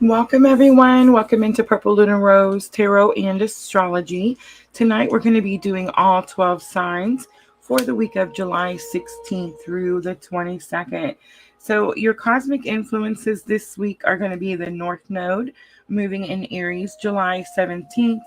Welcome, everyone. Welcome into Purple Lunarose Tarot and Astrology. Tonight, we're going to be doing all 12 signs for the week of July 16th through the 22nd. So, your cosmic influences this week are going to be the North Node moving in Aries July 17th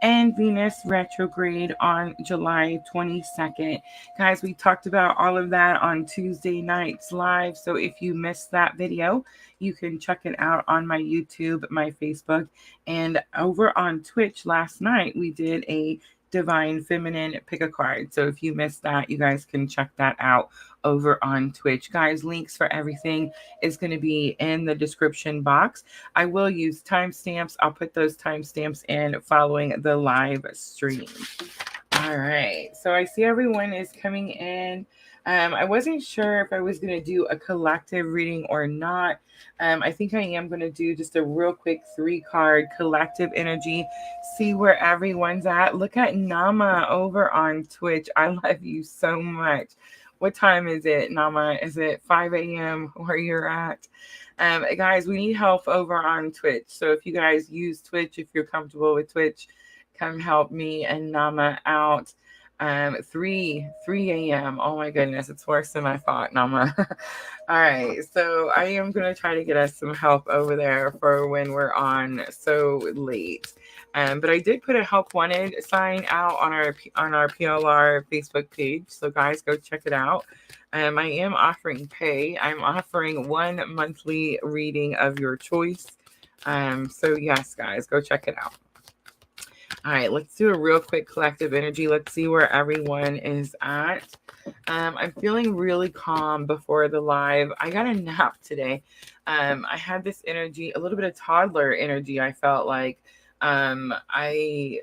and Venus retrograde on July 22nd. Guys, we talked about all of that on Tuesday night's live. So if you missed that video, you can check it out on my YouTube, my Facebook, and over on Twitch last night, we did a Divine Feminine pick a card. So if you missed that, you guys can check that out over on Twitch. Guys, links for everything is going to be in the description box. I will use timestamps. I'll put those timestamps in following the live stream. All right. So I see everyone is coming in. I wasn't sure if I was going to do a collective reading or not. I think I am going to do just a real quick 3-card collective energy, see where everyone's at. Look at Nama over on Twitch. I love you so much. What time is it, Nama? Is it 5 a.m. where you're at? Guys, we need help over on Twitch. So if you guys use Twitch, if you're comfortable with Twitch, come help me and Nama out. 3 a.m. Oh my goodness, it's worse than I thought, Nama. All right, so I am going to try to get us some help over there for when we're on so late. But I did put a help wanted sign out on our PLR Facebook page, so guys, go check it out. I am offering pay. I'm offering 1 monthly reading of your choice. So yes, guys, go check it out. All right, let's do a real quick collective energy. Let's see where everyone is at. I'm feeling really calm before the live. I got a nap today. I had this energy, a little bit of toddler energy. I felt like I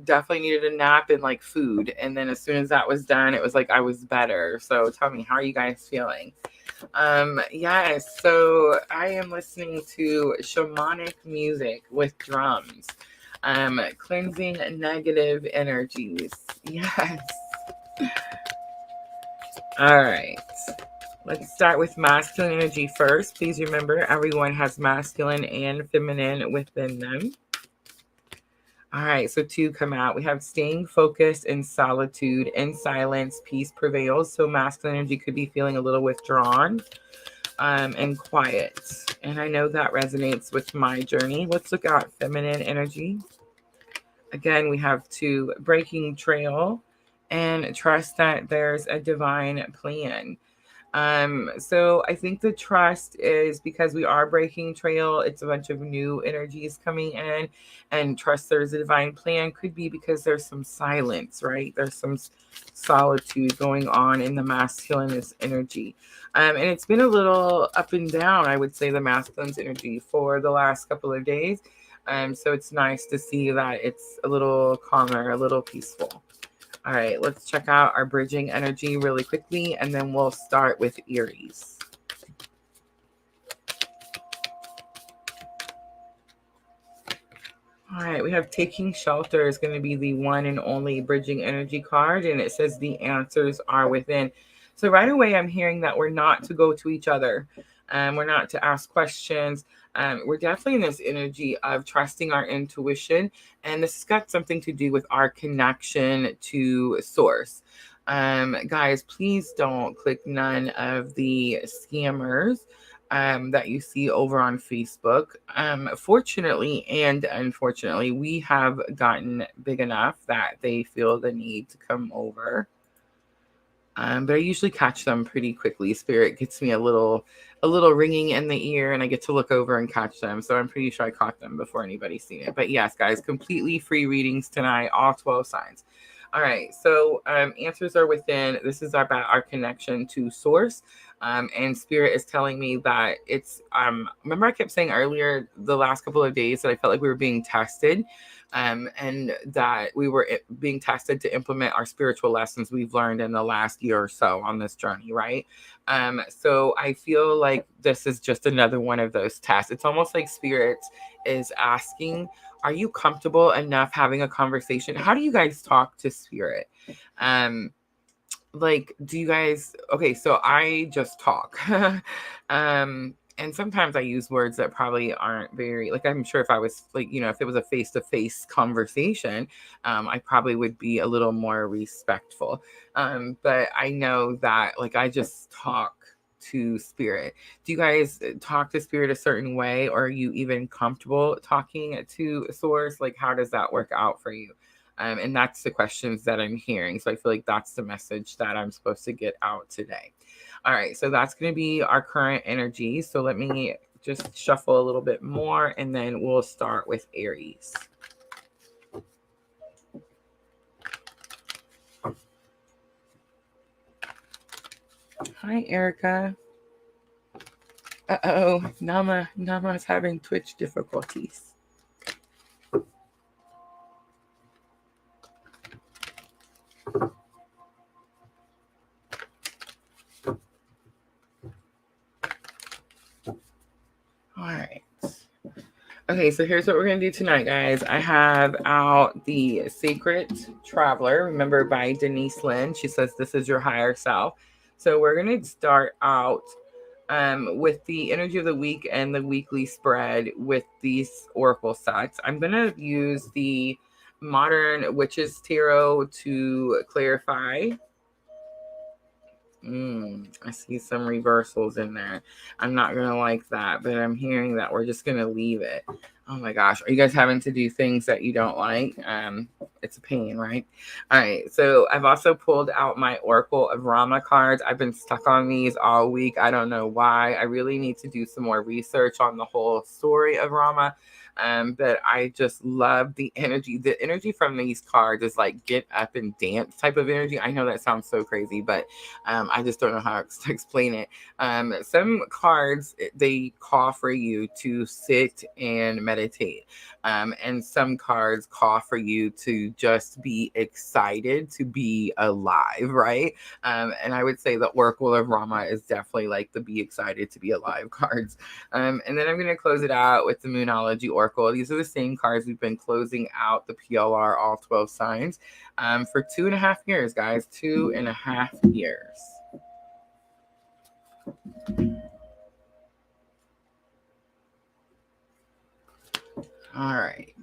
definitely needed a nap and like food. And then as soon as that was done, it was like I was better. So tell me, how are you guys feeling? Yes, so I am listening to shamanic music with drums. Cleansing negative energies. Yes. All right. Let's start with masculine energy first. Please remember, everyone has masculine and feminine within them. All right, so 2 come out. We have staying focused in solitude. In silence, peace prevails. So masculine energy could be feeling a little withdrawn and quiet. And I know that resonates with my journey. Let's look at feminine energy. Again, we have 2, breaking trail and trust that there's a divine plan. So I think the trust is because we are breaking trail. It's a bunch of new energies coming in, and trust there's a divine plan could be because there's some silence, right? There's some solitude going on in the masculine's energy. And it's been a little up and down, I would say, the masculine's energy for the last couple of days. So it's nice to see that it's a little calmer, a little peaceful. All right, let's check out our bridging energy really quickly, and then we'll start with Aries. All right, we have taking shelter is going to be the one and only bridging energy card, and it says the answers are within. So right away, I'm hearing that we're not to go to each other. We're not to ask questions. We're definitely in this energy of trusting our intuition. And this has got something to do with our connection to source. Guys, please don't click none of the scammers that you see over on Facebook. Fortunately and unfortunately, we have gotten big enough that they feel the need to come over. But I usually catch them pretty quickly. Spirit gets me a little ringing in the ear, and I get to look over and catch them. So I'm pretty sure I caught them before anybody's seen it. But yes, guys, completely free readings tonight, all 12 signs. All right, so answers are within. This is about our connection to source. And Spirit is telling me that it's, remember I kept saying earlier the last couple of days that I felt like we were being tested. And that we were being tested to implement our spiritual lessons we've learned in the last year or so on this journey, right? So I feel like this is just another one of those tests. It's almost like Spirit is asking, are you comfortable enough having a conversation? How do you guys talk to Spirit? Like, do you guys, okay, so I just talk. And sometimes I use words that probably aren't very, like, I'm sure if I was like, if it was a face-to-face conversation, I probably would be a little more respectful. But I know that, like, I just talk to spirit. Do you guys talk to spirit a certain way, or are you even comfortable talking to source? Like, how does that work out for you? And that's the questions that I'm hearing. So I feel like that's the message that I'm supposed to get out today. All right, so that's going to be our current energy. So let me just shuffle a little bit more, and then we'll start with Aries. Hi, Erica. Uh-oh, Nama's having Twitch difficulties. All right. Okay, so here's what we're going to do tonight, guys. I have out the Sacred Traveler, remember, by Denise Lynn. She says this is your higher self. So we're going to start out with the energy of the week and the weekly spread with these oracle sets. I'm going to use the Modern Witches Tarot to clarify. I see some reversals in there. I'm not going to like that, but I'm hearing that we're just going to leave it. Oh my gosh. Are you guys having to do things that you don't like? It's a pain, right? All right. So I've also pulled out my Oracle of Rama cards. I've been stuck on these all week. I don't know why. I really need to do some more research on the whole story of Rama. But I just love the energy. The energy from these cards is like get up and dance type of energy. I know that sounds so crazy, but I just don't know how to explain it. Some cards, they call for you to sit and meditate. And some cards call for you to just be excited to be alive, right? And I would say the Oracle of Rama is definitely like the be excited to be alive cards. And then I'm going to close it out with the Moonology Oracle. These are the same cards we've been closing out the PLR, all 12 signs, for 2.5 years, guys. 2.5 years. All right.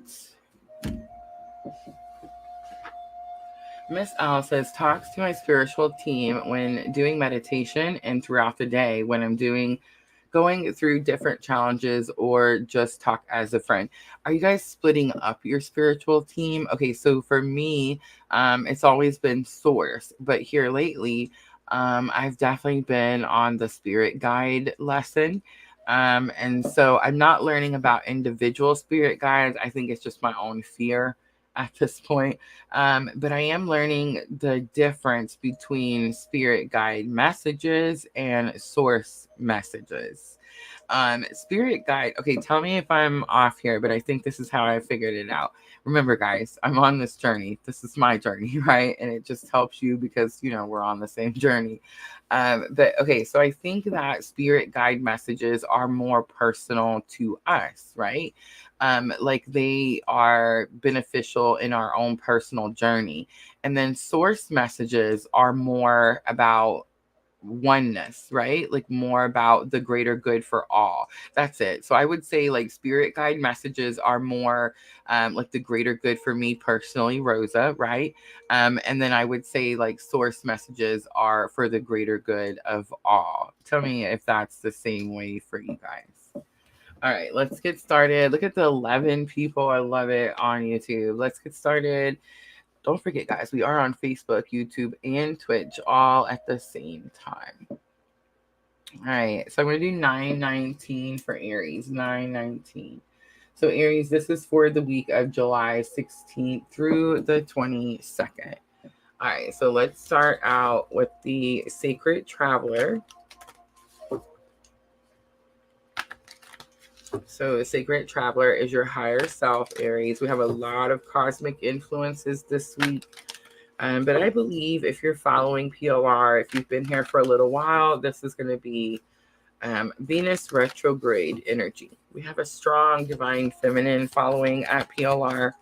Miss Al says, talks to my spiritual team when doing meditation and throughout the day when I'm going through different challenges or just talk as a friend. Are you guys splitting up your spiritual team? Okay, so for me, it's always been Source, but here lately, I've definitely been on the spirit guide lesson. And so I'm not learning about individual spirit guides. I think it's just my own fear at this point. But I am learning the difference between spirit guide messages and source messages. Spirit guide. Okay, tell me if I'm off here, but I think this is how I figured it out. Remember, guys, I'm on this journey. This is my journey, right? And it just helps you because, we're on the same journey. But okay, so I think that spirit guide messages are more personal to us, right? Like they are beneficial in our own personal journey. And then source messages are more about oneness, right? Like more about the greater good for all. That's it. So I would say like spirit guide messages are more like the greater good for me personally, Rosa, right? And then I would say like source messages are for the greater good of all. Tell me if that's the same way for you guys. All right, let's get started. Look at the 11 people. I love it on YouTube. Let's get started. Don't forget, guys, we are on Facebook, YouTube, and Twitch all at the same time. All right, so I'm going to do 9/19 for Aries. 9/19. So Aries, this is for the week of July 16th through the 22nd. All right, so let's start out with the Sacred Traveler. So the Sacred Traveler is your higher self, Aries. We have a lot of cosmic influences this week. But I believe if you're following PLR, if you've been here for a little while, this is going to be Venus retrograde energy. We have a strong divine feminine following at PLR.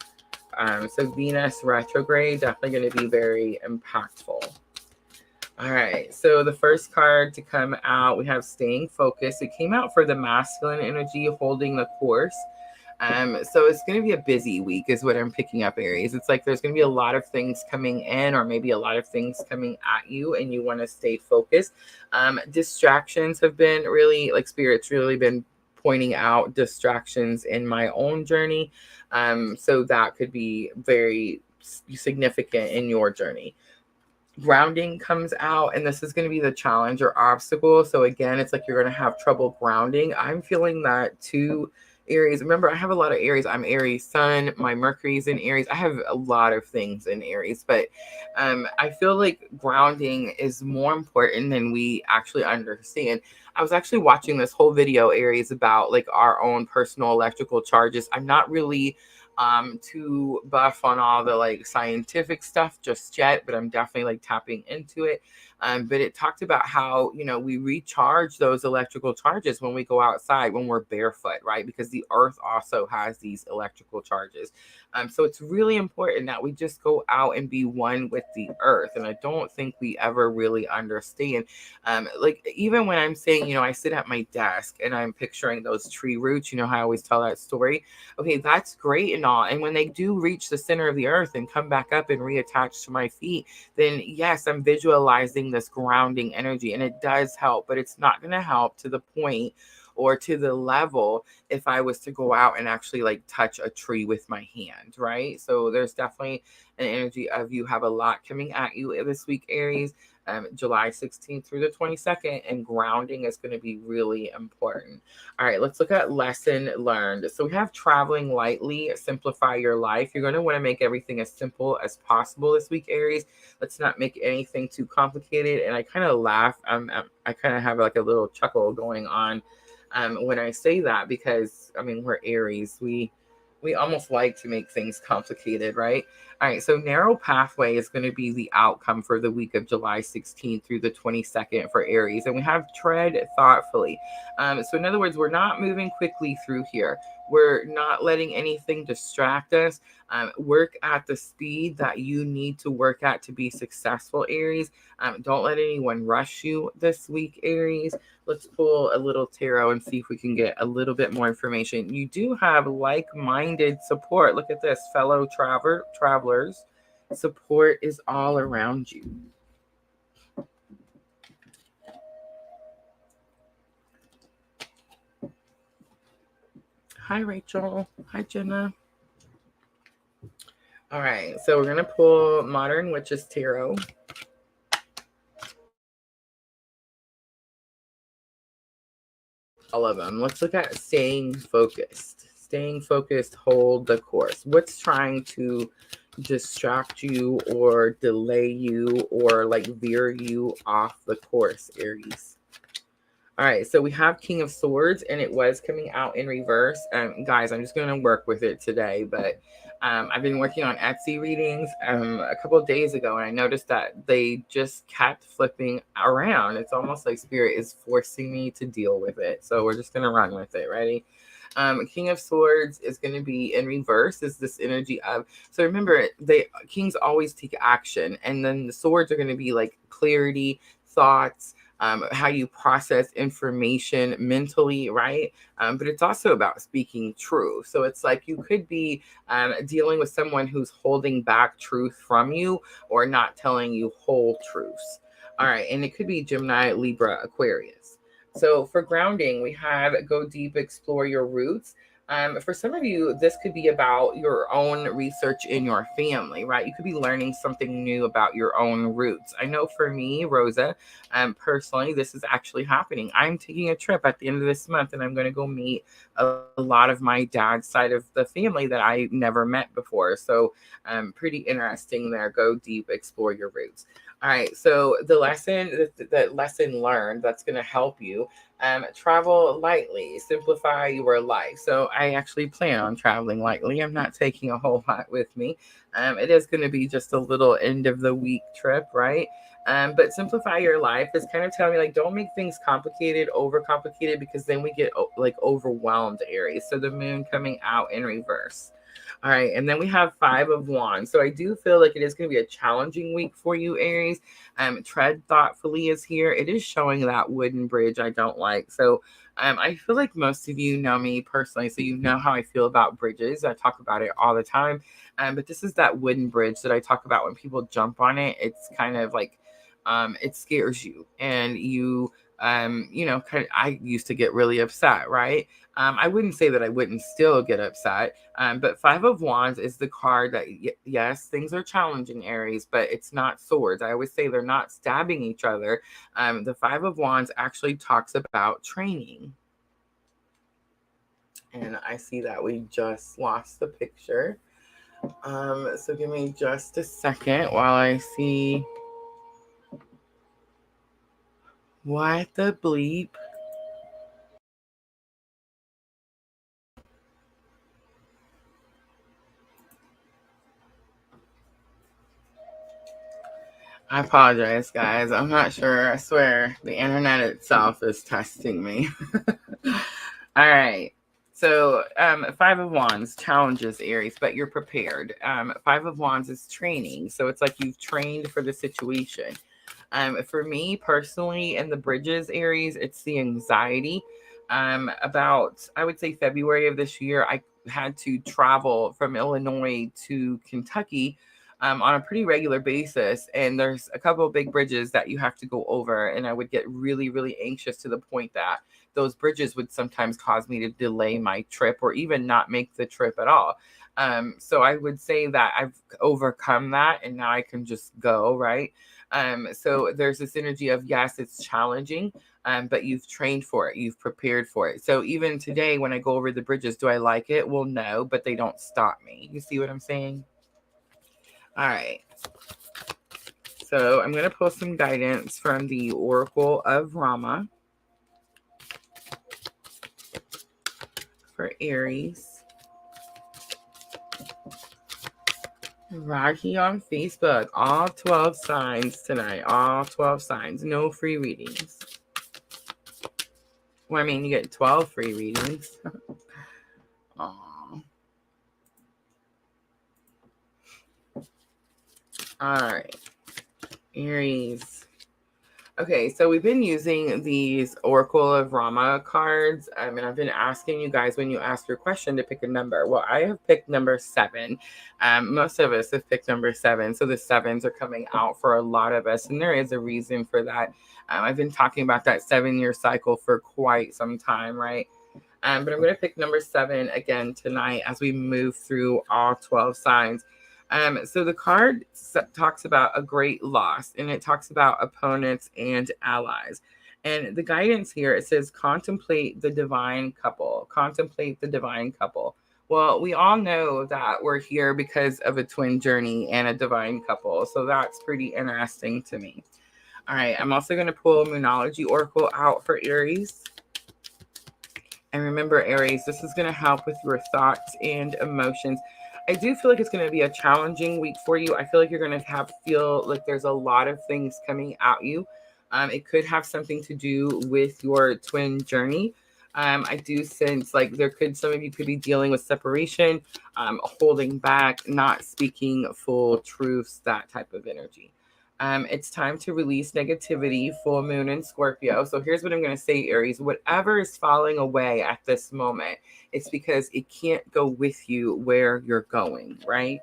So Venus retrograde, definitely going to be very impactful. All right, so the first card to come out, we have staying focused. It came out for the masculine energy, holding the course. So it's going to be a busy week is what I'm picking up, Aries. It's like there's going to be a lot of things coming in, or maybe a lot of things coming at you, and you want to stay focused. Distractions have been really, like, Spirit's really been pointing out distractions in my own journey. So that could be very significant in your journey. Grounding comes out, and this is going to be the challenge or obstacle. So again, it's like you're going to have trouble grounding. I'm feeling that too, Aries. Remember, I have a lot of Aries. I'm Aries Sun. My Mercury's in Aries. I have a lot of things in Aries, but I feel like grounding is more important than we actually understand. I was actually watching this whole video, Aries, about like our own personal electrical charges. I'm not really too buff on all the like scientific stuff just yet, but I'm definitely like tapping into it. But it talked about how, you know, we recharge those electrical charges when we go outside, when we're barefoot, right? Because the earth also has these electrical charges. So it's really important that we just go out and be one with the earth. And I don't think we ever really understand. Like even when I'm saying, you know, I sit at my desk and I'm picturing those tree roots, you know how I always tell that story. Okay, that's great and all. And when they do reach the center of the earth and come back up and reattach to my feet, then yes, I'm visualizing this grounding energy, and it does help, but it's not going to help to the point or to the level if I was to go out and actually like touch a tree with my hand, right? So there's definitely an energy of you have a lot coming at you this week, Aries. July 16th through the 22nd, and grounding is going to be really important. All right, let's look at lesson learned. So we have traveling lightly, simplify your life. You're going to want to make everything as simple as possible this week, Aries. Let's not make anything too complicated. And I kind of laugh. I kind of have like a little chuckle going on when I say that, because I mean, we're Aries. We almost like to make things complicated, right? All right, so narrow pathway is going to be the outcome for the week of July 16th through the 22nd for Aries. And we have tread thoughtfully. So in other words, we're not moving quickly through here. We're not letting anything distract us. Work at the speed that you need to work at to be successful, Aries. Don't let anyone rush you this week, Aries. Let's pull a little tarot and see if we can get a little bit more information. You do have like-minded support. Look at this, fellow travelers. Support is all around you. Hi, Rachel. Hi, Jenna. All right, so we're going to pull Modern Witches Tarot. All of them. Let's look at staying focused. Staying focused, hold the course. What's trying to distract you or delay you or like veer you off the course, Aries? All right, so we have King of Swords, and it was coming out in reverse. Guys, I'm just going to work with it today, but I've been working on Etsy readings a couple of days ago, and I noticed that they just kept flipping around. It's almost like Spirit is forcing me to deal with it. So we're just going to run with it. Ready? King of Swords is going to be in reverse. Is this energy of, so remember, kings always take action, and then the swords are going to be like clarity, thoughts, how you process information mentally, right? But it's also about speaking truth. So it's like you could be dealing with someone who's holding back truth from you or not telling you whole truths. All right, and it could be Gemini, Libra, Aquarius. So for grounding, we have go deep, explore your roots. For some of you, this could be about your own research in your family, right? You could be learning something new about your own roots. I know for me, Rosa, personally, this is actually happening. I'm taking a trip at the end of this month, and I'm going to go meet a lot of my dad's side of the family that I never met before. So pretty interesting there. Go deep, explore your roots. All right, so the lesson learned that's going to help you, travel lightly, simplify your life. So I actually plan on traveling lightly. I'm not taking a whole lot with me. It is going to be just a little end of the week trip, right? But simplify your life is kind of telling me, like, don't make things complicated, overcomplicated, because then we get like overwhelmed, Aries. So the moon coming out in reverse. All right, and then we have Five of Wands. So I do feel like it is going to be a challenging week for you, Aries. Tread thoughtfully is here. It is showing that wooden bridge I don't like. So I feel like most of you know me personally, so you know how I feel about bridges. I talk about it all the time. But this is that wooden bridge that I talk about when people jump on it. It's kind of like it scares you, and I used to get really upset, right? I wouldn't say that I wouldn't still get upset, but Five of Wands is the card that, yes, things are challenging, Aries, but it's not swords. I always say they're not stabbing each other. The Five of Wands actually talks about training. And I see that we just lost the picture. So give me just a second while I see. What the bleep? I apologize, guys. I'm not sure. I swear the internet itself is testing me. All right. So Five of Wands challenges, Aries, but you're prepared. Five of Wands is training. So it's like you've trained for the situation. For me personally, in the bridges, Aries, it's the anxiety. About, I would say, February of this year, I had to travel from Illinois to Kentucky on a pretty regular basis. And there's a couple of big bridges that you have to go over. And I would get really, really anxious to the point that those bridges would sometimes cause me to delay my trip or even not make the trip at all. So I would say that I've overcome that and now I can just go, right? So there's this energy of, yes, it's challenging, but you've trained for it. You've prepared for it. So even today, when I go over the bridges, do I like it? Well, no, but they don't stop me. You see what I'm saying? All right. So I'm going to pull some guidance from the Oracle of Rama for Aries. Right here on Facebook, all 12 signs tonight, all 12 signs, no free readings. Well, I mean, you get 12 free readings. Aww. All right, Aries. Okay, so we've been using these Oracle of Rama cards, and I've been asking you guys when you ask your question to pick a number. Well, I have picked number 7. Most of us have picked number 7, so the 7s are coming out for a lot of us, and there is a reason for that. I've been talking about that 7-year cycle for quite some time, right? But I'm going to pick number 7 again tonight as we move through all 12 signs. So the card talks about a great loss, and it talks about opponents and allies. And the guidance here, it says, contemplate the divine couple. Contemplate the divine couple. Well, we all know that we're here because of a twin journey and a divine couple. So that's pretty interesting to me. All right, I'm also going to pull Moonology Oracle out for Aries. And remember, Aries, this is going to help with your thoughts and emotions. I do feel like it's going to be a challenging week for you. I feel like you're going to feel like there's a lot of things coming at you. It could have something to do with your twin journey. I do sense like some of you could be dealing with separation, holding back, not speaking full truths, that type of energy. It's time to release negativity, full moon in Scorpio. So here's what I'm going to say, Aries. Whatever is falling away at this moment, it's because it can't go with you where you're going, right?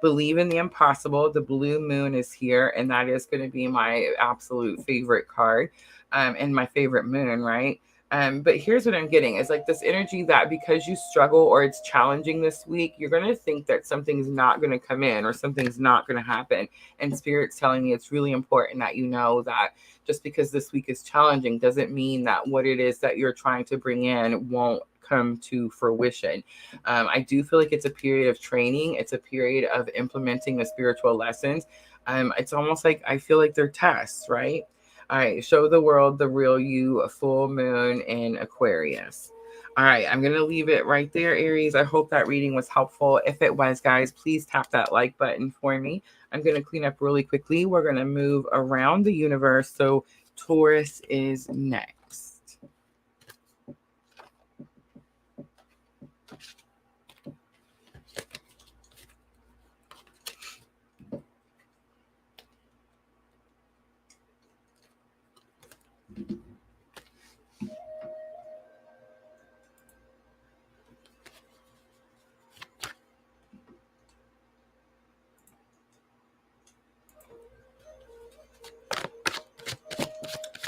Believe in the impossible. The blue moon is here, and that is going to be my absolute favorite card and my favorite moon, right? But here's what I'm getting. It's like this energy that because you struggle or it's challenging this week, you're going to think that something's not going to come in or something's not going to happen. And Spirit's telling me it's really important that you know that just because this week is challenging doesn't mean that what it is that you're trying to bring in won't come to fruition. I do feel like it's a period of training. It's a period of implementing the spiritual lessons. It's almost like I feel like they're tests, right? All right, show the world the real you, a full moon in Aquarius. All right, I'm going to leave it right there, Aries. I hope that reading was helpful. If it was, guys, please tap that like button for me. I'm going to clean up really quickly. We're going to move around the universe. So Taurus is next.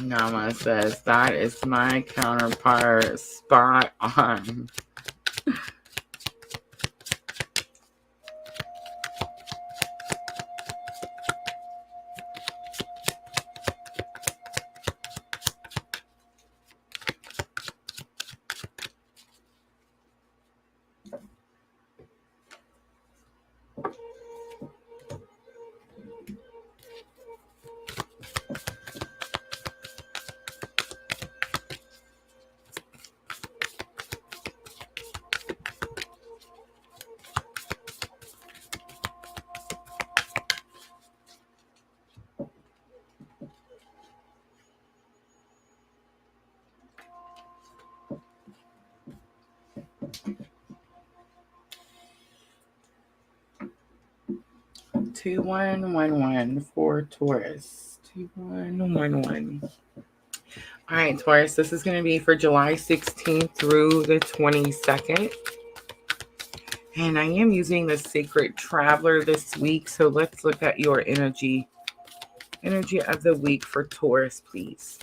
Nama says, that is my counterpart. Spot on. Two one one one for Taurus. 2111. All right, Taurus, this is going to be for July 16th through the 22nd. And I am using the Sacred Traveler this week. So let's look at your energy. Energy of the week for Taurus, please.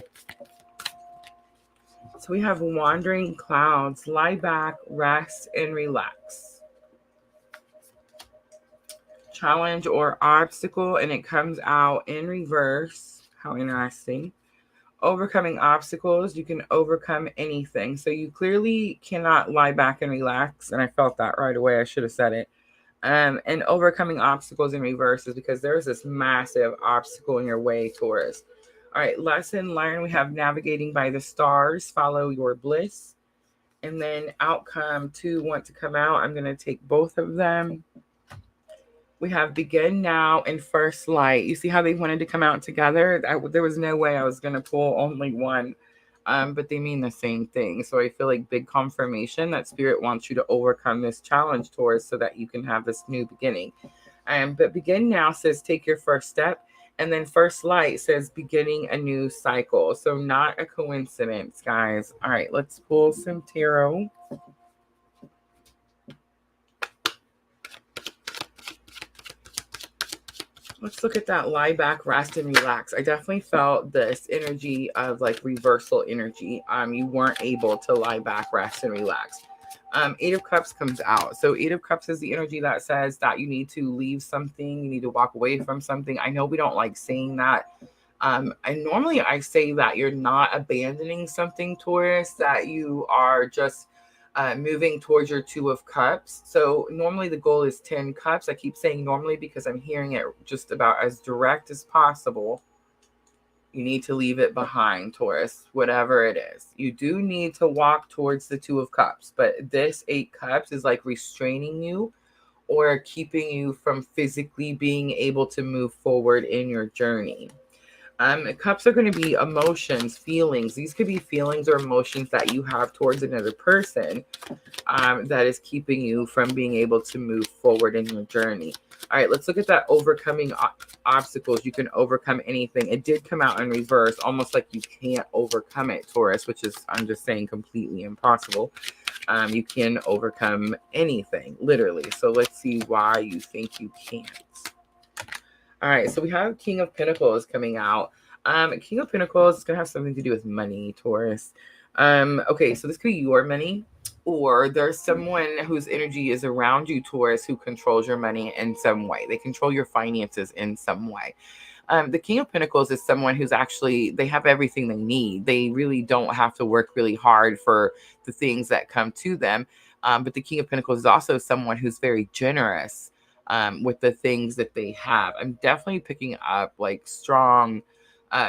So we have Wandering Clouds. Lie back, rest, and relax. Challenge or obstacle, and it comes out in reverse. How interesting. Overcoming obstacles, you can overcome anything. So you clearly cannot lie back and relax. And I felt that right away. I should have said it. And overcoming obstacles in reverse is because there's this massive obstacle in your way, Taurus. All right, lesson learned. We have navigating by the stars. Follow your bliss. And then outcome 2 want to come out. I'm going to take both of them. We have begin now and first light. You see how they wanted to come out together? There was no way I was going to pull only one, but they mean the same thing. So I feel like big confirmation that Spirit wants you to overcome this challenge, Taurus, so that you can have this new beginning. But begin now says take your first step. And then first light says beginning a new cycle. So not a coincidence, guys. All right, let's pull some tarot. Let's look at that lie back, rest, and relax. I definitely felt this energy of like reversal energy. You weren't able to lie back, rest, and relax. 8 of Cups comes out. So 8 of Cups is the energy that says that you need to leave something. You need to walk away from something. I know we don't like saying that. And normally I say that you're not abandoning something, Taurus, that you are just moving towards your 2 of Cups. So normally the goal is 10 cups. I keep saying normally because I'm hearing it just about as direct as possible. You need to leave it behind, Taurus, whatever it is. You do need to walk towards the 2 of Cups, but this 8 Cups is like restraining you or keeping you from physically being able to move forward in your journey. Cups are going to be emotions, feelings. These could be feelings or emotions that you have towards another person that is keeping you from being able to move forward in your journey. All right, let's look at that overcoming obstacles. You can overcome anything. It did come out in reverse, almost like you can't overcome it, Taurus, which is, I'm just saying, completely impossible. You can overcome anything, literally. So let's see why you think you can't. All right, so we have King of Pentacles coming out. King of Pentacles is going to have something to do with money, Taurus. Okay, so this could be your money, or there's someone whose energy is around you, Taurus, who controls your money in some way. They control your finances in some way. The King of Pentacles is someone who's actually, they have everything they need. They really don't have to work really hard for the things that come to them. But the King of Pentacles is also someone who's very generous with the things that they have. I'm definitely picking up like strong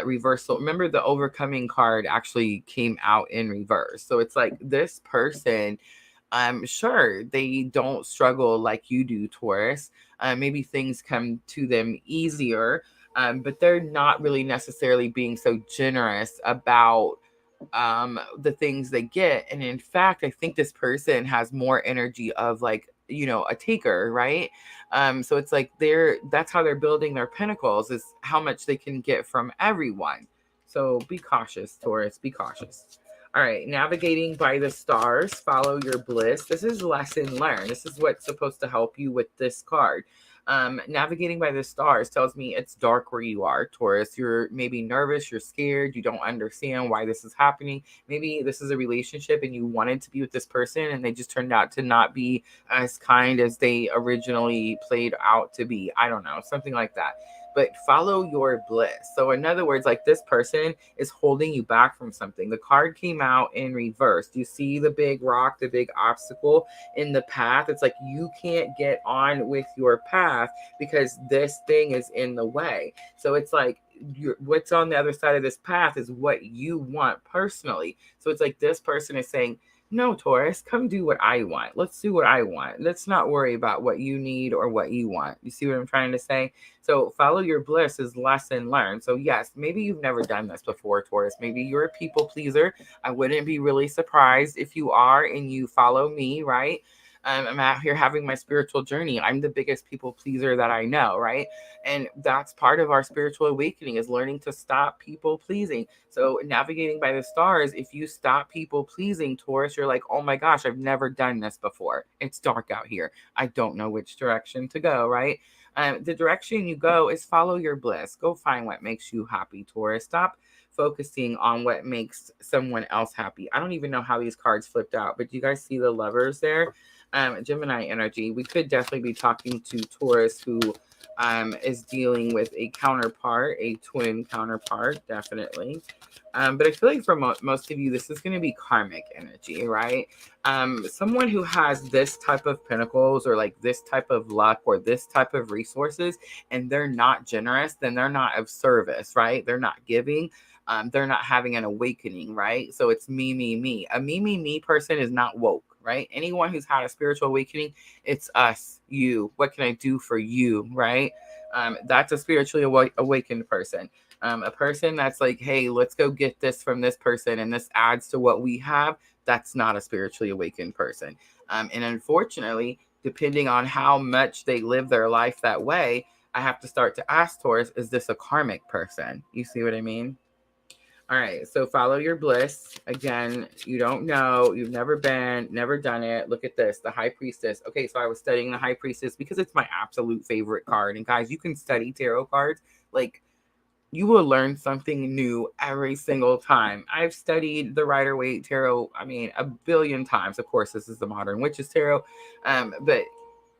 reversal. Remember, the overcoming card actually came out in reverse. So it's like this person, I'm sure they don't struggle like you do, Taurus. Maybe things come to them easier, but they're not really necessarily being so generous about the things they get. And in fact, I think this person has more energy of like, you know, a taker, right? So it's like that's how they're building their pentacles, is how much they can get from everyone. So be cautious, Taurus. Be cautious. All right, navigating by the stars, follow your bliss. This is lesson learned. This is what's supposed to help you with this card. Navigating by the stars tells me it's dark where you are, Taurus. You're maybe nervous, you're scared, you don't understand why this is happening. Maybe this is a relationship and you wanted to be with this person and they just turned out to not be as kind as they originally played out to be. I don't know, something like that. But follow your bliss. So in other words, like this person is holding you back from something. The card came out in reverse. Do you see the big rock, the big obstacle in the path? It's like you can't get on with your path because this thing is in the way. So it's like what's on the other side of this path is what you want personally. So it's like this person is saying, no, Taurus, come do what I want. Let's do what I want. Let's not worry about what you need or what you want. You see what I'm trying to say? So follow your bliss is lesson learned. So yes, maybe you've never done this before, Taurus. Maybe you're a people pleaser. I wouldn't be really surprised if you are and you follow me, right? I'm out here having my spiritual journey. I'm the biggest people pleaser that I know, right? And that's part of our spiritual awakening is learning to stop people pleasing. So navigating by the stars, if you stop people pleasing, Taurus, you're like, oh my gosh, I've never done this before. It's dark out here. I don't know which direction to go, right? The direction you go is follow your bliss. Go find what makes you happy, Taurus. Stop focusing on what makes someone else happy. I don't even know how these cards flipped out, but do you guys see the lovers there? Gemini energy. We could definitely be talking to Taurus who is dealing with a counterpart, a twin counterpart, definitely. But I feel like for most of you, this is going to be karmic energy, right? Someone who has this type of pentacles or like this type of luck or this type of resources, and they're not generous, then they're not of service, right? They're not giving. They're not having an awakening, right? So it's me, me, me. A me, me, me person is not woke, right? Anyone who's had a spiritual awakening, it's us, you. What can I do for you, right? That's a spiritually awakened person. A person that's like, hey, let's go get this from this person and this adds to what we have. That's not a spiritually awakened person. And unfortunately, depending on how much they live their life that way, I have to start to ask Taurus, is this a karmic person? You see what I mean? All right, so follow your bliss. Again, you don't know, you've never been, never done it. Look at this, the High Priestess. Okay, so I was studying the High Priestess because it's my absolute favorite card. And guys, you can study tarot cards. Like, you will learn something new every single time. I've studied the Rider-Waite Tarot, I mean, a billion times. Of course, this is the Modern Witches Tarot. But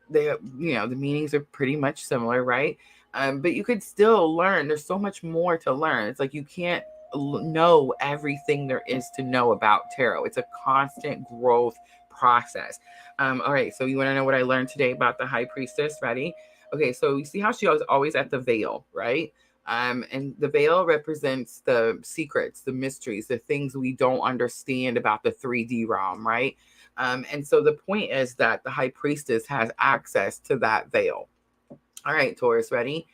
they, you know, the meanings are pretty much similar, right? But you could still learn. There's so much more to learn. It's like you can't know everything there is to know about tarot. It's a constant growth process. All right, so you want to know what I learned today about the High Priestess? Ready? Okay, so you see how she was always at the veil, right? And the veil represents the secrets, the mysteries, the things we don't understand about the 3D realm, right? And so the point is that the High Priestess has access to that veil. All right, Taurus, ready?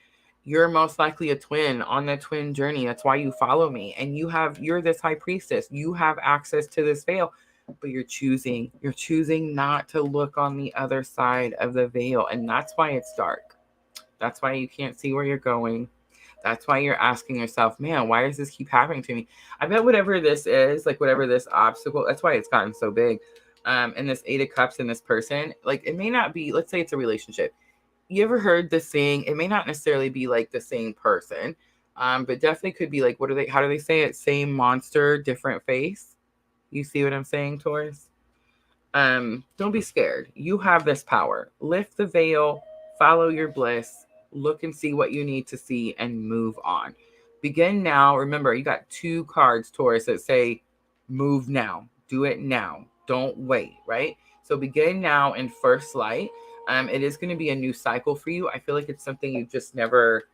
You're most likely a twin on the twin journey. That's why you follow me. And you're this High Priestess. You have access to this veil, but you're choosing not to look on the other side of the veil. And that's why it's dark. That's why you can't see where you're going. That's why you're asking yourself, man, why does this keep happening to me? I bet whatever this is, like whatever this obstacle, that's why it's gotten so big. And this 8 of Cups in this person, like it may not be, let's say it's a relationship. You ever heard the saying, it may not necessarily be like the same person, but definitely could be like, how do they say it? Same monster, different face. You see what I'm saying, Taurus? Don't be scared. You have this power. Lift the veil, follow your bliss, look and see what you need to see and move on. Begin now. Remember, you got 2 cards, Taurus, that say move now. Do it now. Don't wait, right? So begin now in first light. It is going to be a new cycle for you. I feel like it's something you've just never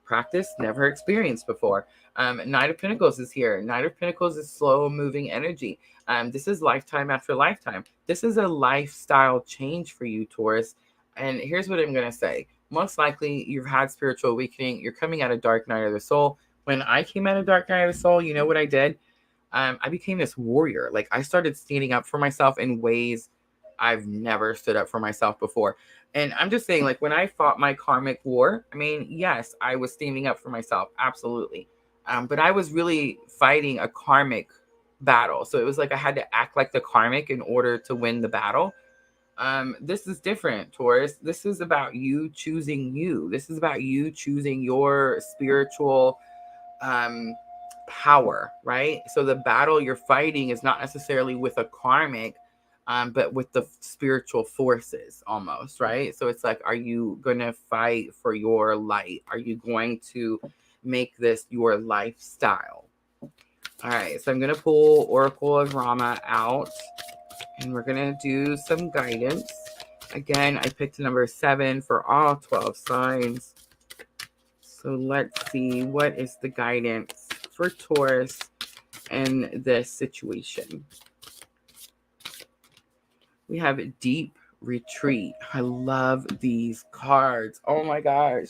practiced, never experienced before. Knight of Pentacles is here. Knight of Pentacles is slow moving energy. This is lifetime after lifetime. This is a lifestyle change for you, Taurus. And here's what I'm going to say. Most likely you've had spiritual awakening. You're coming out of dark night of the soul. When I came out of dark night of the soul, you know what I did? I became this warrior. Like I started standing up for myself in ways I've never stood up for myself before. And I'm just saying, like, when I fought my karmic war, I mean, yes, I was standing up for myself. Absolutely. But I was really fighting a karmic battle. So it was like I had to act like the karmic in order to win the battle. This is different, Taurus. This is about you choosing you. This is about you choosing your spiritual power, right? So the battle you're fighting is not necessarily with a karmic, but with the spiritual forces almost, right? So it's like, are you going to fight for your light? Are you going to make this your lifestyle? All right, so I'm going to pull Oracle of Rama out, and we're going to do some guidance. Again, I picked number 7 for all 12 signs. So let's see, what is the guidance for Taurus in this situation? We have deep retreat. I love these cards. Oh my gosh.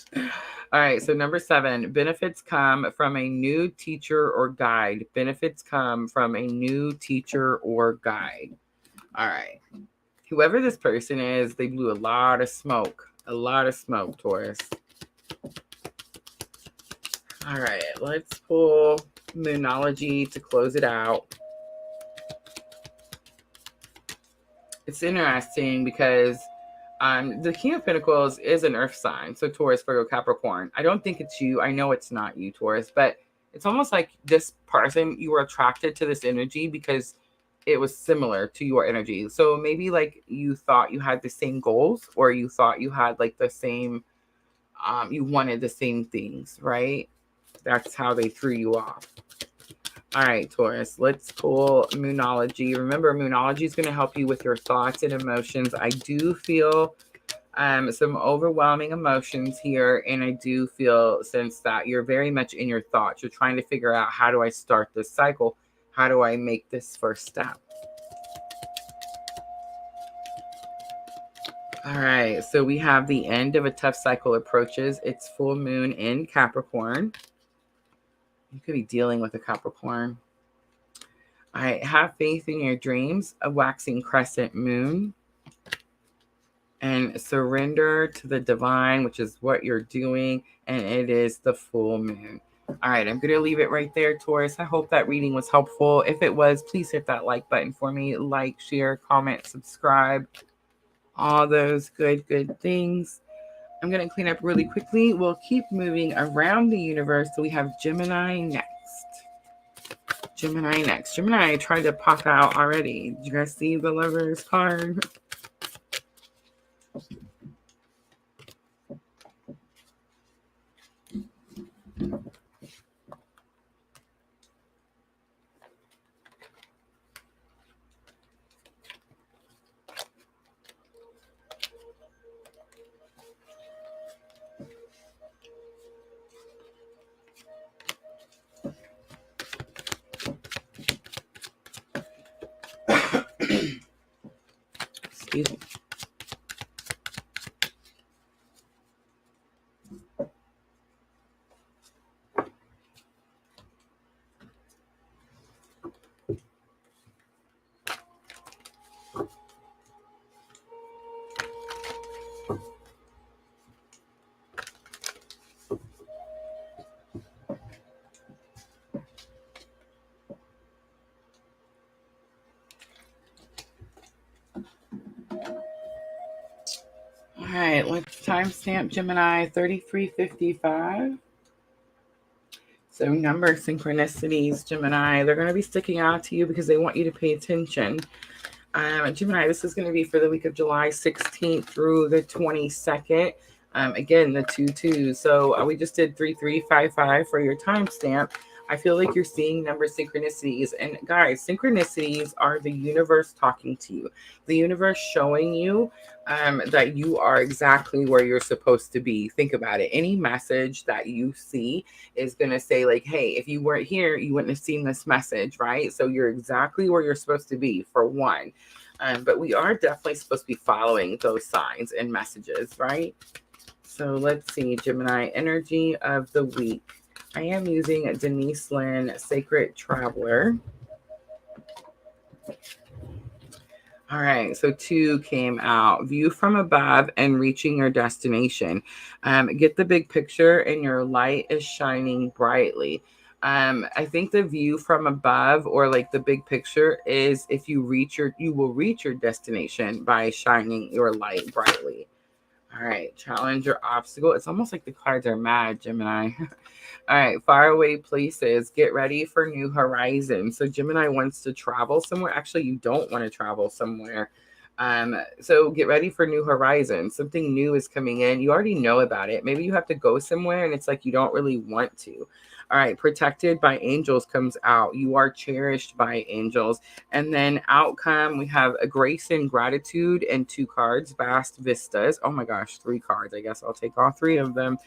All right, so number 7, benefits come from a new teacher or guide. Benefits come from a new teacher or guide. All right. Whoever this person is, they blew a lot of smoke. A lot of smoke, Taurus. All right, let's pull Moonology to close it out. It's interesting because the King of Pentacles is an earth sign. So Taurus, Virgo, Capricorn. I don't think it's you. I know it's not you, Taurus. But it's almost like this person, you were attracted to this energy because it was similar to your energy. So maybe like you thought you had the same goals, or you thought you had like the same, you wanted the same things, right? That's how they threw you off. All right, Taurus, let's pull Moonology. Remember, Moonology is going to help you with your thoughts and emotions. I do feel some overwhelming emotions here, and I do feel, since that you're very much in your thoughts. You're trying to figure out, how do I start this cycle? How do I make this first step? All right, so we have the end of a tough cycle approaches. It's full moon in Capricorn. You could be dealing with a Capricorn. All right, have faith in your dreams, a waxing crescent moon, and surrender to the divine, which is what you're doing, and it is the full moon. All right, I'm going to leave it right there, Taurus. I hope that reading was helpful. If it was, please hit that like button for me. Like, share, comment, subscribe, all those good things. I'm going to clean up really quickly. We'll keep moving around the universe. So we have Gemini next. Gemini next. Gemini tried to pop out already. Did you guys see the Lover's card? Excuse me. All right, let's timestamp Gemini 3355. So number synchronicities, Gemini, they're going to be sticking out to you because they want you to pay attention. Gemini, this is going to be for the week of July 16th through the 22nd. Again, the 2-2. So we just did 3355 for your timestamp. I feel like you're seeing number synchronicities. And guys, synchronicities are the universe talking to you. The universe showing you that you are exactly where you're supposed to be. Think about it. Any message that you see is going to say like, hey, if you weren't here, you wouldn't have seen this message, right? So you're exactly where you're supposed to be, for one. But we are definitely supposed to be following those signs and messages, right? So let's see, Gemini energy of the week. I am using Denise Lynn, Sacred Traveler. All right, so 2 came out. View from above and reaching your destination. Get the big picture, and your light is shining brightly. I think the view from above, or like the big picture, is if you will reach your destination by shining your light brightly. All right, challenge or obstacle. It's almost like the cards are mad, Gemini. All right, faraway places. Get ready for new horizons. So Gemini wants to travel somewhere. Actually, you don't want to travel somewhere. So get ready for new horizons. Something new is coming in. You already know about it. Maybe you have to go somewhere and it's like you don't really want to. All right, protected by angels comes out. You are cherished by angels. And then outcome, we have a grace and gratitude and 2 cards, vast vistas. Oh my gosh, 3 cards. I guess I'll take all 3 of them.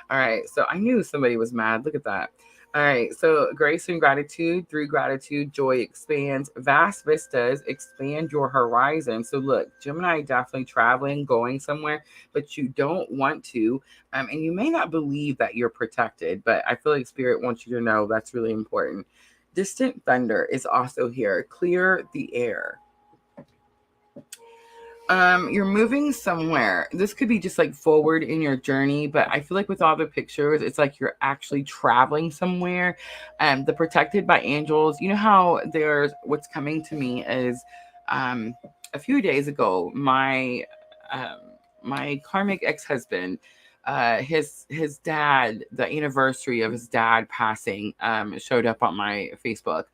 All right, so I knew somebody was mad. Look at that. All right, so grace and gratitude, through gratitude, joy expands. Vast vistas, expand your horizon. So look, Gemini definitely traveling, going somewhere, but you don't want to. And you may not believe that you're protected, but I feel like Spirit wants you to know that's really important. Distant thunder is also here. Clear the air. You're moving somewhere. This could be just like forward in your journey, but I feel like with all the pictures, it's like you're actually traveling somewhere. The protected by angels. You know how there's what's coming to me is a few days ago, my karmic ex-husband, his dad, the anniversary of his dad passing, showed up on my Facebook.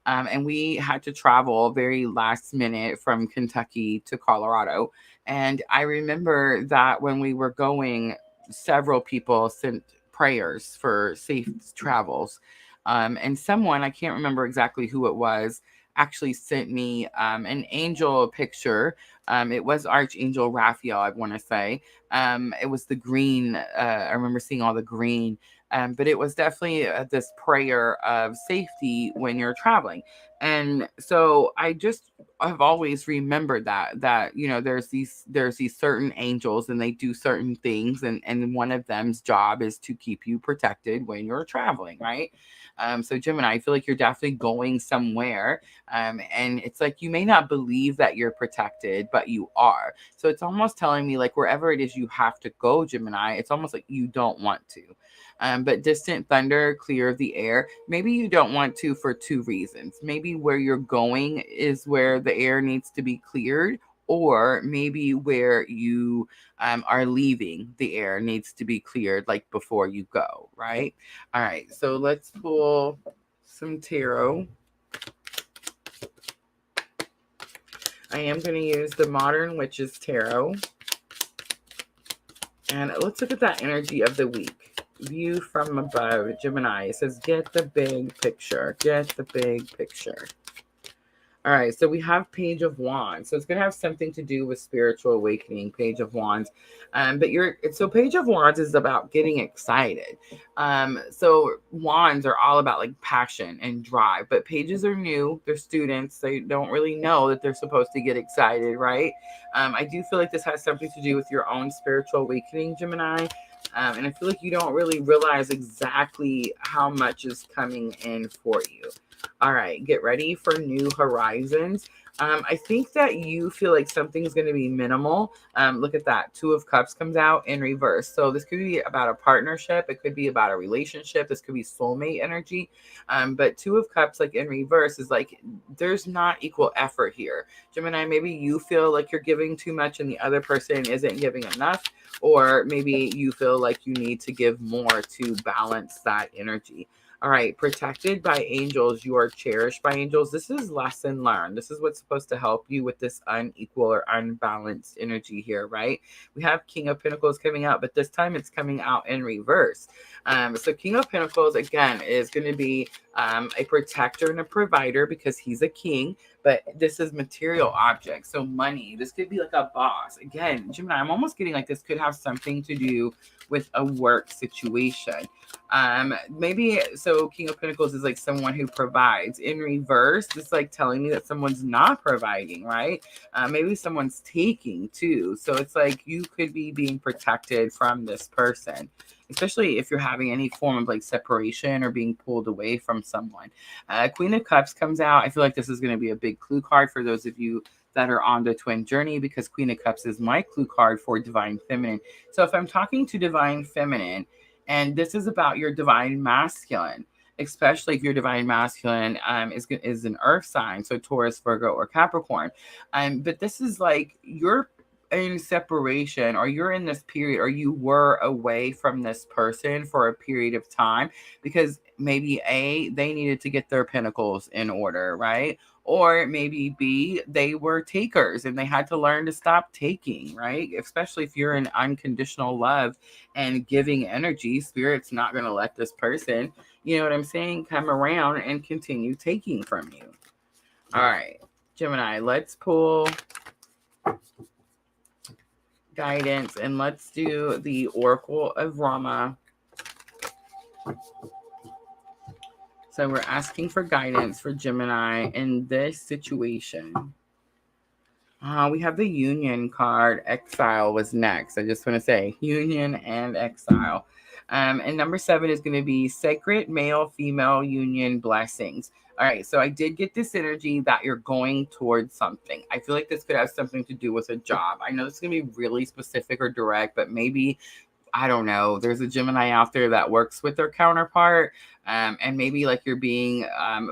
And we had to travel very last minute from Kentucky to Colorado. And I remember that when we were going, several people sent prayers for safe travels. And someone, I can't remember exactly who it was, actually sent me an angel picture. It was Archangel Raphael, I want to say. It was the green. I remember seeing all the green. But it was definitely this prayer of safety when you're traveling. And so I've always remembered that, you know, there's these certain angels and they do certain things. And one of them's job is to keep you protected when you're traveling, right? So Gemini, I feel like you're definitely going somewhere. And it's like, you may not believe that you're protected, but you are. So it's almost telling me like wherever it is you have to go, Gemini, it's almost like you don't want to. But distant thunder, clear the air. Maybe you don't want to for 2 reasons. Maybe where you're going is where the air needs to be cleared, or maybe where you are leaving, the air needs to be cleared like before you go, right? All right, so let's pull some tarot. I am going to use the Modern Witches Tarot. And let's look at that energy of the week. View from above, Gemini. It says, get the big picture. Get the big picture. All right, so we have Page of Wands. So it's going to have something to do with spiritual awakening, Page of Wands. So Page of Wands is about getting excited. So wands are all about like passion and drive, but pages are new. They're students. They don't really know that they're supposed to get excited, right? I do feel like this has something to do with your own spiritual awakening, Gemini. And I feel like you don't really realize exactly how much is coming in for you. All right, get ready for new horizons. I think that you feel like something's going to be minimal. Look at that. 2 of Cups comes out in reverse. So this could be about a partnership. It could be about a relationship. This could be soulmate energy. But 2 of Cups, like in reverse, is like there's not equal effort here. Gemini, maybe you feel like you're giving too much and the other person isn't giving enough. Or maybe you feel like you need to give more to balance that energy. All right, protected by angels, you are cherished by angels. This is lesson learned. This is what's supposed to help you with this unequal or unbalanced energy here, right? We have King of Pentacles coming out, but this time it's coming out in reverse. So King of Pentacles, again, is going to be a protector and a provider because he's a king, but this is material objects. So money, this could be like a boss. Again, Gemini, I'm almost getting like this could have something to do with a work situation. Maybe so King of Pentacles is like someone who provides. In reverse, it's like telling me that someone's not providing, right? Maybe someone's taking too. So it's like you could be being protected from this person, especially if you're having any form of like separation or being pulled away from someone. Queen of Cups comes out. I feel like this is going to be a big clue card for those of you that are on the twin journey, because Queen of Cups is my clue card for Divine Feminine. So if I'm talking to Divine Feminine, and this is about your Divine Masculine, especially if your divine masculine is an earth sign, so Taurus, Virgo, or Capricorn. But this is like you're in separation, or you're in this period, or you were away from this person for a period of time because maybe they needed to get their pentacles in order, right? Or maybe B, they were takers and they had to learn to stop taking, right? Especially if you're in unconditional love and giving energy, Spirit's not going to let this person, you know what I'm saying, come around and continue taking from you. All right, Gemini, let's pull guidance and let's do the Oracle of Rama. So we're asking for guidance for Gemini in this situation. We have the Union card. Exile was next. I just want to say Union and Exile. And number 7 is going to be Sacred Male-Female Union Blessings. All right, so I did get this energy that you're going towards something. I feel like this could have something to do with a job. I know this is going to be really specific or direct, but maybe, I don't know, there's a Gemini out there that works with their counterpart. And maybe like you're being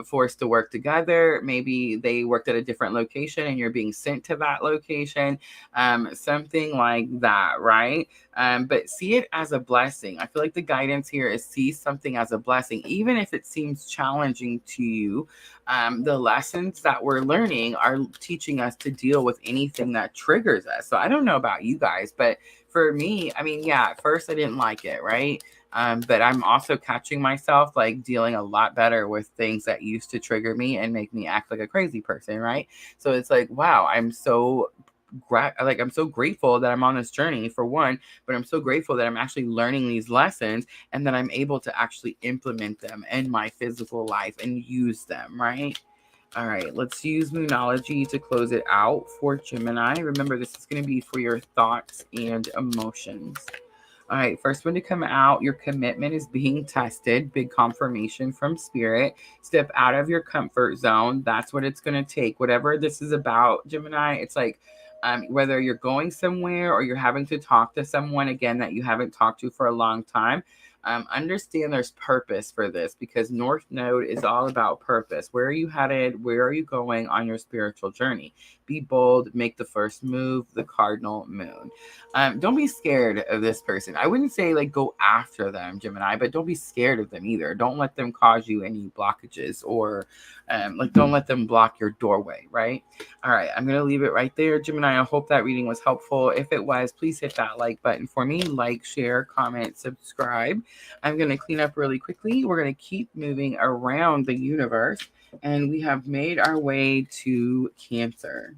forced to work together. Maybe they worked at a different location and you're being sent to that location. Something like that, right? But see it as a blessing. I feel like the guidance here is see something as a blessing, even if it seems challenging to you. The lessons that we're learning are teaching us to deal with anything that triggers us. So I don't know about you guys, but for me, I mean, yeah, at first I didn't like it, right? But I'm also catching myself like dealing a lot better with things that used to trigger me and make me act like a crazy person, right? So it's like, wow, I'm so grateful that I'm on this journey for one, but I'm so grateful that I'm actually learning these lessons and that I'm able to actually implement them in my physical life and use them, right? All right, let's use Moonology to close it out for Gemini. Remember, this is going to be for your thoughts and emotions. All right, first one to come out, your commitment is being tested. Big confirmation from Spirit. Step out of your comfort zone. That's what it's going to take. Whatever this is about, Gemini, it's like whether you're going somewhere or you're having to talk to someone, again, that you haven't talked to for a long time. Understand there's purpose for this because North Node is all about purpose. Where are you headed? Where are you going on your spiritual journey? Be bold, make the first move, the cardinal moon. Don't be scared of this person. I wouldn't say like go after them, Gemini, but don't be scared of them either. Don't let them cause you any blockages or like don't let them block your doorway, right? All right, I'm going to leave it right there, Gemini. I hope that reading was helpful. If it was, please hit that like button for me. Like, share, comment, subscribe. I'm going to clean up really quickly. We're going to keep moving around the universe, and we have made our way to Cancer.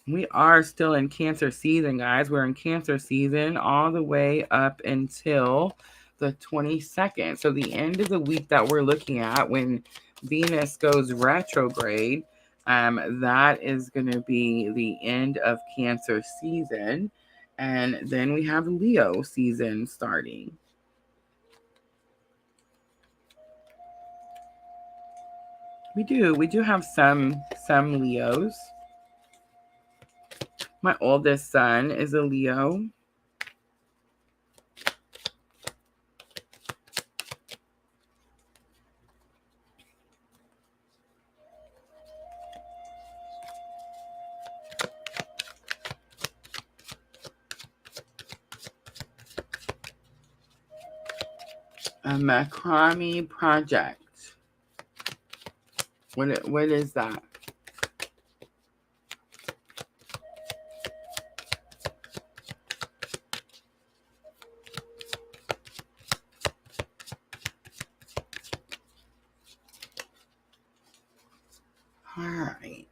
We are still in Cancer season, guys. We're in Cancer season all the way up until the 22nd. So the end of the week that we're looking at when Venus goes retrograde, that is going to be the end of Cancer season. And then we have Leo season starting. We do have some Leos. My oldest son is a Leo. A macrame project. What is that? All right.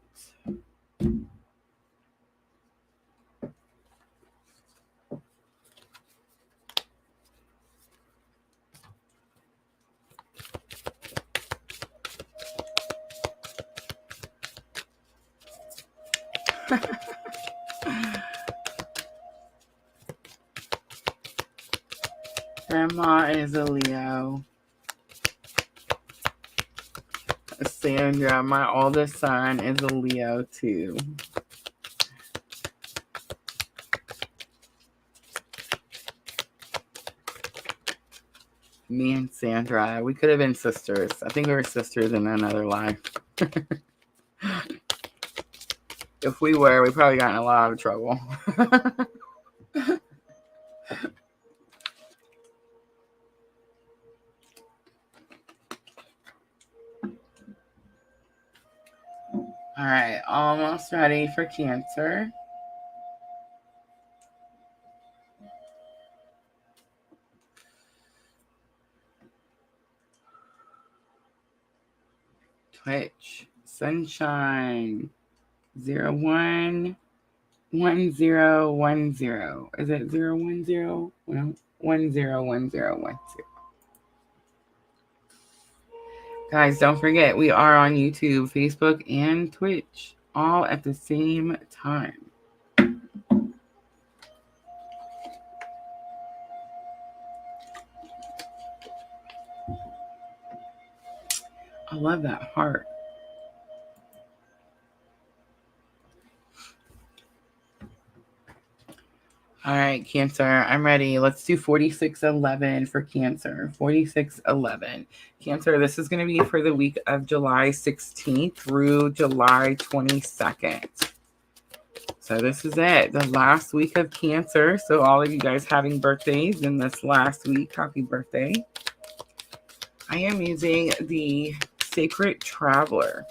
Grandma is a Leo. Sandra, my oldest son, is a Leo too. Me and Sandra, we could have been sisters. I think we were sisters in another life. If we were, we probably got in a lot of trouble. All right, almost ready for Cancer. Twitch, Sunshine, 011010. Is it 010? No, 101010. Guys, don't forget, we are on YouTube, Facebook, and Twitch, all at the same time. I love that heart. All right, Cancer, I'm ready. Let's do 4611 for Cancer. 4611. Cancer, this is going to be for the week of July 16th through July 22nd. So this is it, the last week of Cancer. So all of you guys having birthdays in this last week, happy birthday. I am using the Sacred Traveler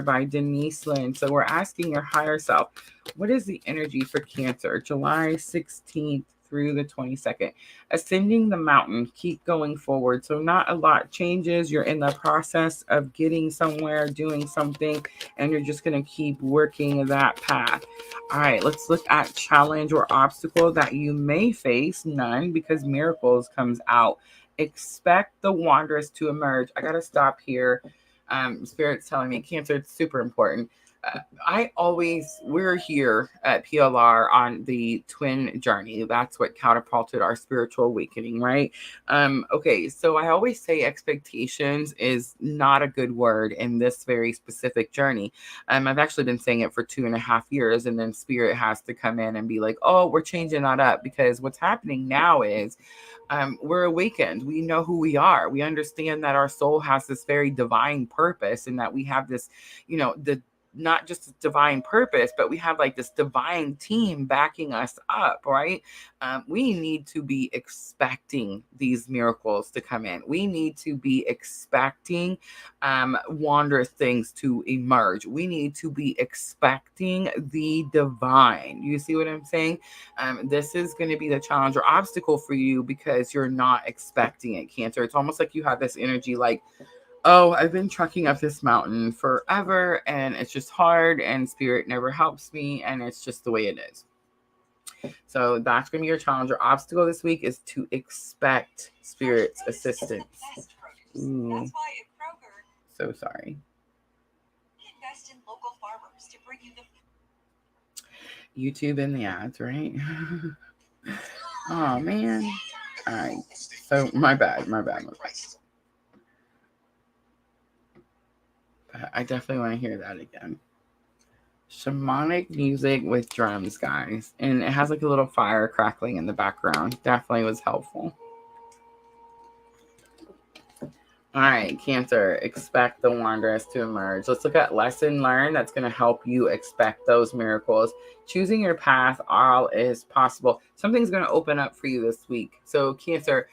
by Denise Lynn. So we're asking your higher self, what is the energy for Cancer, July 16th through the 22nd? Ascending the mountain, keep going forward. So not a lot changes. You're in the process of getting somewhere, doing something, and you're just going to keep working that path. All right, let's look at challenge or obstacle that you may face. None, because miracles comes out. Expect the wanderers to emerge. I got to stop here. Spirit's telling me, Cancer, it's super important. We're here at PLR on the twin journey. That's what catapulted our spiritual awakening, right? Okay, so I always say expectations is not a good word in this very specific journey. I've actually been saying it for 2.5 years, and then Spirit has to come in and be like, oh, we're changing that up, because what's happening now is we're awakened. We know who we are. We understand that our soul has this very divine purpose, and that we have this, not just a divine purpose, but we have like this divine team backing us up, right? We need to be expecting these miracles to come in. We need to be expecting wondrous things to emerge. We need to be expecting the divine. You see what I'm saying? This is going to be the challenge or obstacle for you because you're not expecting it, Cancer. It's almost like you have this energy like, oh, I've been trekking up this mountain forever, and it's just hard, and Spirit never helps me, and it's just the way it is. So that's going to be your challenge or obstacle this week, is to expect Spirit's assistance. Ooh. So sorry. Invest in local farmers to bring you the YouTube and the ads, right? Oh, man. All right. So my bad. I definitely want to hear that again. Shamanic music with drums, guys. And it has like a little fire crackling in the background. Definitely was helpful. All right, Cancer, expect the wanderers to emerge. Let's look at lesson learned that's going to help you expect those miracles. Choosing your path, all is possible. Something's going to open up for you this week. So, Cancer,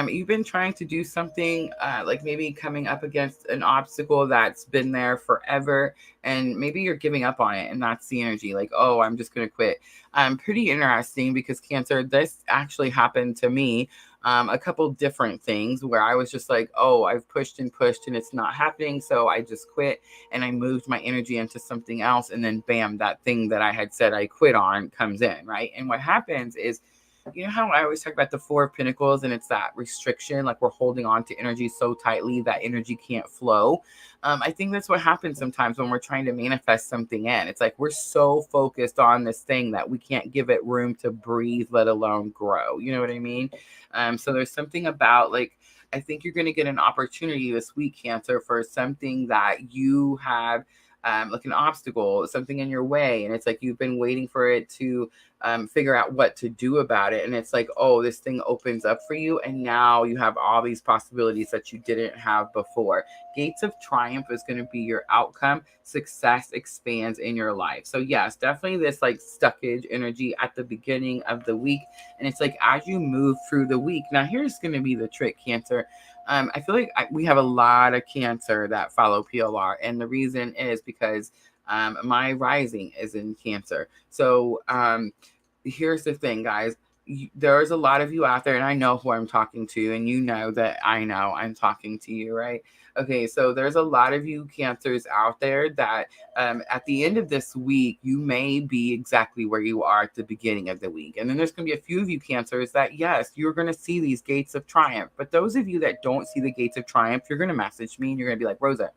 you've been trying to do something like maybe coming up against an obstacle that's been there forever, and maybe you're giving up on it, and that's the energy like, oh, I'm just going to quit. Pretty interesting, because Cancer, this actually happened to me. A couple different things where I was just like, oh, I've pushed and it's not happening. So I just quit, and I moved my energy into something else. And then bam, that thing that I had said I quit on comes in, right? And what happens is, you know how I always talk about the Four of Pentacles, and it's that restriction, like we're holding on to energy so tightly that energy can't flow. I think that's what happens sometimes when we're trying to manifest something in. It's like we're so focused on this thing that we can't give it room to breathe, let alone grow. You know what I mean? So there's something about, like, I think you're going to get an opportunity this week, Cancer, for something that you have like an obstacle, something in your way, and it's like you've been waiting for it to figure out what to do about it. And it's like, oh, this thing opens up for you, and now you have all these possibilities that you didn't have before. Gates of Triumph is going to be your outcome. Success expands in your life. So yes, definitely this like stuckage energy at the beginning of the week. And it's like as you move through the week. Now here's going to be the trick, Cancer. I feel like we have a lot of Cancer that follow PLR. And the reason is because my rising is in Cancer. So here's the thing, guys. There's a lot of you out there, and I know who I'm talking to, and you know that I know I'm talking to you, right? Okay, so there's a lot of you Cancers out there that at the end of this week, you may be exactly where you are at the beginning of the week. And then there's going to be a few of you Cancers that, yes, you're going to see these gates of triumph. But those of you that don't see the gates of triumph, you're going to message me and you're going to be like, Rosa,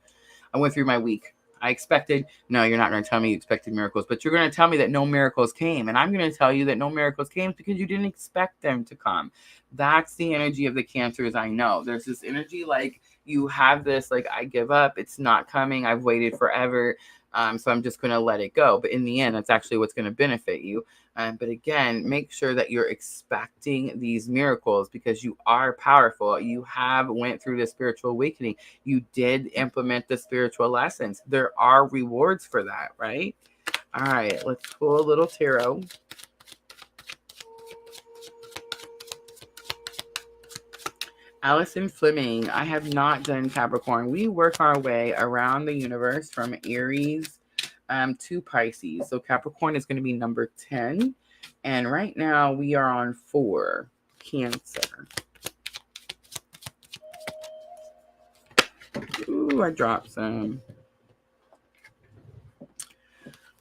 I went through my week. I expected, no, you're not going to tell me you expected miracles, but you're going to tell me that no miracles came. And I'm going to tell you that no miracles came because you didn't expect them to come. That's the energy of the Cancers. I know there's this energy like you have this, like, I give up. It's not coming. I've waited forever. So I'm just going to let it go. But in the end, that's actually what's going to benefit you. But again, make sure that you're expecting these miracles because you are powerful. You have went through the spiritual awakening. You did implement the spiritual lessons. There are rewards for that, right? All right, let's pull a little tarot. Allison Fleming, I have not done Capricorn. We work our way around the universe from Aries to Pisces. So Capricorn is going to be number 10. And right now we are on 4, Cancer. Ooh, I dropped some.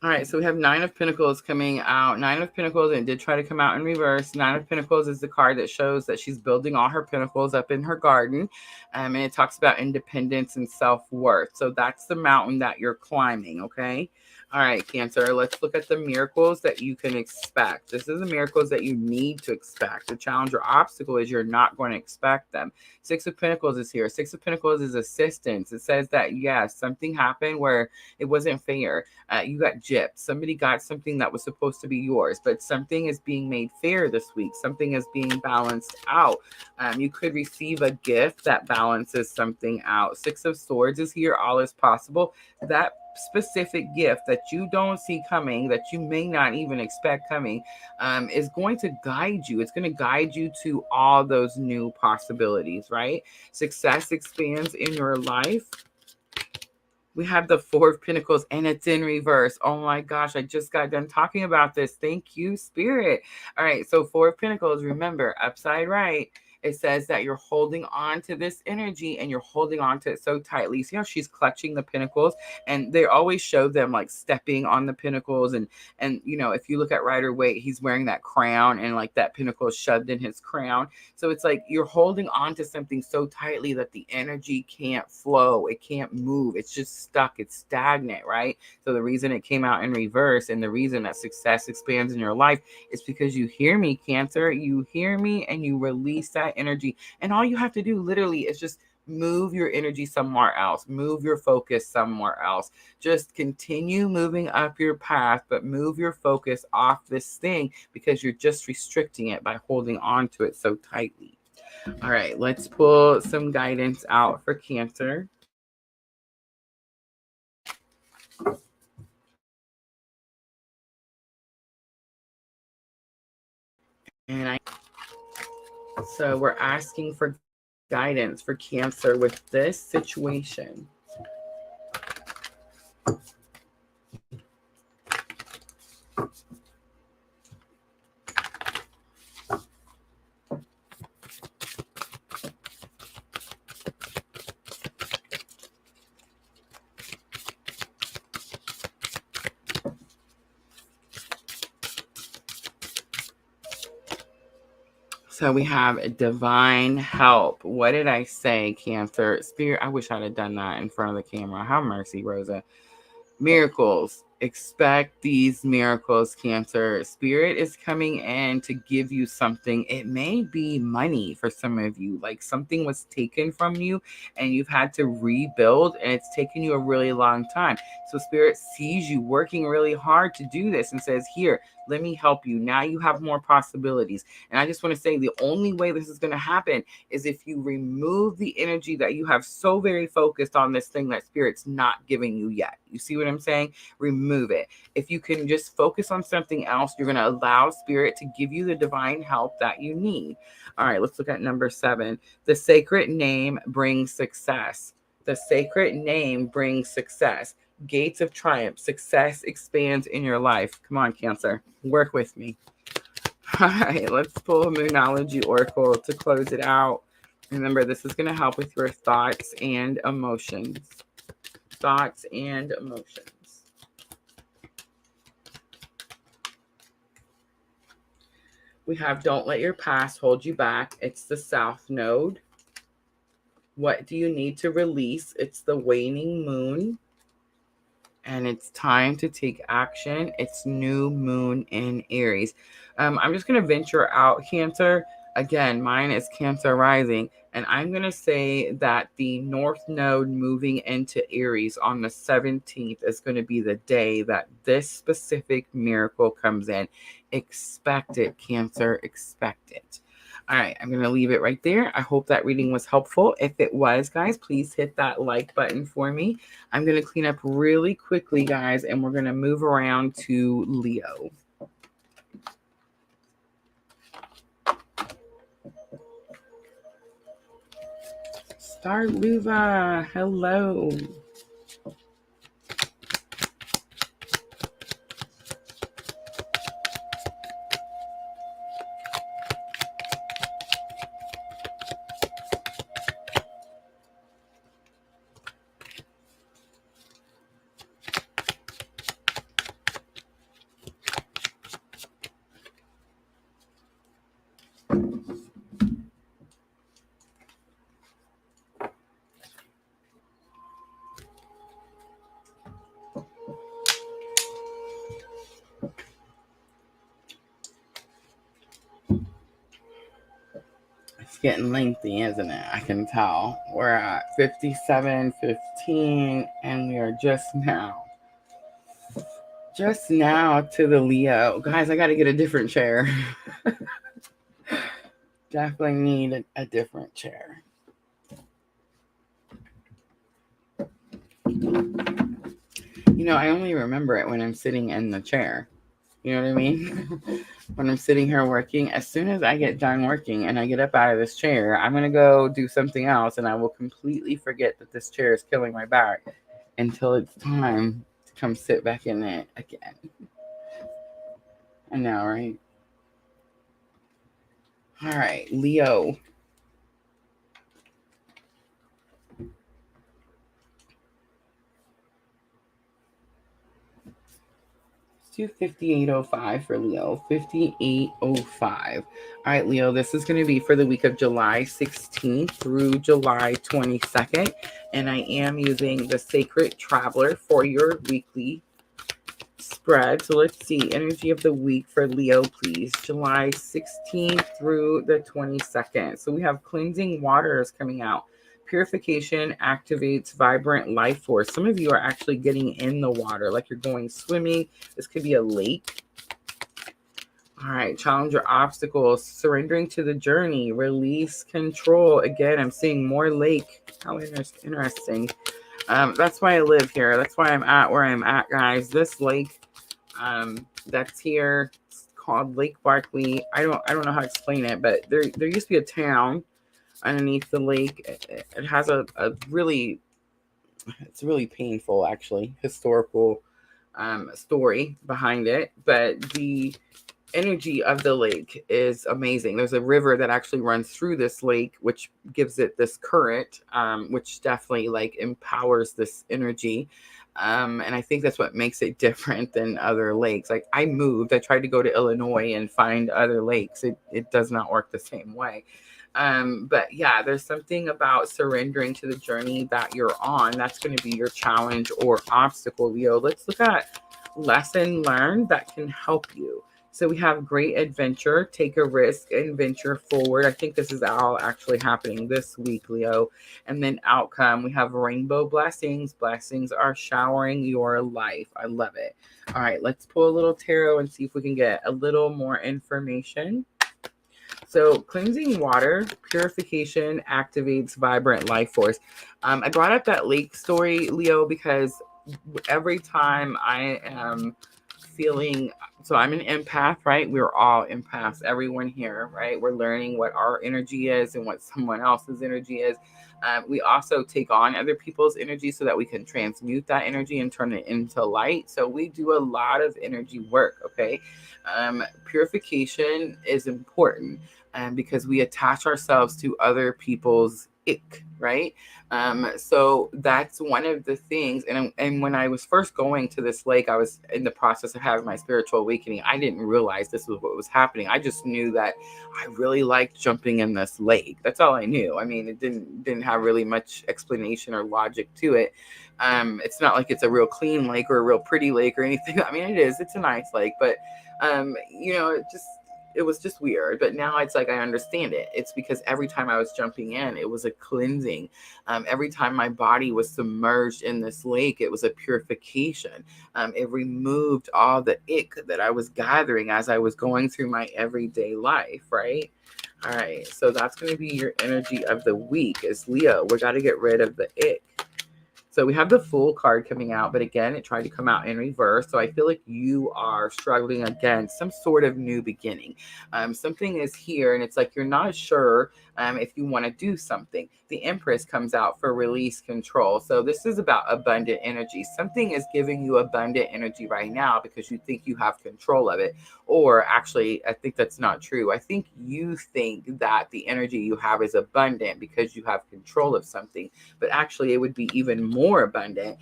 All right, so we have 9 of Pentacles coming out. 9 of Pentacles, and it did try to come out in reverse. 9 of Pentacles is the card that shows that she's building all her pentacles up in her garden. And it talks about independence and self-worth. So that's the mountain that you're climbing, okay? All right, Cancer, let's look at the miracles that you can expect. This is the miracles that you need to expect. The challenge or obstacle is you're not going to expect them. 6 of Pentacles is here. 6 of Pentacles is assistance. It says that, yes, something happened where it wasn't fair. You got gypped. Somebody got something that was supposed to be yours, but something is being made fair this week. Something is being balanced out. You could receive a gift that balances something out. 6 of Swords is here. All is possible. That specific gift that you don't see coming, that you may not even expect coming, is going to guide you. It's going to guide you to all those new possibilities, right? Success expands in your life. We have the 4 of Pentacles, and it's in reverse. Oh my gosh, I just got done talking about this. Thank you, Spirit. All right, so 4 of Pentacles, remember, upside right, it says that you're holding on to this energy and you're holding on to it so tightly. See how she's clutching the pentacles? And they always show them like stepping on the pentacles. And you know, if you look at Rider-Waite, he's wearing that crown and like that pinnacle is shoved in his crown. So it's like you're holding on to something so tightly that the energy can't flow. It can't move. It's just stuck. It's stagnant, right? So the reason it came out in reverse and the reason that success expands in your life is because you hear me, Cancer. You hear me and you release that energy, and all you have to do literally is just move your energy somewhere else, move your focus somewhere else. Just continue moving up your path, but move your focus off this thing because you're just restricting it by holding on to it so tightly. All right, let's pull some guidance out for Cancer. So we're asking for guidance for Cancer with this situation. So we have divine help. What did I say, Cancer? Spirit, I wish I'd have done that in front of the camera. Have mercy, Rosa. Miracles. Expect these miracles, Cancer. Spirit is coming in to give you something. It may be money for some of you, like something was taken from you and you've had to rebuild, and it's taken you a really long time. So Spirit sees you working really hard to do this and says, here, let me help you. Now you have more possibilities. And I just want to say the only way this is going to happen is if you remove the energy that you have so very focused on this thing that Spirit's not giving you yet. You see what I'm saying? Remove it. If you can just focus on something else, you're going to allow Spirit to give you the divine help that you need. All right, let's look at number 7. The sacred name brings success. The sacred name brings success. Gates of triumph. Success expands in your life. Come on, Cancer. Work with me. All right, let's pull a Moonology Oracle to close it out. Remember, this is going to help with your thoughts and emotions. Thoughts and emotions. We have don't let your past hold you back. It's the South Node. What do you need to release? It's the waning moon. And it's time to take action. It's new moon in Aries. I'm just going to venture out, Cancer. Again, mine is Cancer rising. And I'm going to say that the North Node moving into Aries on the 17th is going to be the day that this specific miracle comes in. Expect it, Cancer. Expect it. All right, I'm going to leave it right there. I hope that reading was helpful. If it was, guys, please hit that like button for me. I'm going to clean up really quickly, guys, and we're going to move around to Leo. Star Luva, hello. It's getting lengthy, isn't it? I can tell. We're at 57:15, and we are just now to the Leo. Guys, I got to get a different chair. Definitely need a different chair. You know, I only remember it when I'm sitting in the chair. You know what I mean? When I'm sitting here working, as soon as I get done working and I get up out of this chair, I'm going to go do something else, and I will completely forget that this chair is killing my back until it's time to come sit back in it again. I know, right? All right, Leo. Do 5805 for Leo. 5805. All right, Leo, this is going to be for the week of July 16th through July 22nd. And I am using the Sacred Traveler for your weekly spread. So let's see. Energy of the week for Leo, please. July 16th through the 22nd. So we have cleansing waters coming out. Purification activates vibrant life force. Some of you are actually getting in the water, like you're going swimming. This could be a lake. All right, challenge your obstacles, surrendering to the journey, release control. Again, I'm seeing more lake. How interesting. That's why I live here. That's why I'm at where I'm at, guys. This lake that's here, it's called Lake Barkley. I don't know how to explain it, but there used to be a town underneath the lake. It has a really, it's really painful, actually, historical story behind it, but the energy of the lake is amazing. There's a river that actually runs through this lake, which gives it this current, which definitely like empowers this energy. And I think that's what makes it different than other lakes. Like I tried to go to Illinois and find other lakes. It does not work the same way. But yeah, there's something about surrendering to the journey that you're on. That's going to be your challenge or obstacle, Leo. Let's look at lesson learned that can help you. So we have great adventure, take a risk, and venture forward. I think this is all actually happening this week, Leo. And then outcome, we have rainbow blessings. Blessings are showering your life. I love it. All right, let's pull a little tarot and see if we can get a little more information. So cleansing water, purification activates vibrant life force. I brought up that lake story, Leo, because every time I am feeling, so I'm an empath, right? We're all empaths, everyone here, right? We're learning what our energy is and what someone else's energy is. We also take on other people's energy so that we can transmute that energy and turn it into light. So we do a lot of energy work, okay? Purification is important because we attach ourselves to other people's ick, right? So that's one of the things. And when I was first going to this lake, I was in the process of having my spiritual awakening. I didn't realize this was what was happening. I just knew that I really liked jumping in this lake. That's all I knew. I mean, it didn't have really much explanation or logic to it. It's not like it's a real clean lake or a real pretty lake or anything. I mean, it is. It's a nice lake, but it was just weird. But now it's like I understand it. It's because every time I was jumping in, it was a cleansing. Every time my body was submerged in this lake, it was a purification. It removed all the ick that I was gathering as I was going through my everyday life, right? All right, so that's going to be your energy of the week is Leo. We got to get rid of the ick. So we have the Fool card coming out, but again, it tried to come out in reverse. So I feel like you are struggling against some sort of new beginning. Something is here, and it's like you're not sure if you want to do something. The Empress comes out for release control. So this is about abundant energy. Something is giving you abundant energy right now because you think you have control of it. Or actually, I think that's not true. I think you think that the energy you have is abundant because you have control of something. But actually, it would be even more abundant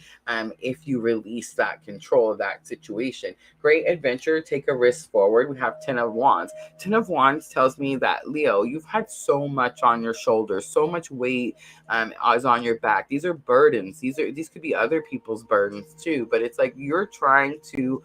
if you release that control of that situation. Great adventure, take a risk forward. We have 10 of Wands. 10 of Wands tells me that, Leo, you've had so much on your shoulders, so much weight is on your back. These are burdens. These could be other people's burdens too, but it's like you're trying to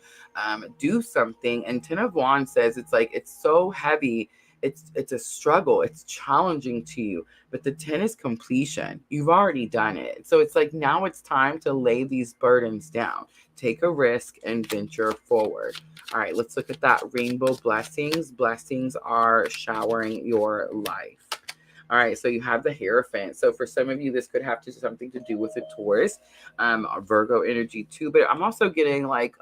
do something. And 10 of Wands says it's like it's so heavy. It's a struggle. It's challenging to you, but the 10 is completion. You've already done it. So it's like now it's time to lay these burdens down. Take a risk and venture forward. All right, let's look at that rainbow blessings. Blessings are showering your life. All right, so you have the Hierophant. So for some of you, this could have something to do with a Taurus, Virgo energy too. But I'm also getting like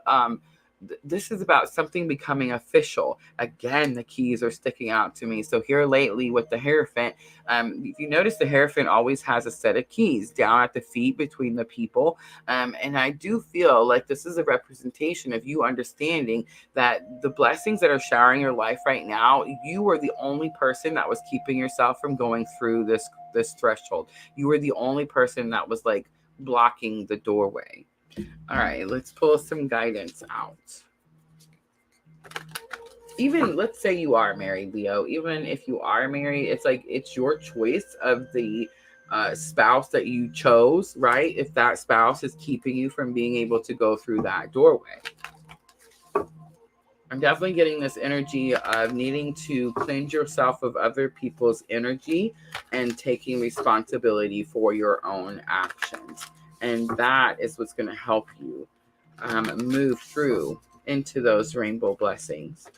this is about something becoming official. Again, the keys are sticking out to me. So here lately with the Hierophant, if you notice, the Hierophant always has a set of keys down at the feet between the people. And I do feel like this is a representation of you understanding that the blessings that are showering your life right now, you were the only person that was keeping yourself from going through this threshold. You were the only person that was like blocking the doorway. All right, let's pull some guidance out. Even let's say you are married, Leo. Even if you are married, it's like it's your choice of the spouse that you chose, right? If that spouse is keeping you from being able to go through that doorway. I'm definitely getting this energy of needing to cleanse yourself of other people's energy and taking responsibility for your own actions. And that is what's going to help you move through into those rainbow blessings.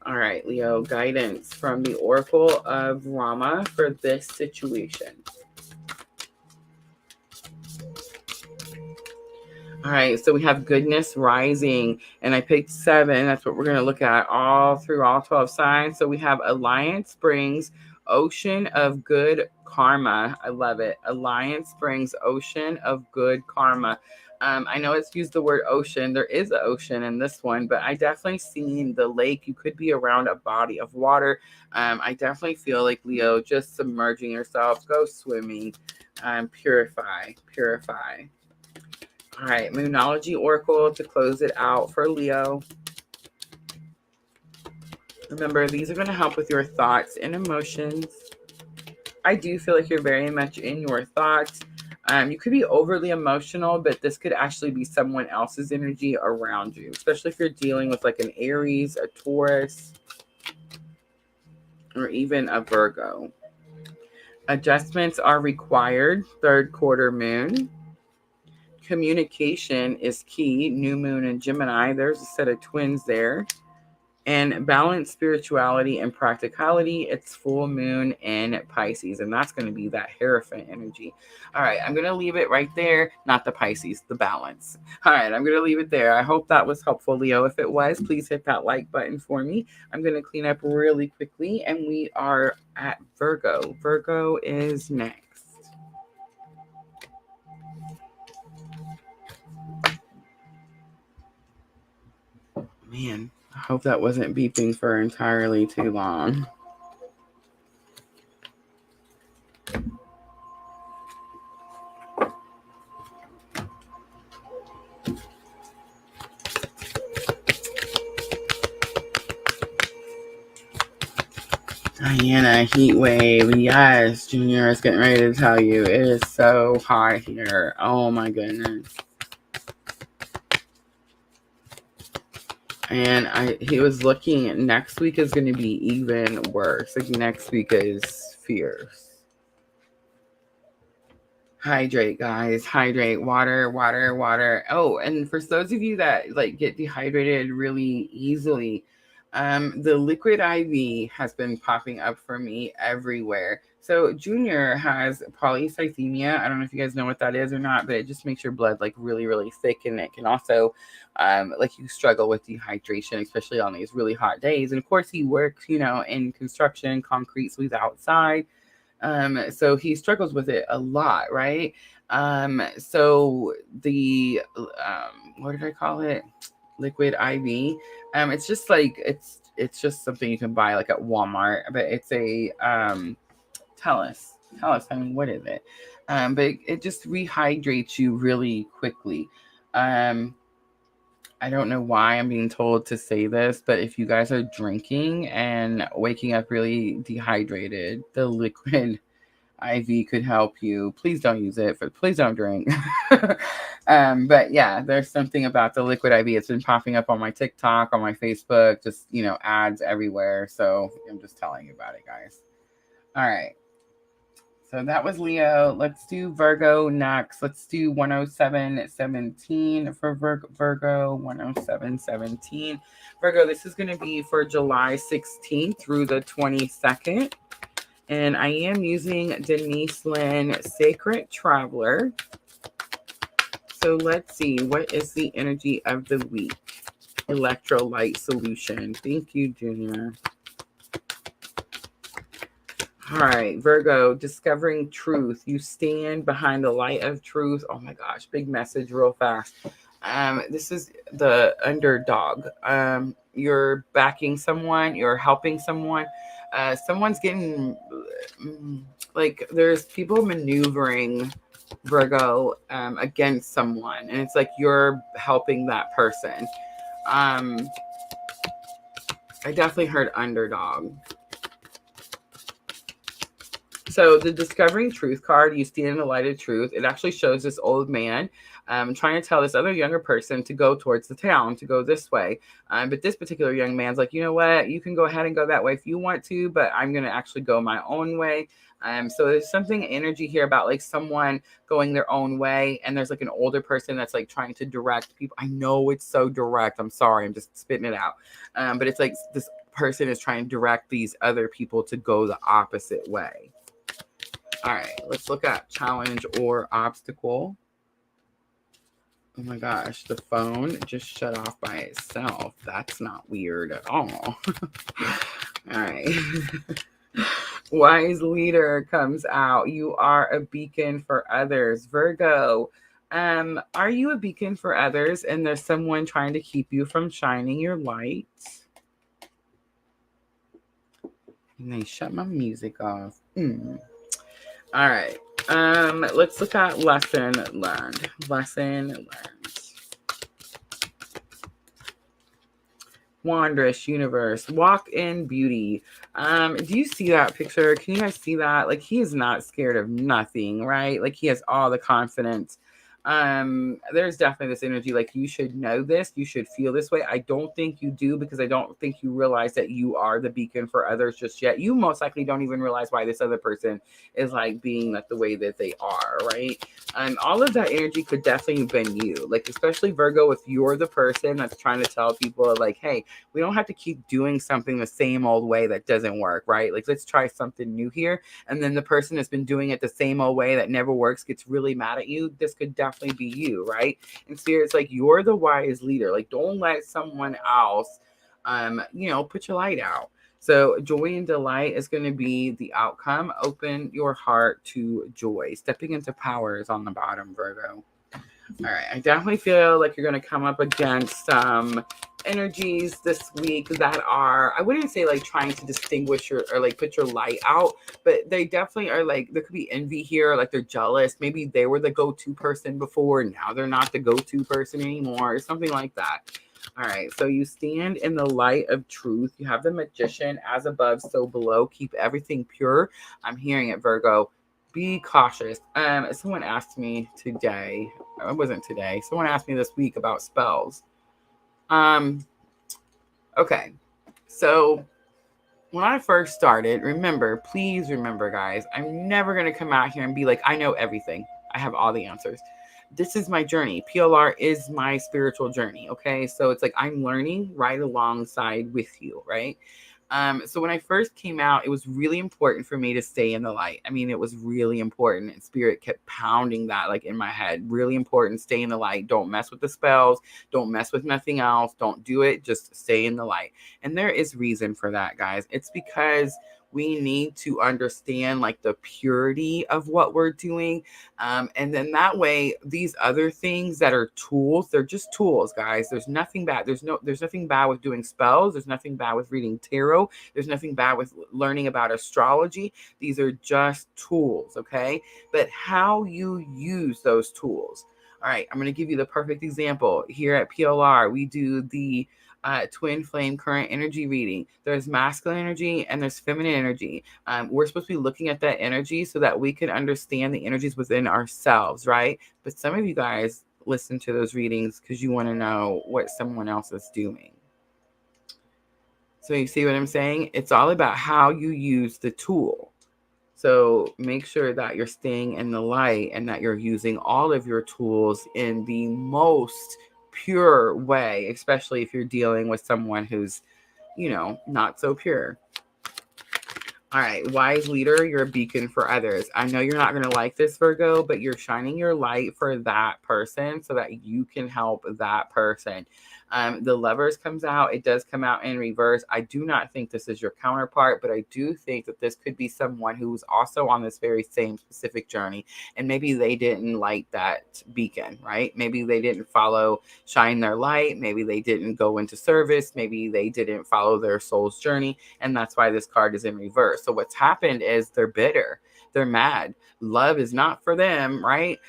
All right, Leo, guidance from the Oracle of Rama for this situation. All right, so we have goodness rising, and I picked 7. That's what we're going to look at all through all 12 signs. So we have Alliance brings ocean of good karma. I love it. Alliance brings ocean of good karma. I know it's used the word ocean. There is an ocean in this one, but I definitely seen the lake. You could be around a body of water. I definitely feel like, Leo, just submerging yourself, go swimming, purify. All right, Moonology Oracle to close it out for Leo. Remember, these are going to help with your thoughts and emotions. I do feel like you're very much in your thoughts. You could be overly emotional, but this could actually be someone else's energy around you, especially if you're dealing with like an Aries, a Taurus, or even a Virgo. Adjustments are required. Third quarter moon. Communication is key. New moon in Gemini. There's a set of twins there. And balance spirituality and practicality. It's full moon in Pisces. And that's going to be that Hierophant energy. All right. I'm going to leave it right there. Not the Pisces, the balance. All right. I'm going to leave it there. I hope that was helpful, Leo. If it was, please hit that like button for me. I'm going to clean up really quickly. And we are at Virgo. Virgo is next. Man, I hope that wasn't beeping for entirely too long. Diana, heat wave. Yes, Junior is getting ready to tell you. It is so hot here. Oh my goodness. And he was looking, next week is going to be even worse. Like next week is fierce. Hydrate, guys. Hydrate. Water, water, water. Oh, and for those of you that like get dehydrated really easily, the liquid IV has been popping up for me everywhere. So Junior has polycythemia. I don't know if you guys know what that is or not, but it just makes your blood like really, really thick, and it can also like you struggle with dehydration, especially on these really hot days. And of course he works, you know, in construction, concrete, so he's outside. So he struggles with it a lot, right? So the what did I call it? Liquid IV. It's just like it's just something you can buy like at Walmart, but it's a tell us, I mean, what is it? But it just rehydrates you really quickly. I don't know why I'm being told to say this, but if you guys are drinking and waking up really dehydrated, the liquid IV could help you. Please don't use it, but please don't drink. But yeah, there's something about the liquid IV. It's been popping up on my TikTok, on my Facebook, just, you know, ads everywhere. So I'm just telling you about it, guys. All right. So that was Leo. Let's do Virgo next. Let's do 10717 for Virgo. 10717. Virgo, this is going to be for July 16th through the 22nd. And I am using Denise Lynn Sacred Traveler. So let's see. What is the energy of the week? Electrolyte solution. Thank you, Junior. All right, Virgo, discovering truth. You stand behind the light of truth. Oh my gosh, big message real fast. This is the underdog. You're backing someone, you're helping someone. Someone's getting, like, there's people maneuvering, Virgo, against someone. And it's like you're helping that person. I definitely heard underdog. So the Discovering Truth card, you stand in the light of truth. It actually shows this old man trying to tell this other younger person to go towards the town, to go this way. But this particular young man's like, you know what? You can go ahead and go that way if you want to, but I'm going to actually go my own way. So there's something energy here about like someone going their own way. And there's like an older person that's like trying to direct people. I know it's so direct. I'm sorry. I'm just spitting it out. But it's like this person is trying to direct these other people to go the opposite way. All right, let's look at challenge or obstacle. Oh my gosh, the phone just shut off by itself. That's not weird at all. All right. Wise leader comes out. You are a beacon for others. Virgo, are you a beacon for others and there's someone trying to keep you from shining your light? And they shut my music off. All right. Let's look at lesson learned. Lesson learned. Wondrous universe, walk in beauty. Do you see that picture? Can you guys see that? Like, he is not scared of nothing, right? Like, he has all the confidence. There's definitely this energy, like, you should know this, you should feel this way. I don't think you do, because I don't think you realize that you are the beacon for others just yet. You most likely don't even realize why this other person is like being like the way that they are, right? All of that energy could definitely have been you, like, especially Virgo, if you're the person that's trying to tell people like, hey, we don't have to keep doing something the same old way that doesn't work, right? Like, let's try something new here. And then the person that's been doing it the same old way that never works gets really mad at you. This could definitely be you, right? And Spirit's like, you're the wise leader. Like, don't let someone else, put your light out. So joy and delight is going to be the outcome. Open your heart to joy. Stepping into power is on the bottom, Virgo. All right, I definitely feel like you're going to come up against some energies this week that are, I wouldn't say like trying to distinguish or like put your light out, but they definitely are like, there could be envy here, like they're jealous. Maybe they were the go-to person before, now they're not the go-to person anymore, or something like that. All right, so you stand in the light of truth. You have the Magician, as above, so below. Keep everything pure. I'm hearing it, Virgo. Be cautious. Someone asked me today, it wasn't today, someone asked me this week about spells. Okay, so when I first started, please remember, guys, I'm never going to come out here and be like, I know everything. I have all the answers. This is my journey. PLR is my spiritual journey. Okay. So it's like, I'm learning right alongside with you. Right. So when I first came out, it was really important for me to stay in the light. I mean, it was really important, and Spirit kept pounding that like in my head. Really important. Stay in the light. Don't mess with the spells. Don't mess with nothing else. Don't do it. Just stay in the light. And there is reason for that, guys. It's because we need to understand like the purity of what we're doing. And then that way, these other things that are tools, they're just tools, guys. There's nothing bad. There's nothing bad with doing spells. There's nothing bad with reading tarot. There's nothing bad with learning about astrology. These are just tools, okay? But how you use those tools. All right, I'm going to give you the perfect example. Here at PLR, we do the twin flame current energy reading. There's masculine energy and there's feminine energy. We're supposed to be looking at that energy so that we can understand the energies within ourselves, right? But some of you guys listen to those readings because you want to know what someone else is doing. So you see what I'm saying? It's all about how you use the tool. So make sure that you're staying in the light and that you're using all of your tools in the most pure way, especially if you're dealing with someone who's, not so pure. All right, wise leader, you're a beacon for others. I know you're not going to like this, Virgo, but you're shining your light for that person so that you can help that person. The Lovers comes out. It does come out in reverse. I do not think this is your counterpart, but I do think that this could be someone who's also on this very same specific journey. And maybe they didn't like that beacon, right? Maybe they didn't follow, shine their light. Maybe they didn't go into service. Maybe they didn't follow their soul's journey. And that's why this card is in reverse. So what's happened is they're bitter. They're mad. Love is not for them, right?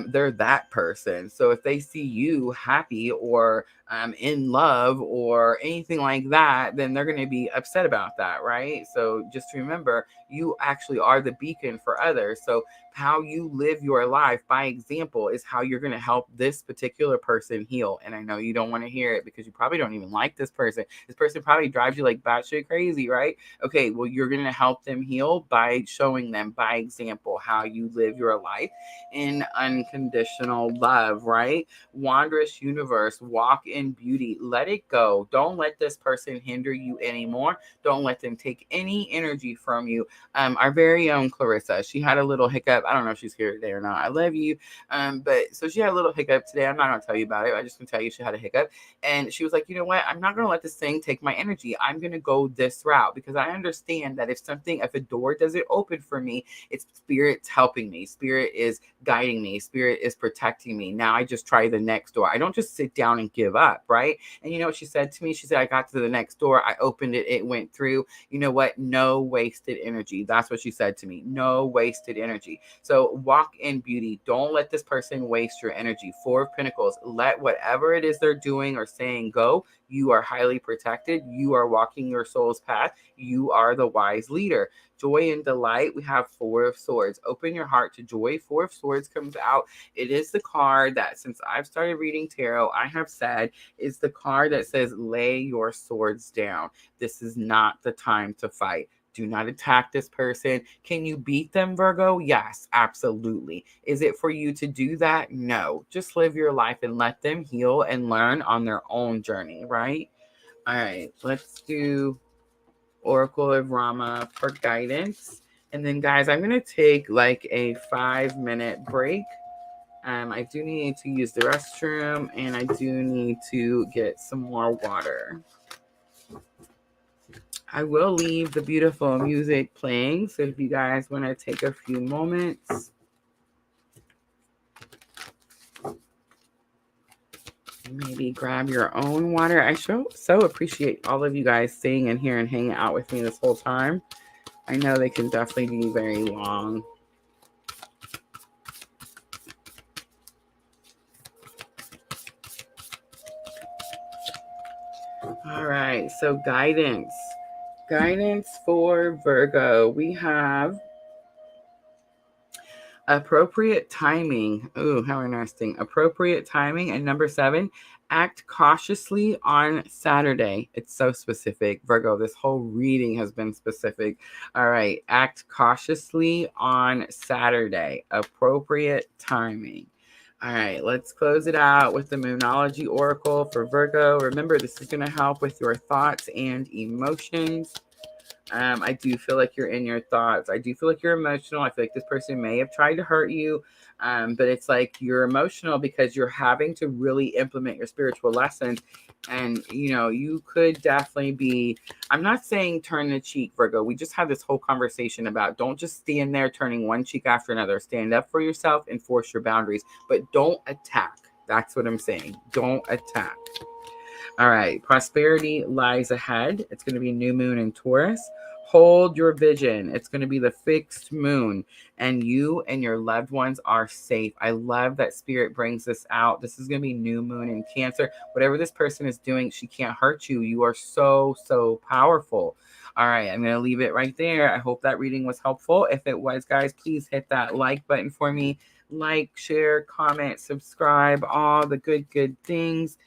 They're that person. So if they see you happy or in love or anything like that, then they're going to be upset about that, right? So just remember, you actually are the beacon for others. So how you live your life by example is how you're going to help this particular person heal. And I know you don't want to hear it because you probably don't even like this person. This person probably drives you like batshit crazy, right? Okay, well, you're going to help them heal by showing them by example how you live your life in unconditional love, right? Wondrous universe, walk in beauty. Let it go. Don't let this person hinder you anymore. Don't let them take any energy from you. Our very own Clarissa, she had a little hiccup. I don't know if she's here today or not. I love you. But so she had a little hiccup today. I'm not going to tell you about it. I just can tell you she had a hiccup. And she was like, you know what? I'm not going to let this thing take my energy. I'm going to go this route because I understand that if a door doesn't open for me, it's Spirit's helping me. Spirit is guiding me. Spirit is protecting me. Now I just try the next door. I don't just sit down and give up, right? And you know what she said to me? She said, I got to the next door. I opened it. It went through. You know what? No wasted energy. That's what she said to me. No wasted energy. So walk in beauty. Don't let this person waste your energy. Four of Pentacles. Let whatever it is they're doing or saying go. You are highly protected. You are walking your soul's path. You are the wise leader. Joy and delight, we have Four of Swords. Open your heart to joy. Four of Swords comes out. It is the card that, since I've started reading tarot, I have said is the card that says, lay your swords down. This is not the time to fight. Do not attack this person. Can you beat them, Virgo? Yes, absolutely. Is it for you to do that? No. Just live your life and let them heal and learn on their own journey, right? All right, let's do Oracle of Rama for guidance. And then, guys, I'm going to take like a 5-minute break. I do need to use the restroom, and I do need to get some more water. I will leave the beautiful music playing, so if you guys want to take a few moments, maybe grab your own water. I so appreciate all of you guys staying in here and hanging out with me this whole time. I know they can definitely be very long. All right, so guidance. Guidance for Virgo. We have appropriate timing. Oh, how interesting. Appropriate timing. And number 7, act cautiously on Saturday. It's so specific. Virgo, this whole reading has been specific. All right. Act cautiously on Saturday. Appropriate timing. All right, let's close it out with the Moonology Oracle for Virgo. Remember, this is going to help with your thoughts and emotions. I do feel like you're in your thoughts. I do feel like you're emotional. I feel like this person may have tried to hurt you, but it's like you're emotional because you're having to really implement your spiritual lessons. And, you know, you could definitely be, I'm not saying turn the cheek, Virgo. We just had this whole conversation about don't just stand there turning one cheek after another. Stand up for yourself, enforce your boundaries, but don't attack. That's what I'm saying. Don't attack. All right. Prosperity lies ahead. It's going to be new moon in Taurus. Hold your vision. It's going to be the fixed moon, and you and your loved ones are safe. I love that Spirit brings this out. This is going to be new moon in Cancer. Whatever this person is doing, she can't hurt you. You are so, so powerful. All right, I'm going to leave it right there. I hope that reading was helpful. If it was, guys, please hit that like button for me. Like, share, comment, subscribe, all the good things.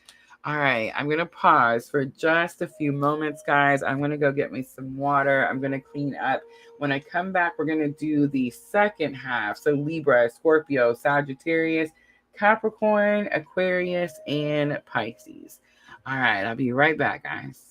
All right, I'm going to pause for just a few moments, guys. I'm going to go get me some water. I'm going to clean up. When I come back, we're going to do the second half. So Libra, Scorpio, Sagittarius, Capricorn, Aquarius, and Pisces. All right, I'll be right back, guys.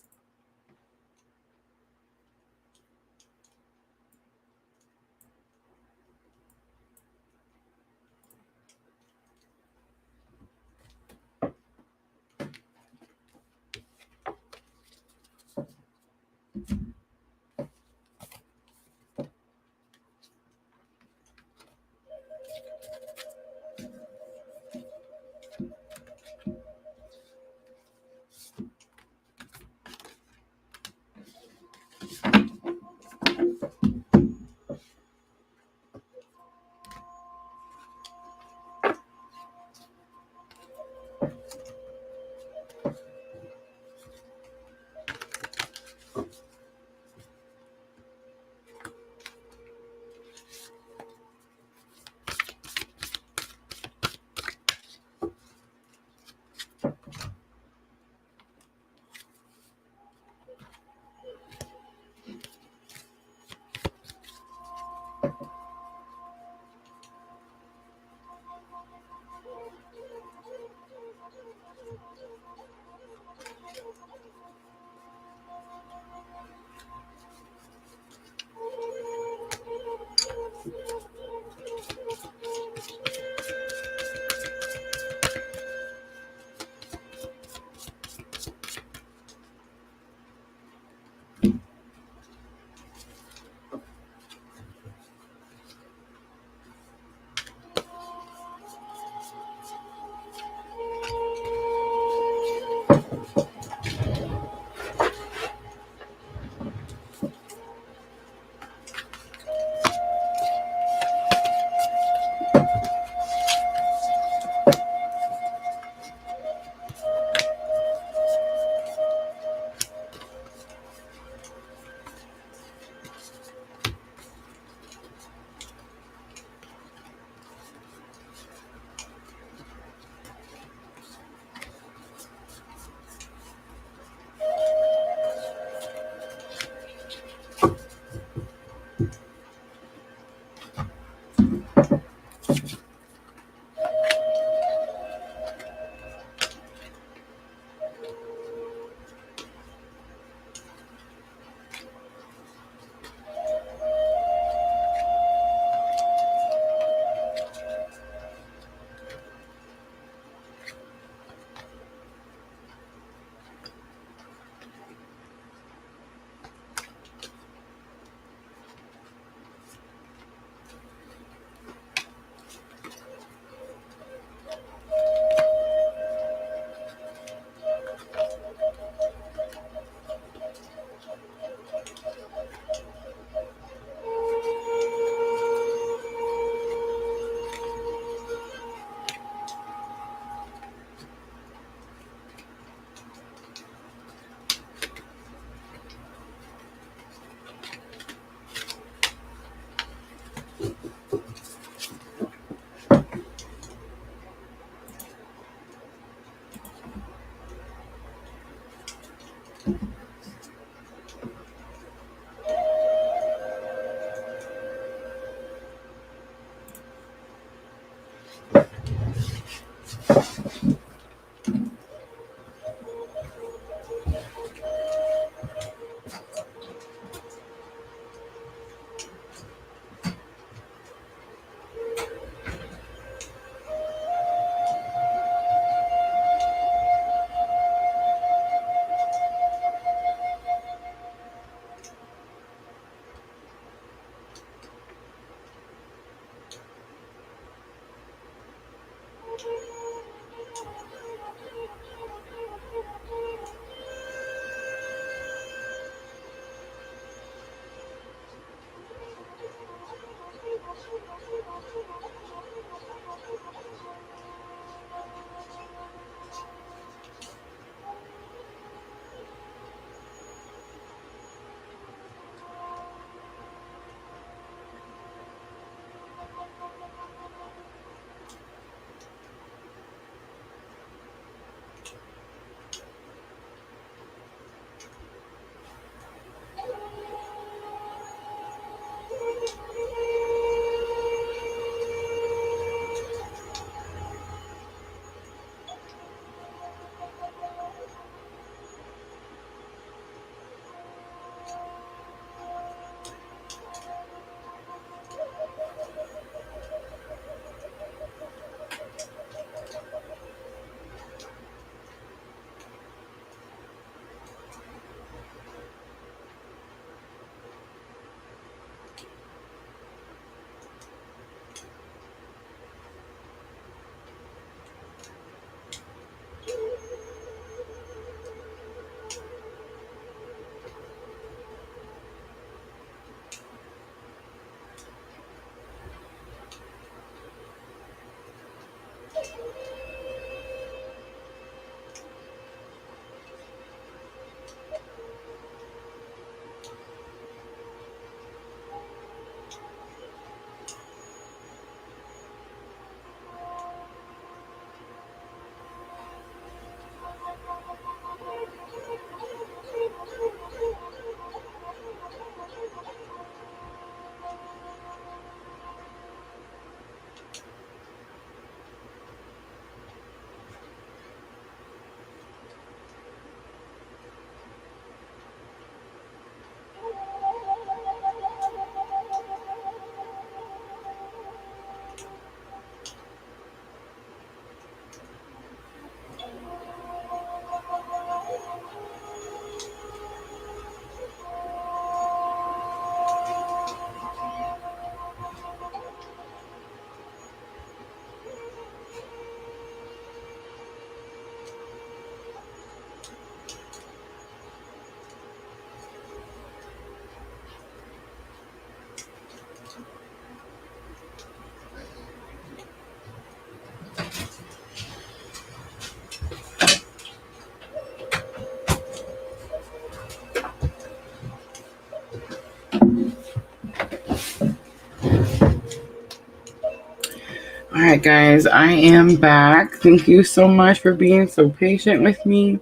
All right, guys, I am back. Thank you so much for being so patient with me.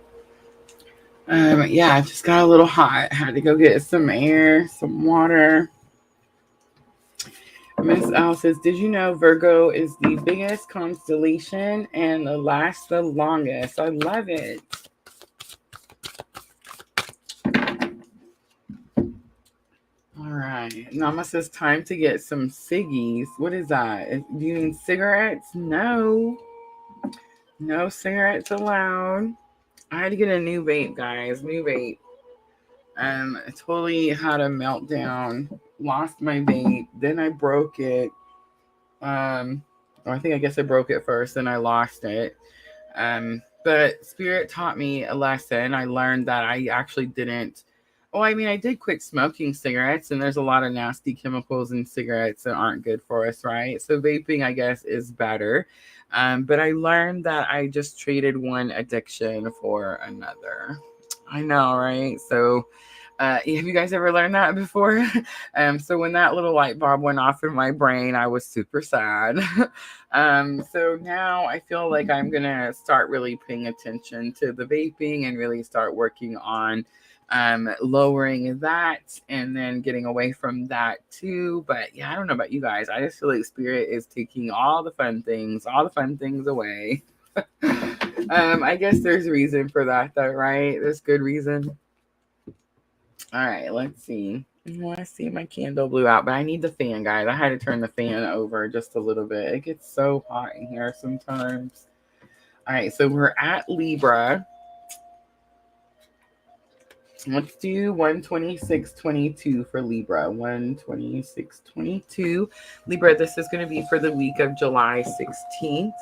Yeah, I just got a little hot. Had to go get some air, some water. Miss Al says, did you know Virgo is the biggest constellation and lasts the longest? I love it. All right. Nama says, time to get some ciggies. What is that? Do you mean cigarettes? No. No cigarettes allowed. I had to get a new vape, guys. New vape. I totally had a meltdown. Lost my vape. Then I broke it. I guess I broke it first, then I lost it. But Spirit taught me a lesson. I learned that I actually didn't. Oh, I mean, I did quit smoking cigarettes, and there's a lot of nasty chemicals in cigarettes that aren't good for us, right? So vaping, I guess, is better. But I learned that I just traded one addiction for another. I know, right? So have you guys ever learned that before? So when that little light bulb went off in my brain, I was super sad. So now I feel like I'm going to start really paying attention to the vaping and really start working on lowering that and then getting away from that too. But yeah, I don't know about you guys. I just feel like Spirit is taking all the fun things away. I guess there's reason for that though, right? There's good reason. All right, let's see. I see my candle blew out, but I need the fan, guys. I had to turn the fan over just a little bit. It gets so hot in here sometimes. All right, so we're at Libra. Let's do 126.22 for Libra. 126.22. Libra, this is going to be for the week of July 16th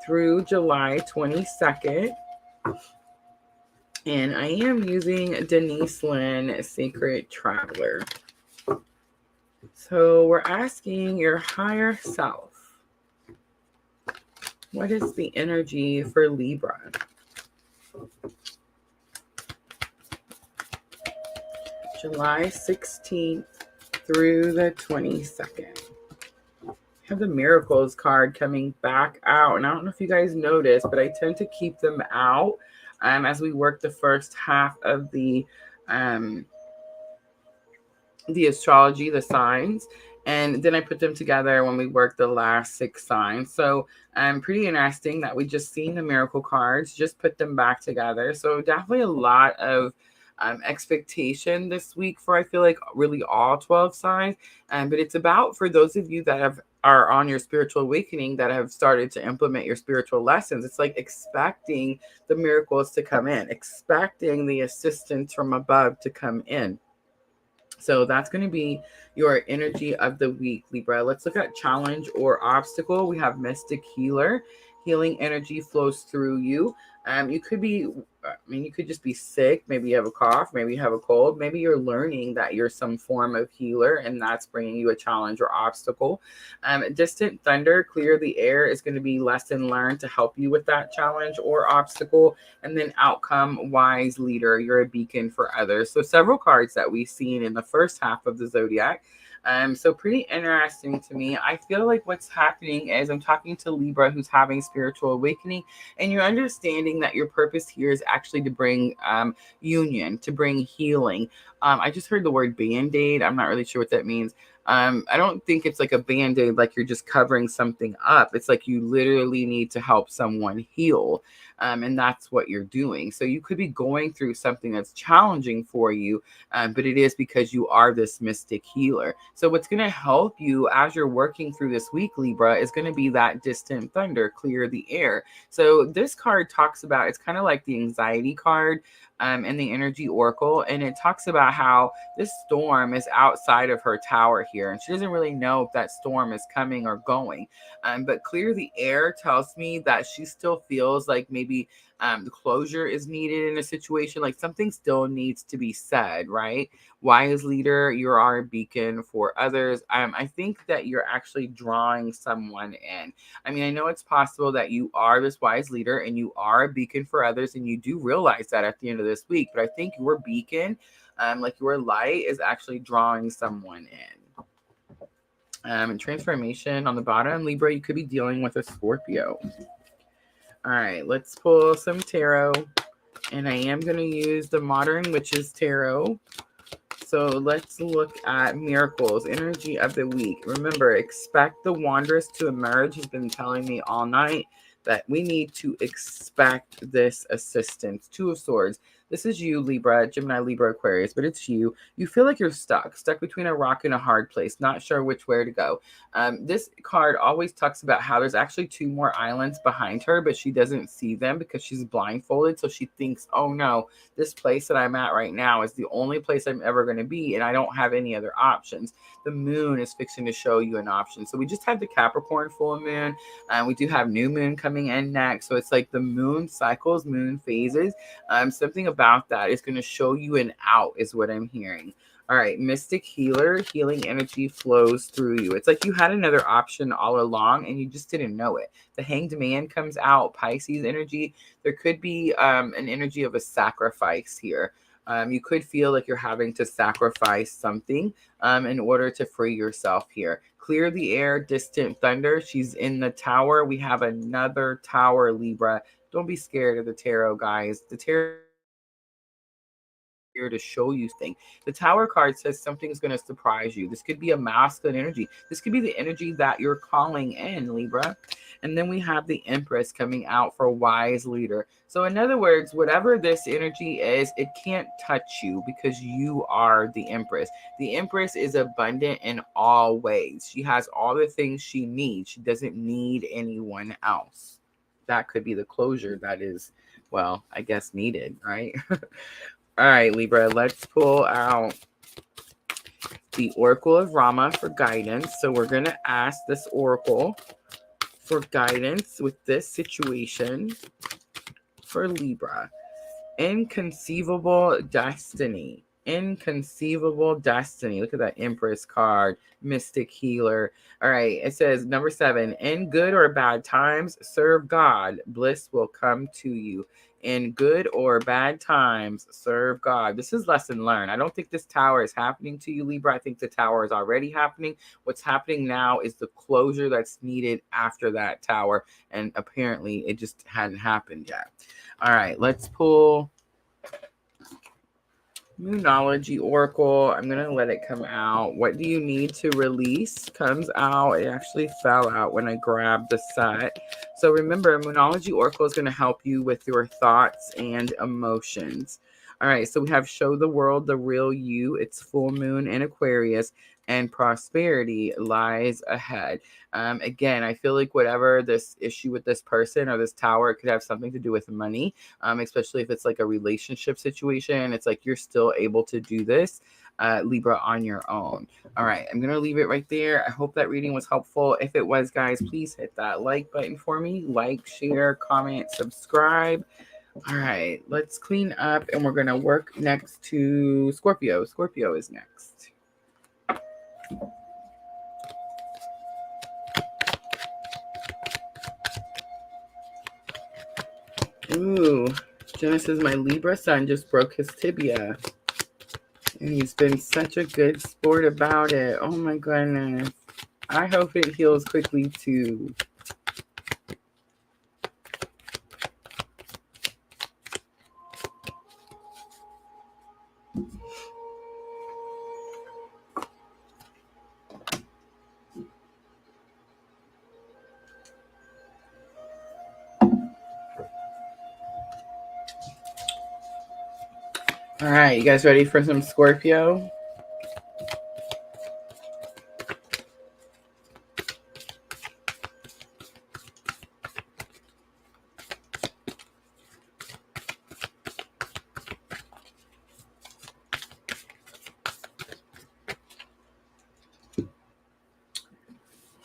through July 22nd. And I am using Denise Lynn Sacred Traveler. So we're asking your higher self, what is the energy for Libra? July 16th through the 22nd. I have the Miracles card coming back out. And I don't know if you guys noticed, but I tend to keep them out as we work the first half of the astrology, the signs. And then I put them together when we work the last 6 signs. So pretty interesting that we just seen the miracle cards, just put them back together. So definitely a lot of expectation this week for, I feel like, really all 12 signs. But it's about, for those of you that are on your spiritual awakening, that have started to implement your spiritual lessons, it's like expecting the miracles to come in, expecting the assistance from above to come in. So that's going to be your energy of the week, Libra. Let's look at challenge or obstacle. We have Mystic Healer. Healing energy flows through you. You could be, you could just be sick. Maybe you have a cough. Maybe you have a cold. Maybe you're learning that you're some form of healer, and that's bringing you a challenge or obstacle. Distant thunder, clear the air, is going to be lesson learned to help you with that challenge or obstacle. And then outcome, wise leader, you're a beacon for others. So several cards that we've seen in the first half of the zodiac. So pretty interesting to me. I feel like what's happening is I'm talking to Libra who's having spiritual awakening, and you're understanding that your purpose here is actually to bring union, to bring healing. I just heard the word band-aid. I'm not really sure what that means. I don't think it's like a band-aid, like you're just covering something up. It's like you literally need to help someone heal. And that's what you're doing. So you could be going through something that's challenging for you, but it is because you are this mystic healer. So what's going to help you as you're working through this week, Libra, is going to be that distant thunder, clear the air. So this card talks about, it's kind of like the anxiety card and the energy oracle. And it talks about how this storm is outside of her tower here, and she doesn't really know if that storm is coming or going. But clear the air tells me that she still feels like maybe the closure is needed in a situation, like something still needs to be said, right? Wise leader, you are a beacon for others. I think that you're actually drawing someone in. I mean, I know it's possible that you are this wise leader and you are a beacon for others, and you do realize that at the end of this week. But I think your beacon, like your light, is actually drawing someone in. And transformation on the bottom, Libra, you could be dealing with a Scorpio. All right, let's pull some tarot. And I am going to use the Modern Witches Tarot. So let's look at miracles, energy of the week. Remember, expect the wanderers to emerge. He's been telling me all night that we need to expect this assistance. 2 of Swords. This is you, Libra, Gemini, Libra, Aquarius, but it's you. You feel like you're stuck between a rock and a hard place, not sure which way to go. This card always talks about how there's actually 2 more islands behind her, but she doesn't see them because she's blindfolded. So she thinks, oh no, this place that I'm at right now is the only place I'm ever going to be, and I don't have any other options. The moon is fixing to show you an option. So we just had the Capricorn full moon, and we do have new moon coming in next. So it's like the moon cycles, moon phases. Something about that is going to show you an out, is what I'm hearing. All right, Mystic Healer, healing energy flows through you. It's like you had another option all along and you just didn't know it. The Hanged Man comes out, Pisces energy. There could be an energy of a sacrifice here. You could feel like you're having to sacrifice something in order to free yourself here. Clear the air, distant thunder. She's in the tower. We have another tower, Libra. Don't be scared of the tarot, guys. The tarot here to show you things. The Tower card says something's going to surprise you. This could be a masculine energy. This could be the energy that you're calling in, Libra. And then we have the Empress coming out for wise leader. So in other words, whatever this energy is, it can't touch you because you are the Empress. The Empress is abundant in all ways. She has all the things she needs. She doesn't need anyone else. That could be the closure that is, well, I guess needed, right? All right, Libra, let's pull out the Oracle of Rama for guidance. So we're going to ask this Oracle for guidance with this situation for Libra. Inconceivable destiny. Inconceivable destiny. Look at that Empress card. Mystic healer. All right. It says number 7. In good or bad times, serve God. Bliss will come to you. In good or bad times, serve God. This is lesson learned. I don't think this tower is happening to you, Libra. I think the tower is already happening. What's happening now is the closure that's needed after that tower. And apparently it just hadn't happened yet. All right, let's pull Moonology Oracle. I'm going to let it come out. What do you need to release? Comes out. It actually fell out when I grabbed the set. So remember, Moonology Oracle is going to help you with your thoughts and emotions. All right, so we have Show the World the Real You. It's full moon in Aquarius, and prosperity lies ahead. Again, I feel like whatever this issue with this person or this tower, it could have something to do with money, especially if it's like a relationship situation. It's like you're still able to do this, Libra, on your own. All right, I'm going to leave it right there. I hope that reading was helpful. If it was, guys, please hit that like button for me. Like, share, comment, subscribe. All right, let's clean up, and we're going to work next to Scorpio. Scorpio is next. Ooh, Genesis, my Libra son just broke his tibia. And he's been such a good sport about it. Oh my goodness. I hope it heals quickly too. All right, you guys ready for some Scorpio?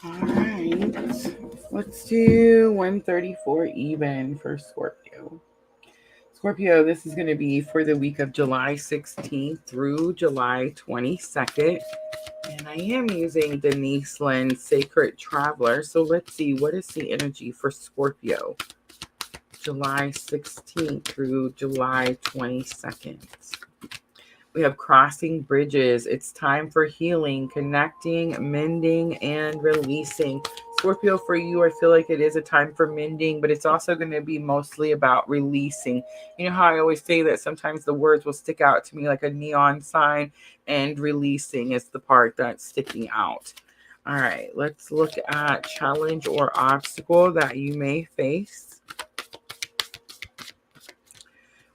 All right, let's do 134 even for Scorpio. Scorpio, this is going to be for the week of July 16th through July 22nd. And I am using Denise Lynn's Sacred Traveler. So let's see, what is the energy for Scorpio? July 16th through July 22nd. We have crossing bridges. It's time for healing, connecting, mending, and releasing. Scorpio, for you, I feel like it is a time for mending, but it's also going to be mostly about releasing. You know how I always say that sometimes the words will stick out to me like a neon sign, and releasing is the part that's sticking out. All right, let's look at challenge or obstacle that you may face.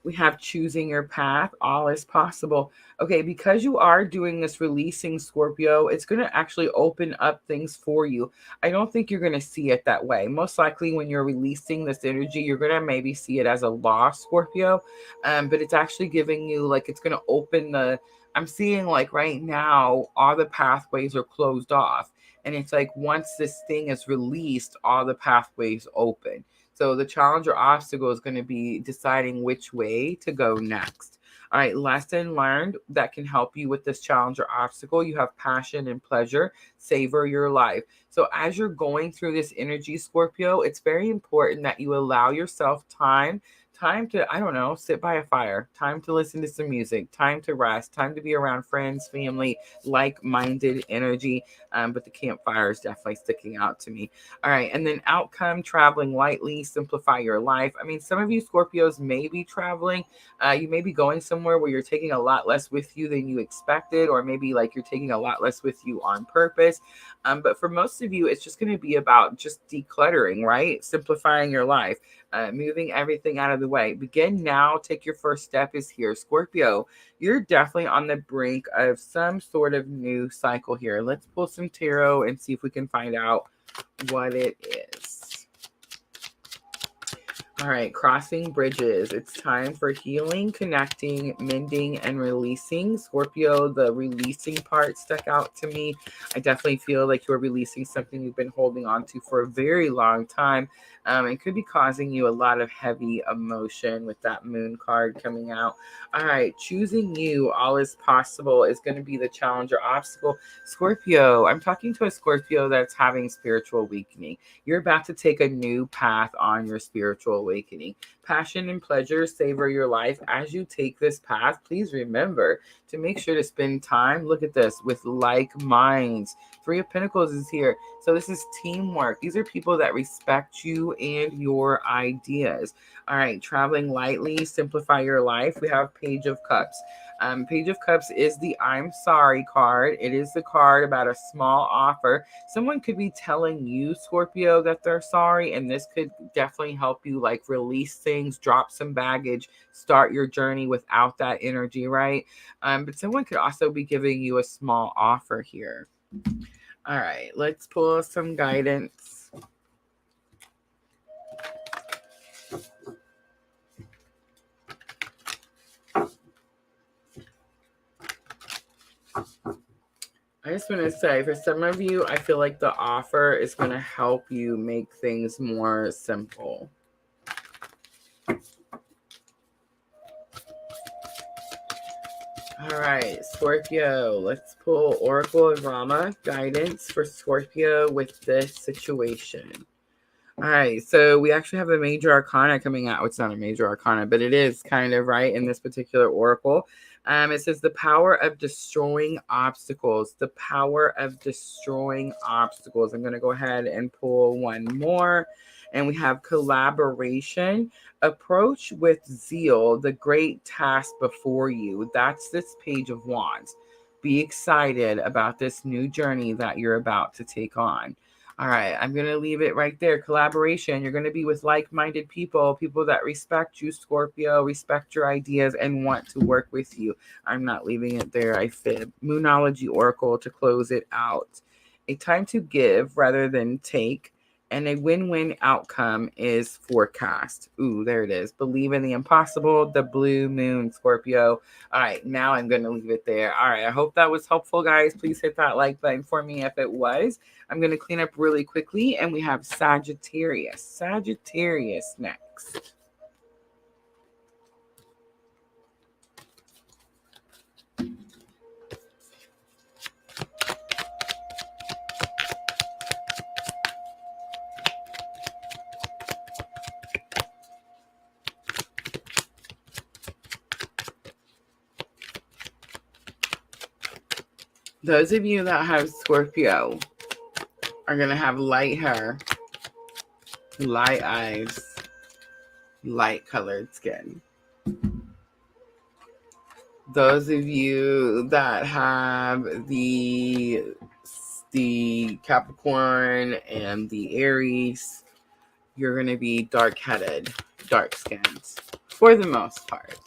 We have choosing your path. All is possible. Okay, because you are doing this releasing, Scorpio, it's going to actually open up things for you. I don't think you're going to see it that way. Most likely when you're releasing this energy, you're going to maybe see it as a loss, Scorpio. But it's actually giving you, like, it's going to open the, I'm seeing like right now, all the pathways are closed off. And it's like once this thing is released, all the pathways open. So the challenge or obstacle is going to be deciding which way to go next. All right, lesson learned that can help you with this challenge or obstacle. You have passion and pleasure. Savor your life. So as you're going through this energy, Scorpio, it's very important that you allow yourself time to, I don't know, sit by a fire, time to listen to some music, time to rest, time to be around friends, family, like-minded energy. But the campfire is definitely sticking out to me. All right. And then outcome, traveling lightly, simplify your life. I mean, some of you Scorpios may be traveling. You may be going somewhere where you're taking a lot less with you than you expected, or maybe like you're taking a lot less with you on purpose. But for most of you, it's just going to be about just decluttering, right? Simplifying your life, moving everything out of the way. Begin now. Take your first step is here. Scorpio, you're definitely on the brink of some sort of new cycle here. Let's pull some tarot and see if we can find out what it is. All right, crossing bridges. It's time for healing, connecting, mending, and releasing. Scorpio, the releasing part stuck out to me. I definitely feel like you're releasing something you've been holding on to for a very long time. It could be causing you a lot of heavy emotion with that moon card coming out. All right, choosing you, all is possible, is going to be the challenge or obstacle. Scorpio, I'm talking to a Scorpio that's having spiritual awakening. You're about to take a new path on your spiritual awakening. Passion and pleasure savor your life. As you take this path, please remember to make sure to spend time, look at this, with like minds. Three of Pentacles is here. So this is teamwork. These are people that respect you and your ideas. All right, traveling lightly, simplify your life. We have Page of Cups. Page of Cups is the I'm sorry card. It is the card about a small offer. Someone could be telling you, Scorpio, that they're sorry, and this could definitely help you like release things, drop some baggage, start your journey without that energy, right? But someone could also be giving you a small offer here. All right, let's pull some guidance. I just want to say, for some of you, I feel like the offer is going to help you make things more simple. All right, Scorpio, let's pull Oracle of Rama guidance for Scorpio with this situation. All right, so we actually have a major arcana coming out. It's not a major arcana, but it is kind of right in this particular oracle. It says the power of destroying obstacles. The power of destroying obstacles. I'm going to go ahead and pull one more. And we have collaboration. Approach with zeal the great task before you. That's this Page of Wands. Be excited about this new journey that you're about to take on. All right, I'm going to leave it right there. Collaboration. You're going to be with like-minded people, people that respect you, Scorpio, respect your ideas, and want to work with you. I'm not leaving it there. I fib. Moonology Oracle to close it out. A time to give rather than take, and a win-win outcome is forecast. Ooh, there it is. Believe in the impossible, the blue moon, Scorpio. All right, now I'm going to leave it there. All right, I hope that was helpful, guys. Please hit that like button for me if it was. I'm going to clean up really quickly, and we have Sagittarius. Sagittarius next. Those of you that have Scorpio are going to have light hair, light eyes, light colored skin. Those of you that have the Capricorn and the Aries, you're going to be dark-headed, dark-skinned, for the most part.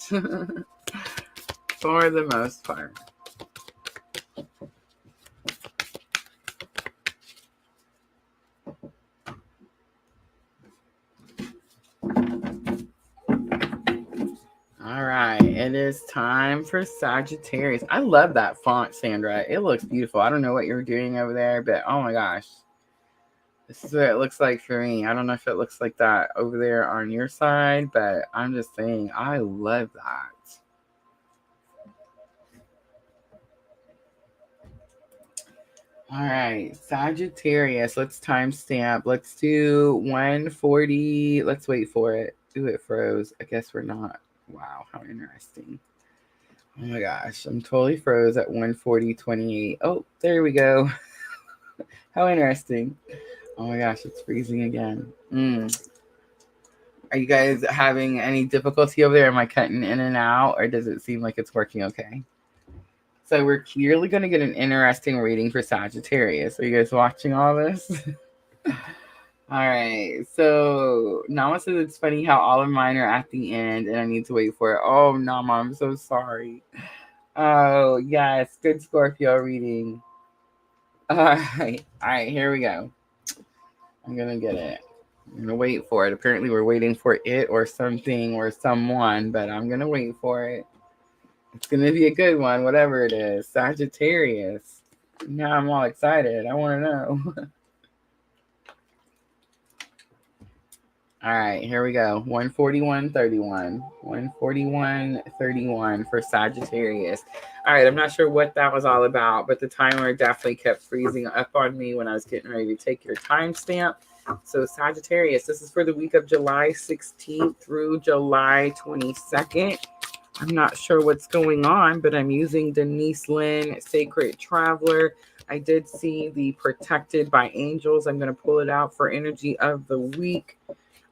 For the most part. All right, it is time for Sagittarius. I love that font, Sandra. It looks beautiful. I don't know what you're doing over there, but oh my gosh. This is what it looks like for me. I don't know if it looks like that over there on your side, but I'm just saying, I love that. All right, Sagittarius. Let's timestamp. Let's do 140. Let's wait for it. Ooh, it froze. I guess we're not. Wow, how interesting. Oh my gosh, I'm totally froze at 140.28. Oh, there we go. How interesting. Oh my gosh, it's freezing again. Are you guys having any difficulty over there? Am I cutting in and out, or does it seem like it's working okay? So we're clearly going to get an interesting reading for Sagittarius. Are you guys watching all this? All right. So Nama says it's funny how all of mine are at the end and I need to wait for it. Oh, Nama, I'm so sorry. Oh, yes. Good Scorpio reading. All right. All right. Here we go. I'm going to get it. I'm going to wait for it. Apparently we're waiting for it or something or someone, but I'm going to wait for it. It's going to be a good one, whatever it is. Sagittarius. Now I'm all excited. I want to know. All right, here we go. 141.31. 141.31 for Sagittarius. All right, I'm not sure what that was all about, but the timer definitely kept freezing up on me when I was getting ready to take your timestamp. So Sagittarius, this is for the week of July 16th through July 22nd. I'm not sure what's going on, but I'm using Denise Lynn, Sacred Traveler. I did see the Protected by Angels. I'm going to pull it out for energy of the week.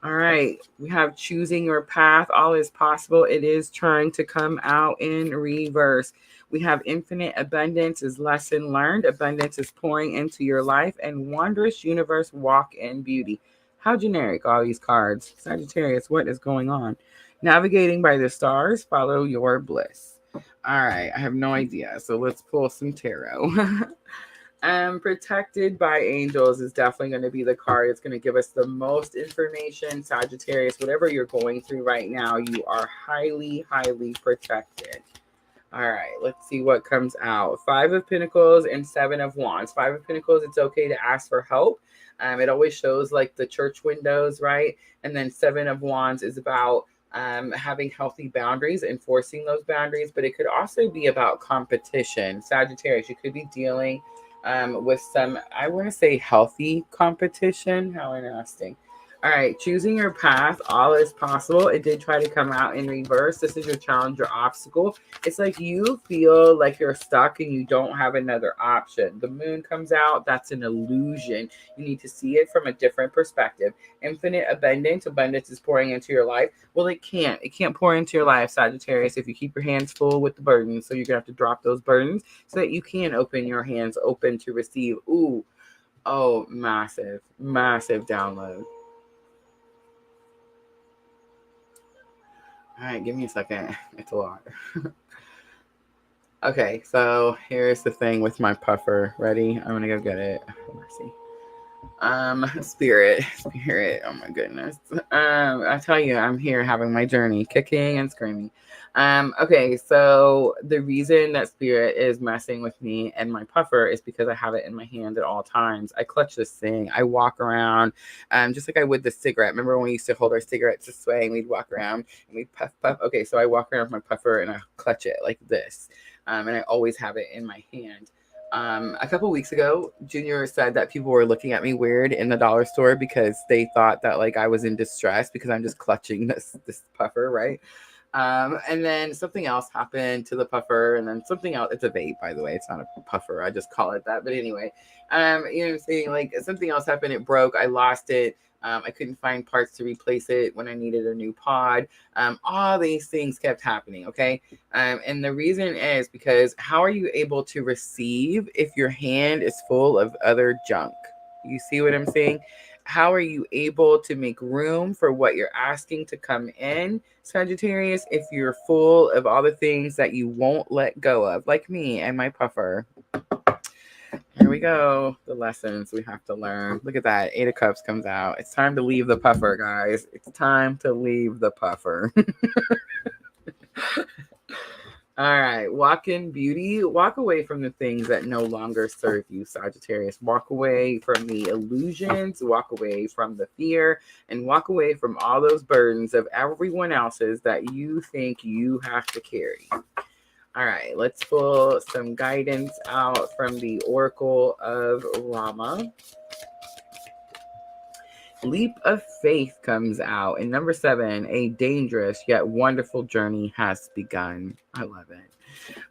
All right, we have choosing your path. All is possible. It is trying to come out in reverse. We have infinite abundance is lesson learned. Abundance is pouring into your life, and wondrous universe walk in beauty. How generic all these cards. Sagittarius, what is going on? Navigating by the stars, follow your bliss. All right, I have no idea. So let's pull some tarot. Protected by Angels is definitely going to be the card. It's going to give us the most information. Sagittarius, whatever you're going through right now, you are highly, highly protected. All right, let's see what comes out. 5 of Pentacles and 7 of Wands. 5 of Pentacles, it's okay to ask for help. It always shows like the church windows, right? And then 7 of Wands is about having healthy boundaries, enforcing those boundaries, but it could also be about competition. Sagittarius, you could be dealing with some, I want to say, healthy competition. How interesting. All right, choosing your path, all is possible. It did try to come out in reverse. This is your challenge or obstacle. It's like you feel like you're stuck and you don't have another option. The moon comes out. That's an illusion. You need to see it from a different perspective. Infinite abundance. Abundance is pouring into your life. Well, it can't. It can't pour into your life, Sagittarius, if you keep your hands full with the burdens. So you're going to have to drop those burdens so that you can open your hands open to receive. Ooh, oh, massive, massive download. All right, give me a second. It's a lot. Okay, so here's the thing with my puffer. Ready? I'm gonna go get it. Mercy. Spirit. Oh my goodness. I tell you, I'm here having my journey, kicking and screaming. Okay, so the reason that Spirit is messing with me and my puffer is because I have it in my hand at all times. I clutch this thing. I walk around, just like I would the cigarette. Remember when we used to hold our cigarettes this way and we'd walk around and we'd puff, puff. Okay, so I walk around with my puffer and I clutch it like this. And I always have it in my hand. A couple weeks ago, Junior said that people were looking at me weird in the dollar store because they thought that like I was in distress because I'm just clutching this puffer, right? And then something else happened to the puffer, and then something else. It's a vape, by the way. It's not a puffer. I just call it that. But anyway, you know what I'm saying? Like something else happened. It broke. I lost it. I couldn't find parts to replace it when I needed a new pod. All these things kept happening, okay? And the reason is because how are you able to receive if your hand is full of other junk? You see what I'm saying? How are you able to make room for what you're asking to come in, Sagittarius, if you're full of all the things that you won't let go of, like me and my puffer? Here we go. The lessons we have to learn. Look at that. 8 of Cups comes out. It's time to leave the puffer, guys. It's time to leave the puffer. All right. Walk in beauty. Walk away from the things that no longer serve you, Sagittarius. Walk away from the illusions. Walk away from the fear. And walk away from all those burdens of everyone else's that you think you have to carry. All right, let's pull some guidance out from the Oracle of Rama. Leap of Faith comes out. And number 7, a dangerous yet wonderful journey has begun. I love it.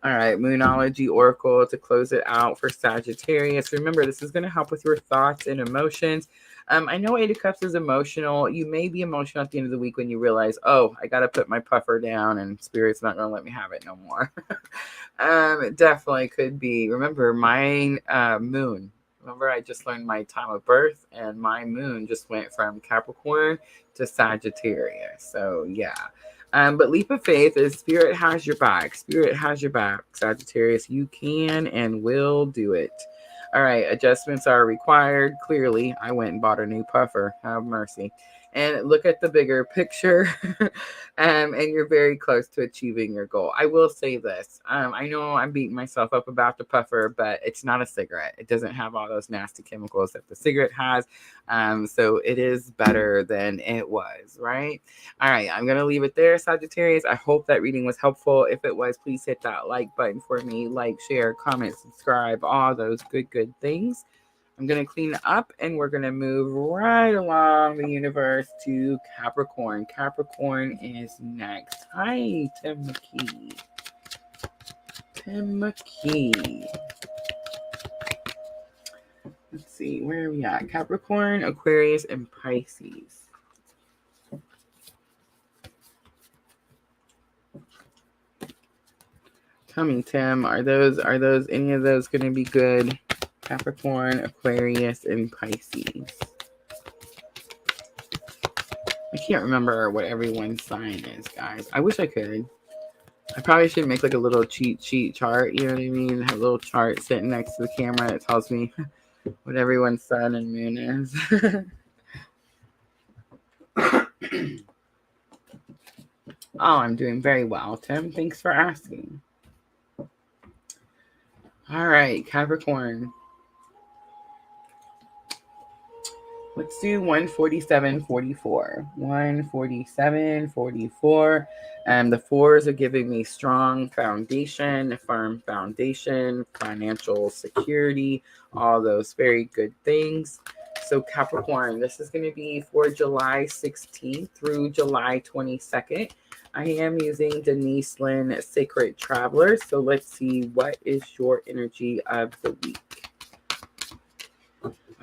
All right, Moonology Oracle to close it out for Sagittarius. Remember, this is going to help with your thoughts and emotions. I know 8 of Cups is emotional. You may be emotional at the end of the week when you realize, oh, I got to put my puffer down and Spirit's not going to let me have it no more. It definitely could be. Remember, my moon. Remember, I just learned my time of birth and my moon just went from Capricorn to Sagittarius. So, yeah. But Leap of Faith is Spirit has your back. Spirit has your back, Sagittarius. You can and will do it. All right, adjustments are required. Clearly, I went and bought a new puffer. Have mercy. And look at the bigger picture. And you're very close to achieving your goal. I will say this. I know I'm beating myself up about the puffer, but it's not a cigarette. It doesn't have all those nasty chemicals that the cigarette has. So it is better than it was, right? All right, I'm going to leave it there, Sagittarius. I hope that reading was helpful. If it was, please hit that like button for me. Like, share, comment, subscribe, all those good things. I'm going to clean up and we're going to move right along the universe to Capricorn. Capricorn is next. Hi, Tim McKee. Tim McKee. Let's see, where are we at? Capricorn, Aquarius, and Pisces. Tell me, Tim, are any of those going to be good? Capricorn, Aquarius, and Pisces. I can't remember what everyone's sign is, guys. I wish I could. I probably should make like a little cheat sheet chart, you know what I mean? Have a little chart sitting next to the camera that tells me what everyone's sun and moon is. Oh, I'm doing very well, Tim. Thanks for asking. All right, Capricorn. Let's do 147.44. 147.44. And the fours are giving me strong foundation, firm foundation, financial security, all those very good things. So Capricorn, this is going to be for July 16th through July 22nd. I am using Denise Lynn Sacred Traveler. So let's see, what is your energy of the week?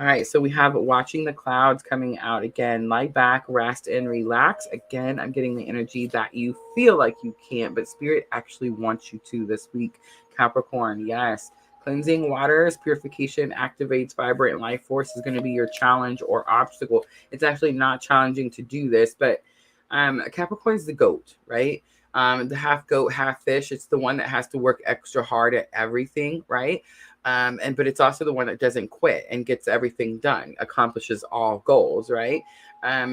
All right, so we have watching the clouds coming out again. Lie back, rest, and relax. Again, I'm getting the energy that you feel like you can't, but Spirit actually wants you to this week. Capricorn, yes. Cleansing waters, purification activates vibrant life force is going to be your challenge or obstacle. It's actually not challenging to do this, but Capricorn is the goat, right? The half goat, half fish. It's the one that has to work extra hard at everything, right? But it's also the one that doesn't quit and gets everything done, accomplishes all goals, right?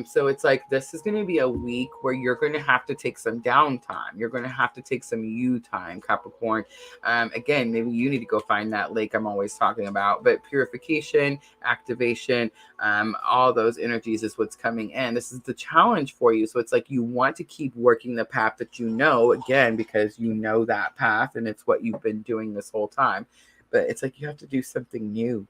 So it's like, this is going to be a week where you're going to have to take some downtime. You're going to have to take some you time, Capricorn. Again, maybe you need to go find that lake I'm always talking about, but purification, activation, all those energies is what's coming in. This is the challenge for you. So it's like, you want to keep working the path that you know, again, because you know that path and it's what you've been doing this whole time. But it's like you have to do something new.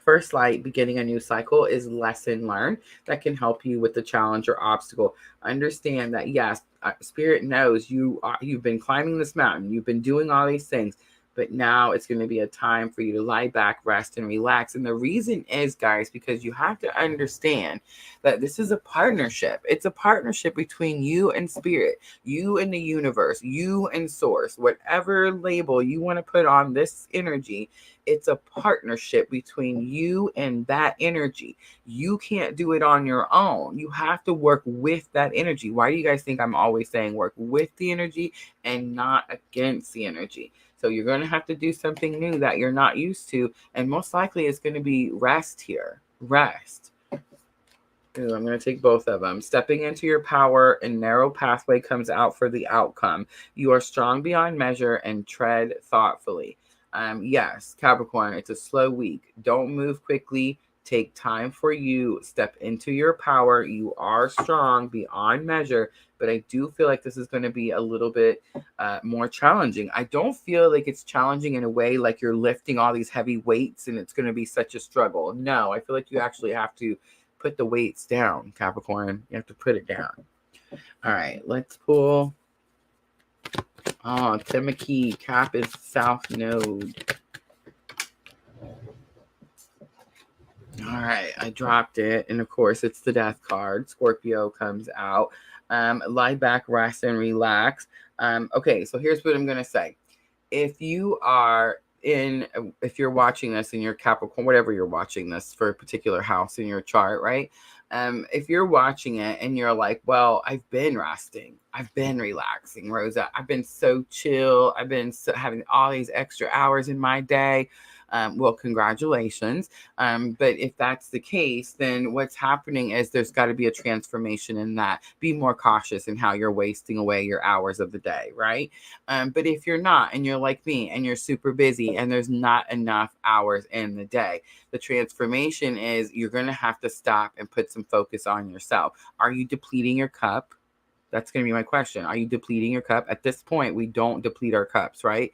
First light, beginning a new cycle, is lesson learned that can help you with the challenge or obstacle. Understand that, yes, Spirit knows you've been climbing this mountain. You've been doing all these things. But now it's going to be a time for you to lie back, rest, and relax. And the reason is, guys, because you have to understand that this is a partnership. It's a partnership between you and Spirit, you and the universe, you and Source, whatever label you want to put on this energy. It's a partnership between you and that energy. You can't do it on your own. You have to work with that energy. Why do you guys think I'm always saying work with the energy and not against the energy? So you're going to have to do something new that you're not used to. And most likely it's going to be rest here. Rest. Ooh, I'm going to take both of them. Stepping into your power and narrow pathway comes out for the outcome. You are strong beyond measure and tread thoughtfully. Yes, Capricorn, it's a slow week. Don't move quickly. Take time for you. Step into your power. You are strong beyond measure, but I do feel like this is going to be a little bit more challenging. I don't feel like it's challenging in a way like you're lifting all these heavy weights and it's going to be such a struggle. No, I feel like you actually have to put the weights down, Capricorn. You have to put it down. All right, let's pull. Oh, Tim McKee, Cap is South Node. All right, I dropped it. And of course, it's the death card. Scorpio comes out. Lie back, rest, and relax. Okay, so here's what I'm going to say. If you're watching this in your Capricorn, whatever you're watching this for a particular house in your chart, right? If you're watching it and you're like, well, I've been resting. I've been relaxing, Rosa. I've been so chill. I've been having all these extra hours in my day. Well, congratulations. But if that's the case, then what's happening is there's got to be a transformation in that. Be more cautious in how you're wasting away your hours of the day, right? But if you're not, and you're like me, and you're super busy, and there's not enough hours in the day, the transformation is you're going to have to stop and put some focus on yourself. Are you depleting your cup? That's going to be my question. Are you depleting your cup? At this point, we don't deplete our cups, right?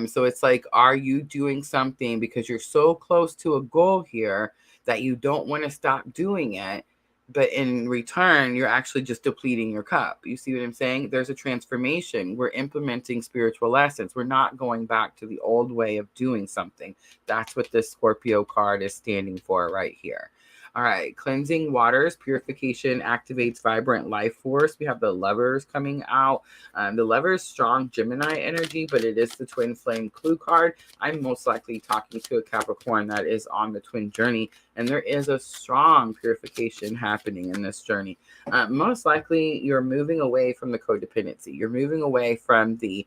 So it's like, are you doing something because you're so close to a goal here that you don't want to stop doing it, but in return, you're actually just depleting your cup? You see what I'm saying? There's a transformation. We're implementing spiritual lessons. We're not going back to the old way of doing something. That's what this Scorpio card is standing for right here. All right, cleansing waters, purification activates vibrant life force. We have the Lovers coming out. The Lovers, strong Gemini energy, but it is the twin flame clue card. I'm most likely talking to a Capricorn that is on the twin journey, and there is a strong purification happening in this journey. Most likely, you're moving away from the codependency. You're moving away from the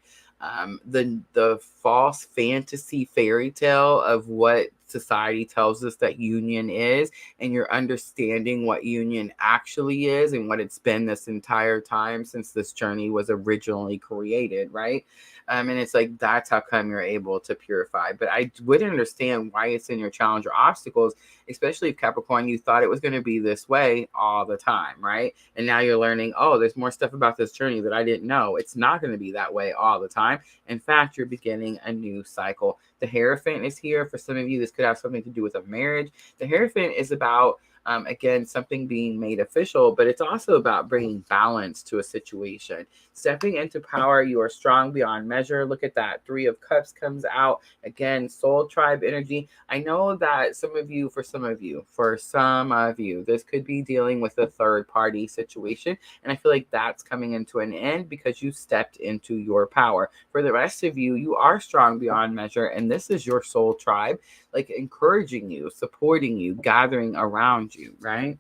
false fantasy fairy tale of what society tells us that union is, and you're understanding what union actually is and what it's been this entire time since this journey was originally created, right? And it's like, that's how come you're able to purify. But I would understand why it's in your challenge or obstacles, especially if Capricorn, you thought it was going to be this way all the time, right? And now you're learning, oh, there's more stuff about this journey that I didn't know. It's not going to be that way all the time. In fact, you're beginning a new cycle. The Hierophant is here. For some of you, this could have something to do with a marriage. The Hierophant is about, again, something being made official, but it's also about bringing balance to a situation. Stepping into power, you are strong beyond measure. Look at that. 3 of Cups comes out. Again, soul tribe energy. I know that for some of you, this could be dealing with a third party situation. And I feel like that's coming into an end because you stepped into your power. For the rest of you, you are strong beyond measure. And this is your soul tribe, like encouraging you, supporting you, gathering around you, right?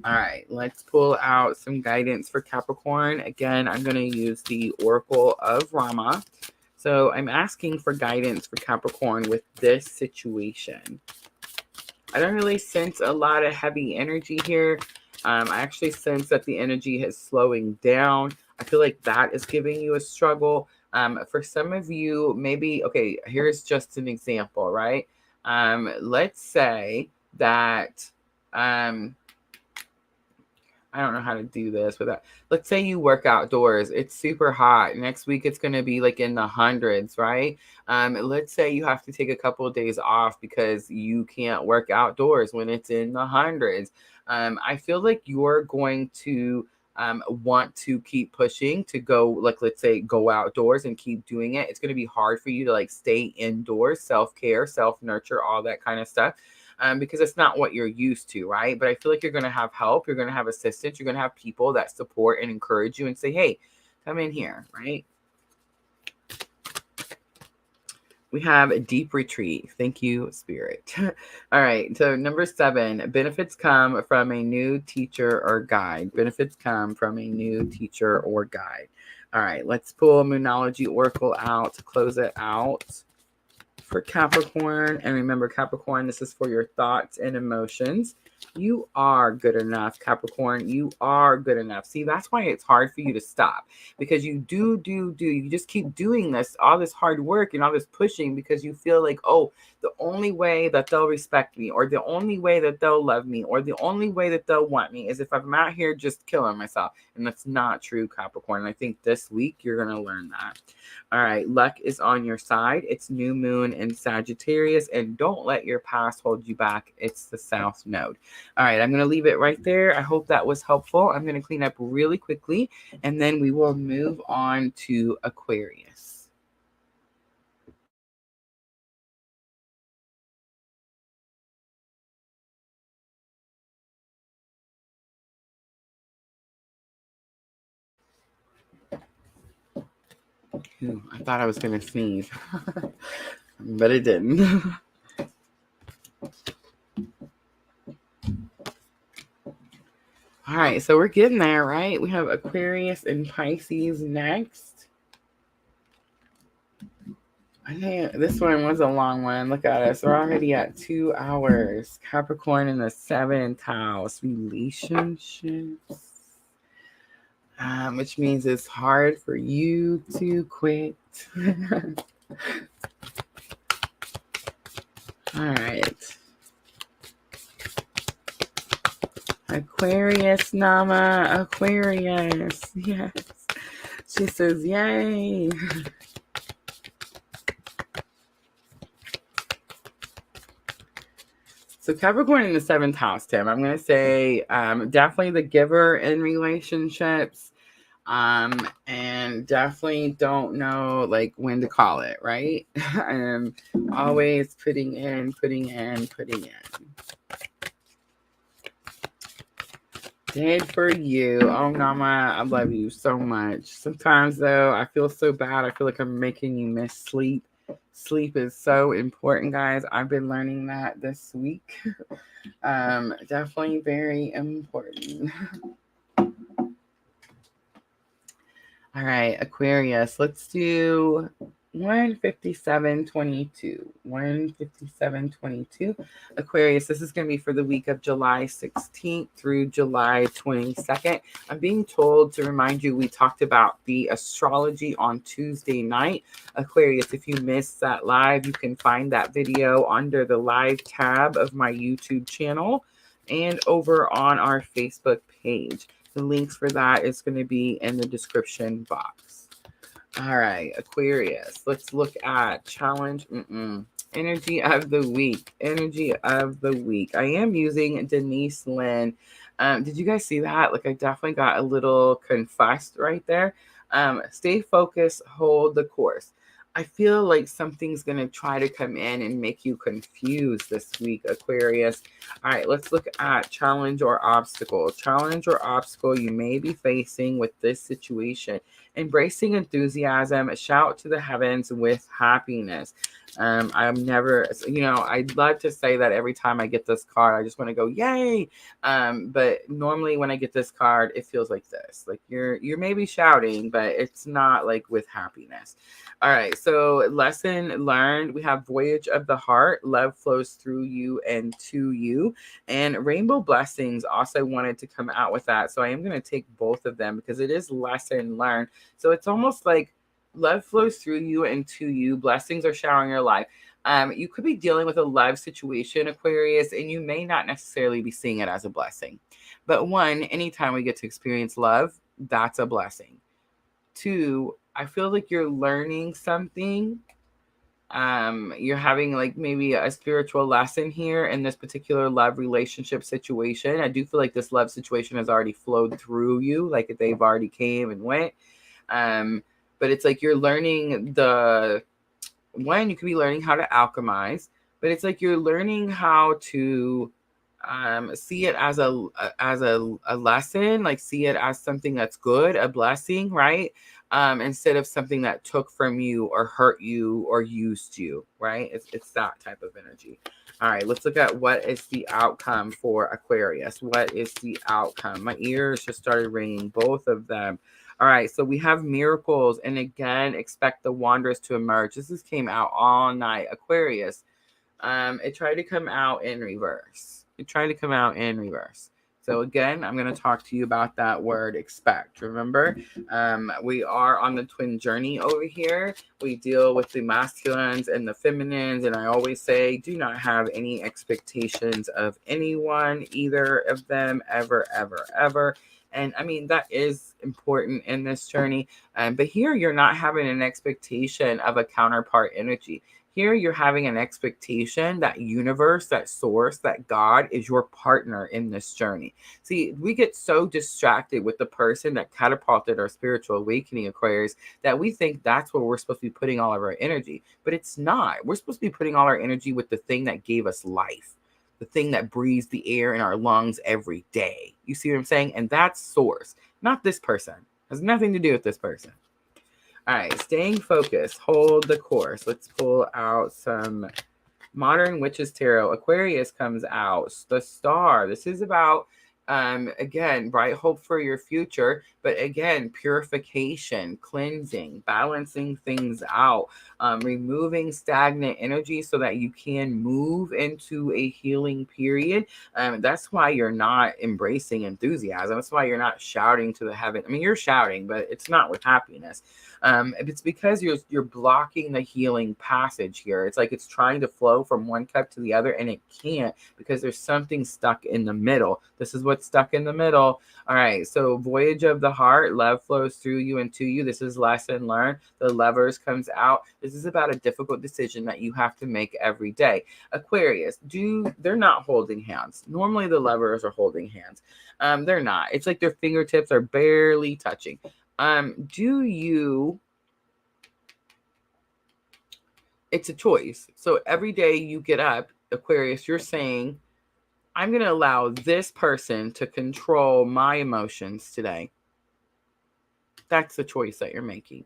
All right, let's pull out some guidance for Capricorn. Again, I'm going to use the Oracle of Rama. So I'm asking for guidance for Capricorn with this situation. I don't really sense a lot of heavy energy here. I actually sense that the energy is slowing down. I feel like that is giving you a struggle. For some of you, maybe, okay, here's just an example, right? Let's say that, I don't know how to do this without, let's say you work outdoors. It's super hot. Next week, it's going to be like in the hundreds, right? Let's say you have to take a couple of days off because you can't work outdoors when it's in the hundreds. I feel like you're going to want to keep pushing to go, like, let's say, go outdoors and keep doing it. It's going to be hard for you to like stay indoors, self-care, self-nurture, all that kind of stuff. Because it's not what you're used to, right? But I feel like you're going to have help. You're going to have assistance. You're going to have people that support and encourage you and say, hey, come in here, right? We have a deep retreat. Thank you, Spirit. All right. So number 7, benefits come from a new teacher or guide. Benefits come from a new teacher or guide. All right. Let's pull Moonology Oracle out to close it out for Capricorn. And remember, Capricorn, this is for your thoughts and emotions. You are good enough, Capricorn. You are good enough. See, that's why it's hard for you to stop, because you do. You just keep doing this, all this hard work and all this pushing, because you feel like, oh, the only way that they'll respect me, or the only way that they'll love me, or the only way that they'll want me is if I'm out here just killing myself. And that's not true, Capricorn. And I think this week you're going to learn that. All right. Luck is on your side. It's new moon in Sagittarius, and don't let your past hold you back. It's the South Node. All right. I'm going to leave it right there. I hope that was helpful. I'm going to clean up really quickly, and then we will move on to Aquarius. Ooh, I thought I was going to sneeze, but it didn't. All right, so we're getting there, right? We have Aquarius and Pisces next. I think this one was a long one. Look at us. We're already at 2 hours. Capricorn in the 7th house. Relationships. Which means it's hard for you to quit. All right. Aquarius, Nama. Aquarius. Yes. She says, yay. So Capricorn in the 7th house, Tim. I'm going to say definitely the giver in relationships. And definitely don't know like when to call it, right? Always putting in. Did for you. Oh, Nama, I love you so much. Sometimes, though, I feel so bad. I feel like I'm making you miss sleep. Sleep is so important, guys. I've been learning that this week. Definitely very important. All right, Aquarius. Let's do 157.22. 157.22. Aquarius, this is going to be for the week of July 16th through July 22nd. I'm being told to remind you we talked about the astrology on Tuesday night. Aquarius, if you missed that live, you can find that video under the live tab of my YouTube channel and over on our Facebook page. The links for that is going to be in the description box. All right, Aquarius. Let's look at challenge. Energy of the week. Energy of the week. I am using Denise Lynn. Did you guys see that? Like, I definitely got a little confused right there. Stay focused. Hold the course. I feel like something's going to try to come in and make you confused this week, Aquarius. All right, let's look at challenge or obstacle. Challenge or obstacle you may be facing with this situation. Embracing enthusiasm, shout to the heavens with happiness. I'm never, I'd love to say that every time I get this card, I just want to go, yay. But normally when I get this card, it feels like this. Like you're maybe shouting, but it's not like with happiness. All right, so lesson learned. We have voyage of the heart. Love flows through you and to you. And rainbow blessings also wanted to come out with that. So I am going to take both of them because it is lesson learned. So it's almost like love flows through you and to you. Blessings are showering your life. You could be dealing with a love situation, Aquarius, and you may not necessarily be seeing it as a blessing. But one, anytime we get to experience love, that's a blessing. Two, I feel like you're learning something. You're having like maybe a spiritual lesson here in this particular love relationship situation. I do feel like this love situation has already flowed through you, like they've already came and went. But it's like you're learning you could be learning how to alchemize, but it's like you're learning how to see it as a lesson, like see it as something that's good, a blessing, right? Instead of something that took from you or hurt you or used you, right? It's that type of energy. All right, let's look at what is the outcome for Aquarius. What is the outcome? My ears just started ringing, both of them. All right, so we have miracles, and again, expect the wonders to emerge. This came out all night, Aquarius. It tried to come out in reverse. So again, I'm going to talk to you about that word expect. Remember, we are on the twin journey over here. We deal with the masculines and the feminines. And I always say, do not have any expectations of anyone, either of them, ever, ever, ever. And I mean, that is important in this journey. But here you're not having an expectation of a counterpart energy. Here you're having an expectation that universe, that source, that God is your partner in this journey. See, we get so distracted with the person that catapulted our spiritual awakening, Aquarius, that we think that's where we're supposed to be putting all of our energy. But it's not. We're supposed to be putting all our energy with the thing that gave us life, the thing that breathes the air in our lungs every day. You see what I'm saying? And that's source, not this person. It has nothing to do with this person. All right, staying focused, hold the course. Let's pull out some Modern Witches Tarot. Aquarius comes out, the Star. This is about Again, bright hope for your future, but again, purification, cleansing, balancing things out, removing stagnant energy so that you can move into a healing period. That's why you're not embracing enthusiasm. That's why you're not shouting to the heaven. I mean, you're shouting, but it's not with happiness. It's because you're blocking the healing passage here. It's like it's trying to flow from one cup to the other, and it can't because there's something stuck in the middle. This is what's stuck in the middle. All right, so voyage of the heart, love flows through you and to you. This is lesson learned. The lovers comes out. This is about a difficult decision that you have to make every day. Aquarius, they're not holding hands. Normally the lovers are holding hands. They're not. It's like their fingertips are barely touching. It's a choice. So every day you get up, Aquarius, you're saying, I'm going to allow this person to control my emotions today. That's the choice that you're making.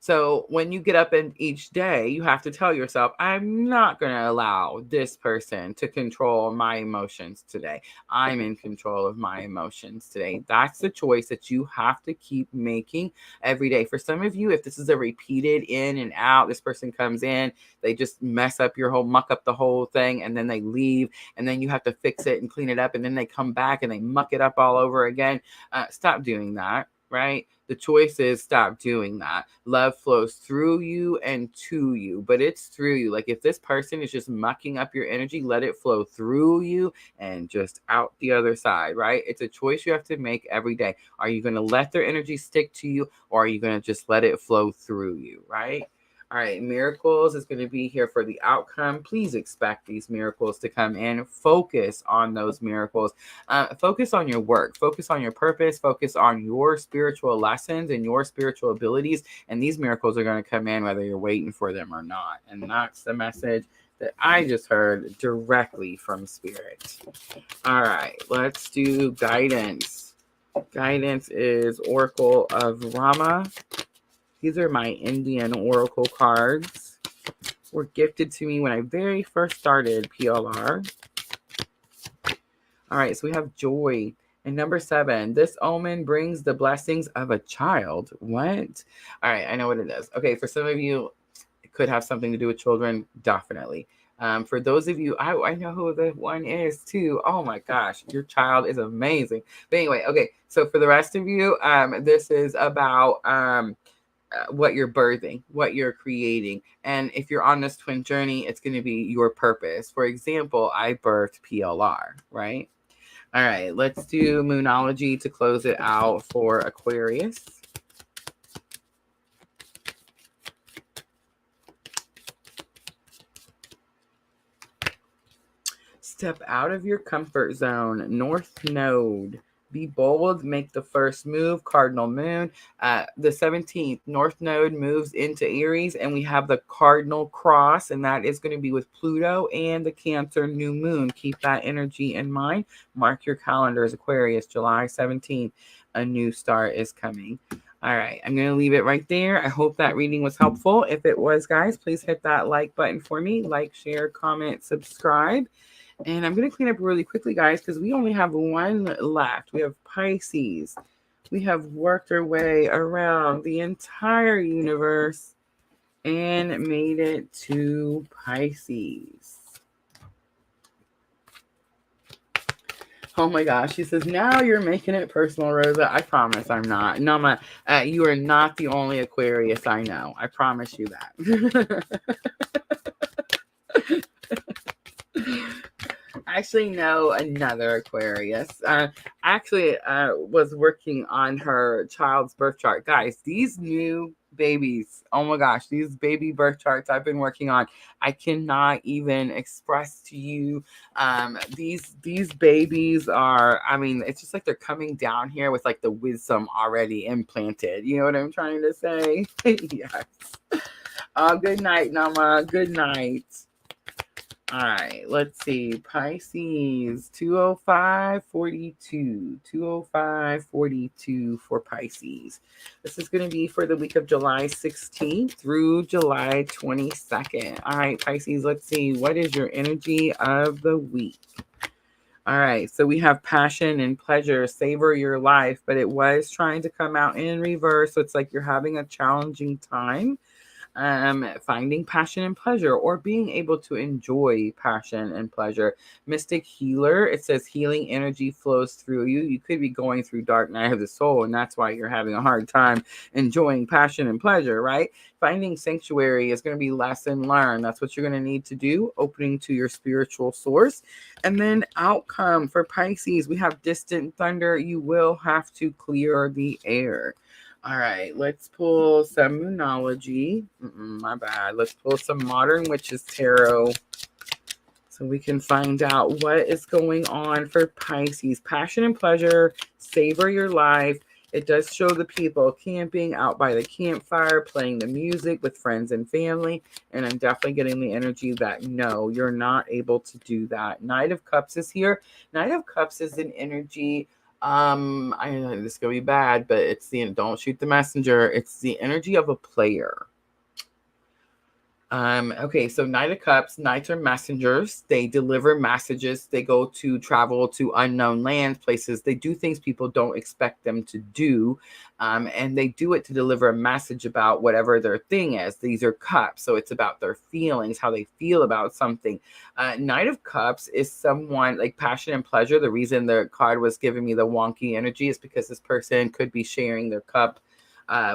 So when you get up in each day, you have to tell yourself, I'm not going to allow this person to control my emotions today. I'm in control of my emotions today. That's the choice that you have to keep making every day. For some of you, if this is a repeated in and out, this person comes in, they just muck up the whole thing, and then they leave, and then you have to fix it and clean it up, and then they come back and they muck it up all over again. Stop doing that. Right? The choice is stop doing that. Love flows through you and to you, but it's through you. Like if this person is just mucking up your energy, let it flow through you and just out the other side, right? It's a choice you have to make every day. Are you going to let their energy stick to you, or are you going to just let it flow through you, right? All right, miracles is going to be here for the outcome. Please expect these miracles to come in. Focus on those miracles. Focus on your work. Focus on your purpose. Focus on your spiritual lessons and your spiritual abilities. And these miracles are going to come in whether you're waiting for them or not. And that's the message that I just heard directly from Spirit. All right, let's do guidance. Guidance is Oracle of Rama. These are my Indian Oracle cards. Were gifted to me when I very first started PLR. All right, so we have joy. And number 7, this omen brings the blessings of a child. What? All right, I know what it is. Okay, for some of you, it could have something to do with children. Definitely. For those of you, I know who the one is too. Oh my gosh, your child is amazing. But anyway, okay, so for the rest of you, this is about... what you're birthing, what you're creating. And if you're on this twin journey, it's going to be your purpose. For example, I birthed PLR, right? All right, let's do Moonology to close it out for Aquarius. Step out of your comfort zone. North Node. Be bold, make the first move, cardinal moon. The 17th, North Node moves into Aries, and we have the cardinal cross, and that is going to be with Pluto and the Cancer new moon. Keep that energy in mind. Mark your calendars, Aquarius, July 17th. A new start is coming. All right, I'm going to leave it right there. I hope that reading was helpful. If it was, guys, please hit that like button for me. Like, share, comment, subscribe. And I'm going to clean up really quickly, guys, because we only have one left. We have Pisces. We have worked our way around the entire universe and made it to Pisces. Oh my gosh. She says, now you're making it personal, Rosa. I promise I'm not. Nama, you are not the only Aquarius I know. I promise you that. I actually know another Aquarius. Was working on her child's birth chart. Guys, these new babies, oh my gosh, these baby birth charts I've been working on, I cannot even express to you. These babies are, I mean, it's just like they're coming down here with like the wisdom already implanted. You know what I'm trying to say? Yes. Good night, Nama. Good night. All right, let's see. Pisces, 205.42. 205.42 for Pisces. This is going to be for the week of July 16th through July 22nd. All right, Pisces, let's see. What is your energy of the week? All right, so we have passion and pleasure, savor your life, but it was trying to come out in reverse. So it's like you're having a challenging time finding passion and pleasure, or being able to enjoy passion and pleasure. Mystic healer, it says healing energy flows through you. You could be going through dark night of the soul, and that's why you're having a hard time enjoying passion and pleasure, right? Finding sanctuary is going to be lesson learned. That's what you're going to need to do, opening to your spiritual source. And then outcome for Pisces, we have distant thunder. You will have to clear the air. All right, let's pull some Moonology. My bad. Let's pull some Modern Witches Tarot so we can find out what is going on for Pisces. Passion and pleasure, savor your life. It does show the people camping out by the campfire, playing the music with friends and family. And I'm definitely getting the energy that no, you're not able to do that. Knight of Cups is here. Knight of Cups is an energy. I know this is gonna be bad, but it's the don't shoot the messenger. It's the energy of a player. Okay, so Knight of Cups, Knights are messengers. They deliver messages. They go to travel to unknown lands, places. They do things people don't expect them to do. And they do it to deliver a message about whatever their thing is. These are cups, so it's about their feelings, how they feel about something. Knight of Cups is someone like passion and pleasure. The reason the card was giving me the wonky energy is because this person could be sharing their cup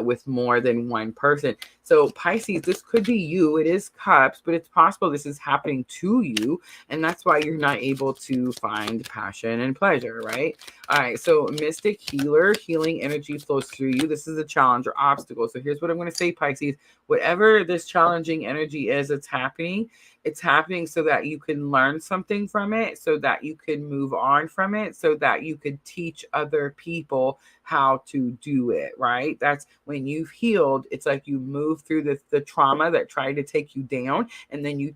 with more than one person. So Pisces, this could be you. It is cups, but it's possible this is happening to you. And that's why you're not able to find passion and pleasure, right? All right. So mystic healer, healing energy flows through you. This is a challenge or obstacle. So here's what I'm going to say, Pisces. Whatever this challenging energy is that's happening, it's happening so that you can learn something from it, so that you can move on from it, so that you could teach other people how to do it, right? That's when you've healed. It's like you move through the trauma that tried to take you down, and then you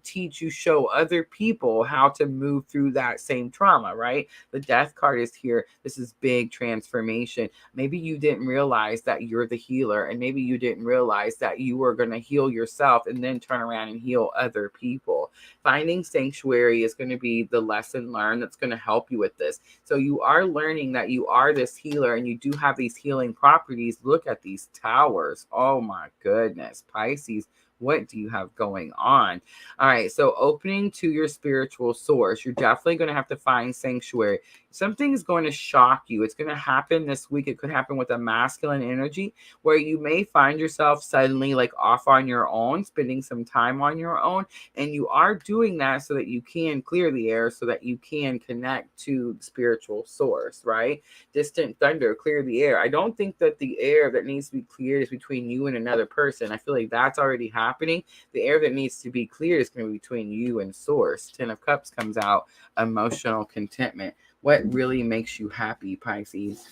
show other people how to move through that same trauma, right? The death card is here. This is big transformation. Maybe you didn't realize that you're the healer, and maybe you didn't realize that you were going to heal yourself and then turn around and heal other people. Finding sanctuary is going to be the lesson learned that's going to help you with this. So you are learning that you are this healer and you do have these healing properties. Look at these towers. Oh my goodness, Pisces. What do you have going on? All right, so opening to your spiritual source, you're definitely going to have to find sanctuary. Something is going to shock you. It's going to happen this week. It could happen with a masculine energy where you may find yourself suddenly like off on your own, spending some time on your own. And you are doing that so that you can clear the air, so that you can connect to the spiritual source, right? Distant thunder, clear the air. I don't think that the air that needs to be cleared is between you and another person. I feel like that's already happening. The air that needs to be cleared is going to be between you and source. 10 of Cups comes out, emotional contentment. What really makes you happy, Pisces?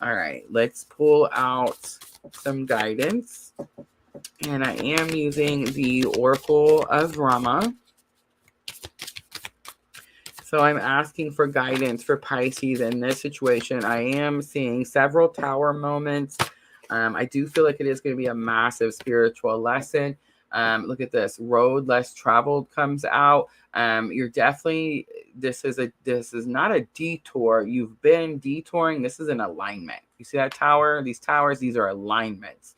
All right, let's pull out some guidance. And I am using the Oracle of Rama. So I'm asking for guidance for Pisces in this situation. I am seeing several tower moments. I do feel like it is going to be a massive spiritual lesson. Look at this. Road less traveled comes out. You're definitely, this is not a detour. You've been detouring. This is an alignment. You see that tower? These towers, these are alignments.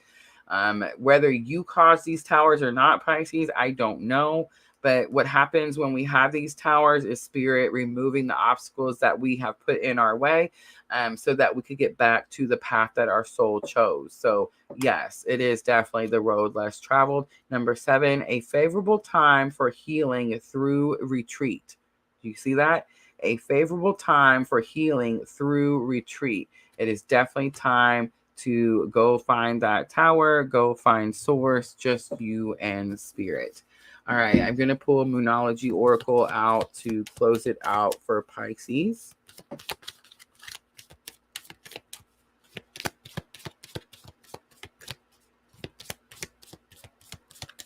Whether you cause these towers or not, Pisces, I don't know. But what happens when we have these towers is spirit removing the obstacles that we have put in our way, so that we could get back to the path that our soul chose. So yes, it is definitely the road less traveled. Number 7, a favorable time for healing through retreat. Do you see that? A favorable time for healing through retreat. It is definitely time to go find that tower, go find source, just you and spirit. All right, I'm going to pull a Moonology Oracle out to close it out for Pisces.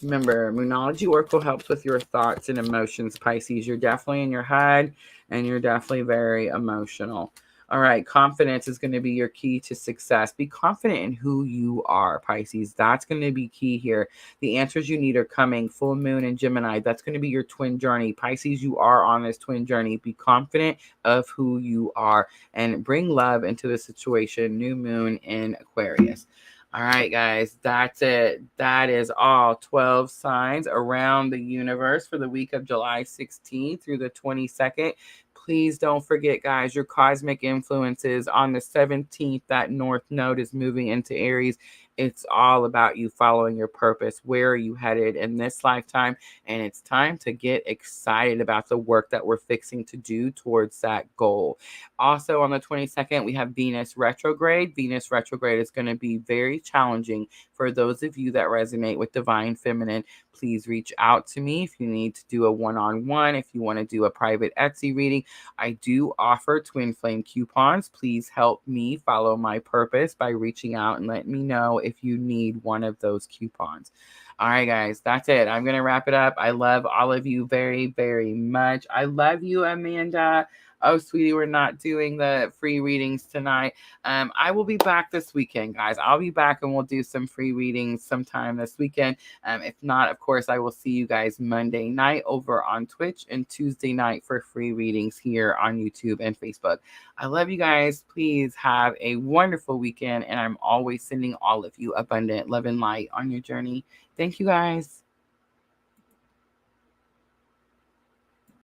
Remember, Moonology Oracle helps with your thoughts and emotions, Pisces. You're definitely in your head, and you're definitely very emotional. All right, confidence is going to be your key to success. Be confident in who you are, Pisces. That's going to be key here. The answers you need are coming. Full moon in Gemini. That's going to be your twin journey. Pisces, you are on this twin journey. Be confident of who you are and bring love into the situation. New moon in Aquarius. All right, guys, that's it. That is all 12 signs around the universe for the week of July 16th through the 22nd. Please don't forget, guys, your cosmic influences on the 17th. That North Node is moving into Aries. It's all about you following your purpose. Where are you headed in this lifetime? And it's time to get excited about the work that we're fixing to do towards that goal. Also, on the 22nd, we have Venus retrograde. Venus retrograde is going to be very challenging for those of you that resonate with Divine Feminine. Please reach out to me if you need to do a one-on-one, if you want to do a private Etsy reading. I do offer twin flame coupons. Please help me follow my purpose by reaching out and letting me know if you need one of those coupons. All right, guys, that's it. I'm going to wrap it up. I love all of you very, very much. I love you, Amanda. Oh, sweetie, we're not doing the free readings tonight. I will be back this weekend, guys. I'll be back and we'll do some free readings sometime this weekend. If not, of course, I will see you guys Monday night over on Twitch and Tuesday night for free readings here on YouTube and Facebook. I love you guys. Please have a wonderful weekend. And I'm always sending all of you abundant love and light on your journey. Thank you, guys.